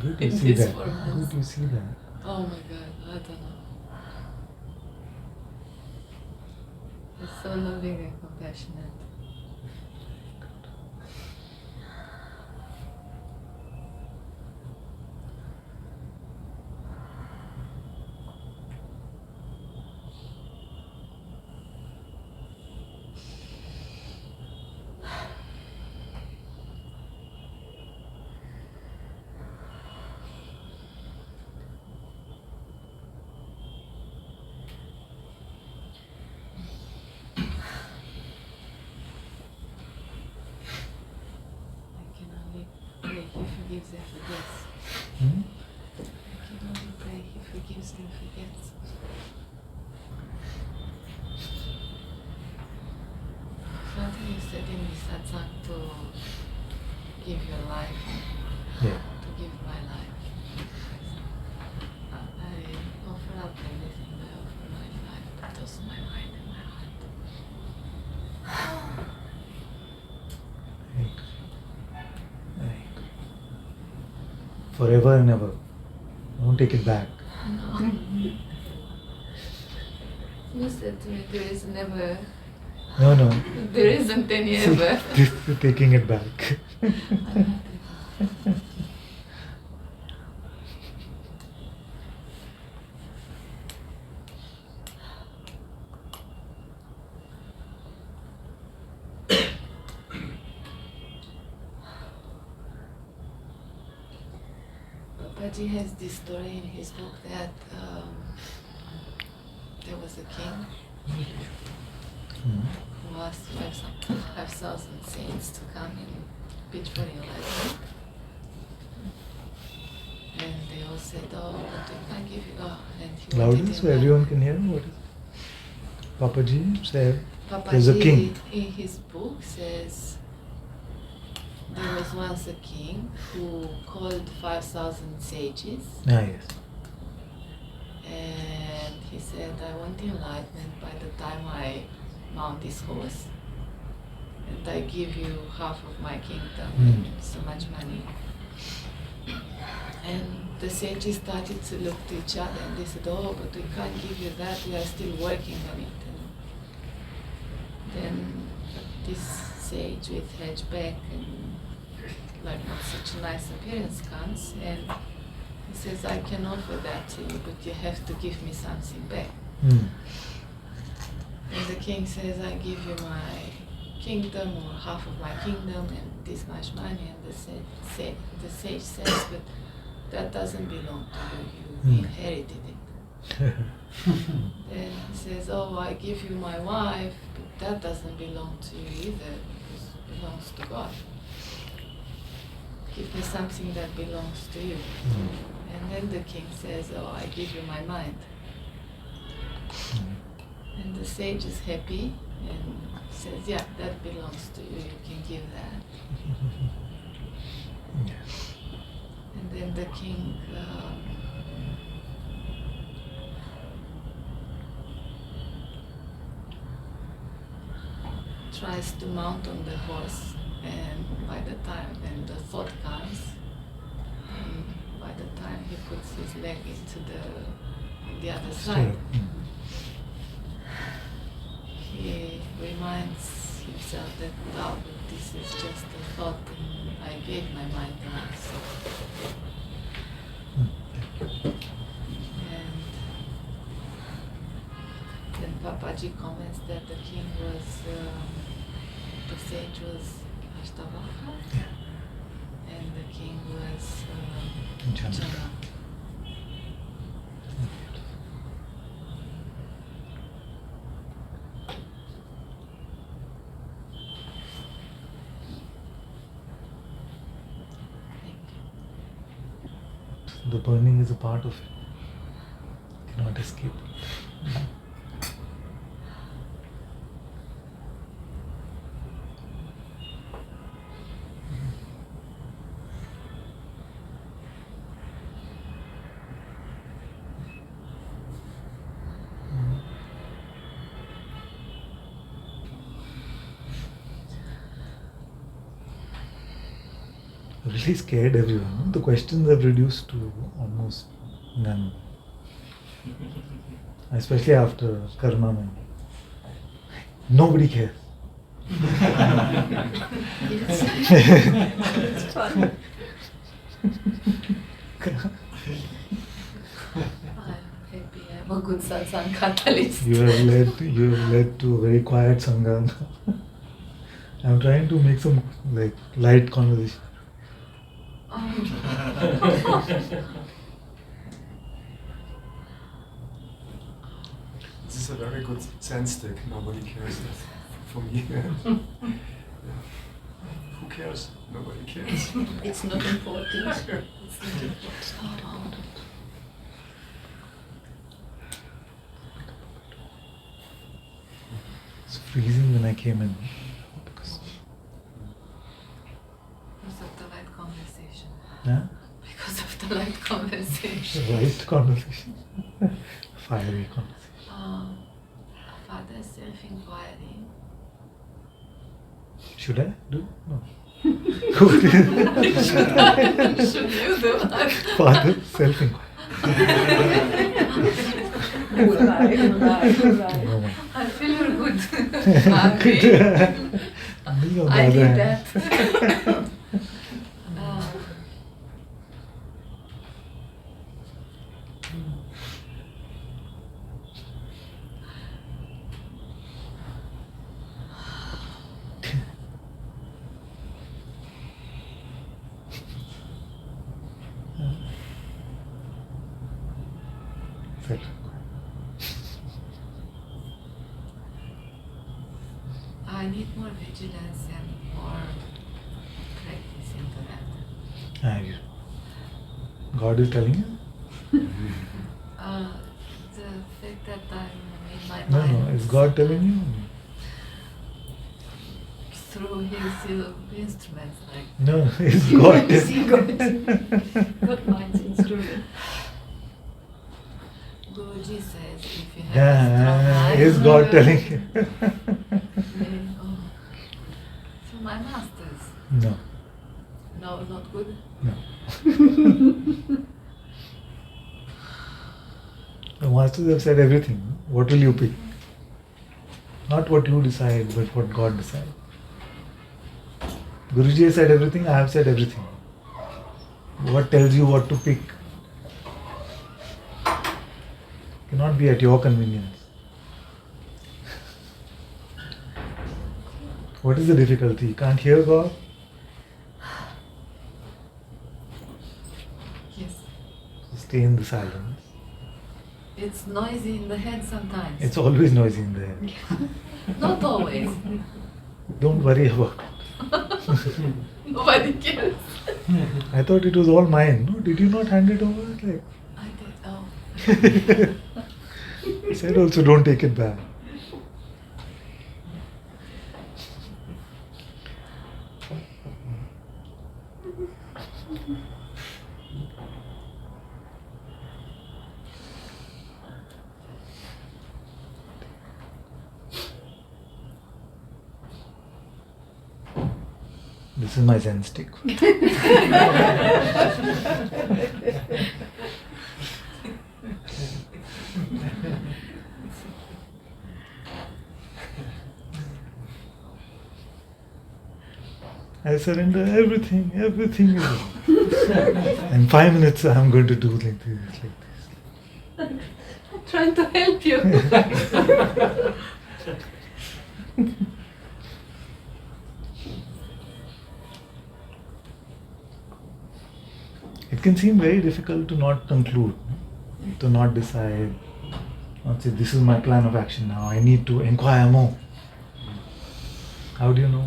Good to In see this that. world. Good to see that. Oh my God, I don't know. He's so loving and compassionate. He forgives and forgets. I can only pray he forgives and forgets. Father, you said in the Satsang to give your life, to give my life. I offer up everything, I offer my life, but also my mind and my heart. Forever and ever. Don't take it back. No. You said to me there is never. No. There isn't any ever. This is taking it back. Papaji has this story in his book that there was a king who asked 5,000 saints to come and pitch for enlightenment. And they all said, oh, but we can't give you, and he Louder wanted so everyone can hear. What is Papaji said there's a Papaji king. in his book says there was once a king who called 5,000 sages. Ah, yes. And he said, I want enlightenment by the time I mount this horse. And I give you half of my kingdom, so much money. And the sages started to look to each other and they said, oh, but we can't give you that, we are still working on it. And then this sage with hedgeback and like not such a nice appearance comes and he says, I can offer that to you, but you have to give me something back. And the king says, I give you my kingdom or half of my kingdom and this much money. And the sage says, but that doesn't belong to you, you inherited it. Then he says, oh, I give you my wife, but that doesn't belong to you either, because it belongs to God. Give me something that belongs to you. And then the king says, oh, I give you my mind. And the sage is happy and says, yeah, that belongs to you, you can give that. And then the king tries to mount on the horse, and by the time then the thought comes, and by the time he puts his leg into the other side, he reminds himself that, oh, but this is just a thought and I gave my mind away. And then Papaji comments that the king was, the sage was Ashtavakra, and the king was Jana. The burning is a part of it. Cannot escape. Really scared everyone. The questions have reduced to almost none. Especially after Karma. Nobody cares. It's fun. I'm happy I'm a good satsang catalyst. You have led to a very quiet sangha. I'm trying to make some light conversation. This is a very good sense stick. Nobody cares for me. Yeah. Who cares? Nobody cares. It's not important. It's not important. It's freezing when I came in. Because of the light conversation. Huh? Because of the light conversation. Right conversation. Fiery conversation. Father self-inquiry. Should I do? No. Should you do that? Father self-inquiry. No. I feel you're good. Me on the I other did hand. that. etc. I need more vigilance and more practice into that. God is telling you? The fact that I'm in my No, mind. is God telling you? Through his instruments, like. No, is God telling you? God minds instrument. Guruji says if you have a strong Yeah, mind. is God telling you? Then, so my masters. No. No, not good. No. The masters have said everything. What will you pick? Not what you decide, but what God decides. Guruji has said everything, I have said everything. What tells you what to pick? Cannot be at your convenience. What is the difficulty? You can't hear God? Yes. Stay in the silence. It's noisy in the head sometimes. It's always noisy in the head. Not always. Don't worry about it. Nobody cares. I thought it was all mine. No, did you not hand it over? Like, I did. Oh. I said also don't take it back. This is my Zen stick. I surrender everything, everything is. In 5 minutes I'm going to do like this, like this. Trying to help you. It can seem very difficult to not conclude, to not decide, not say this is my plan of action now, I need to inquire more. How do you know?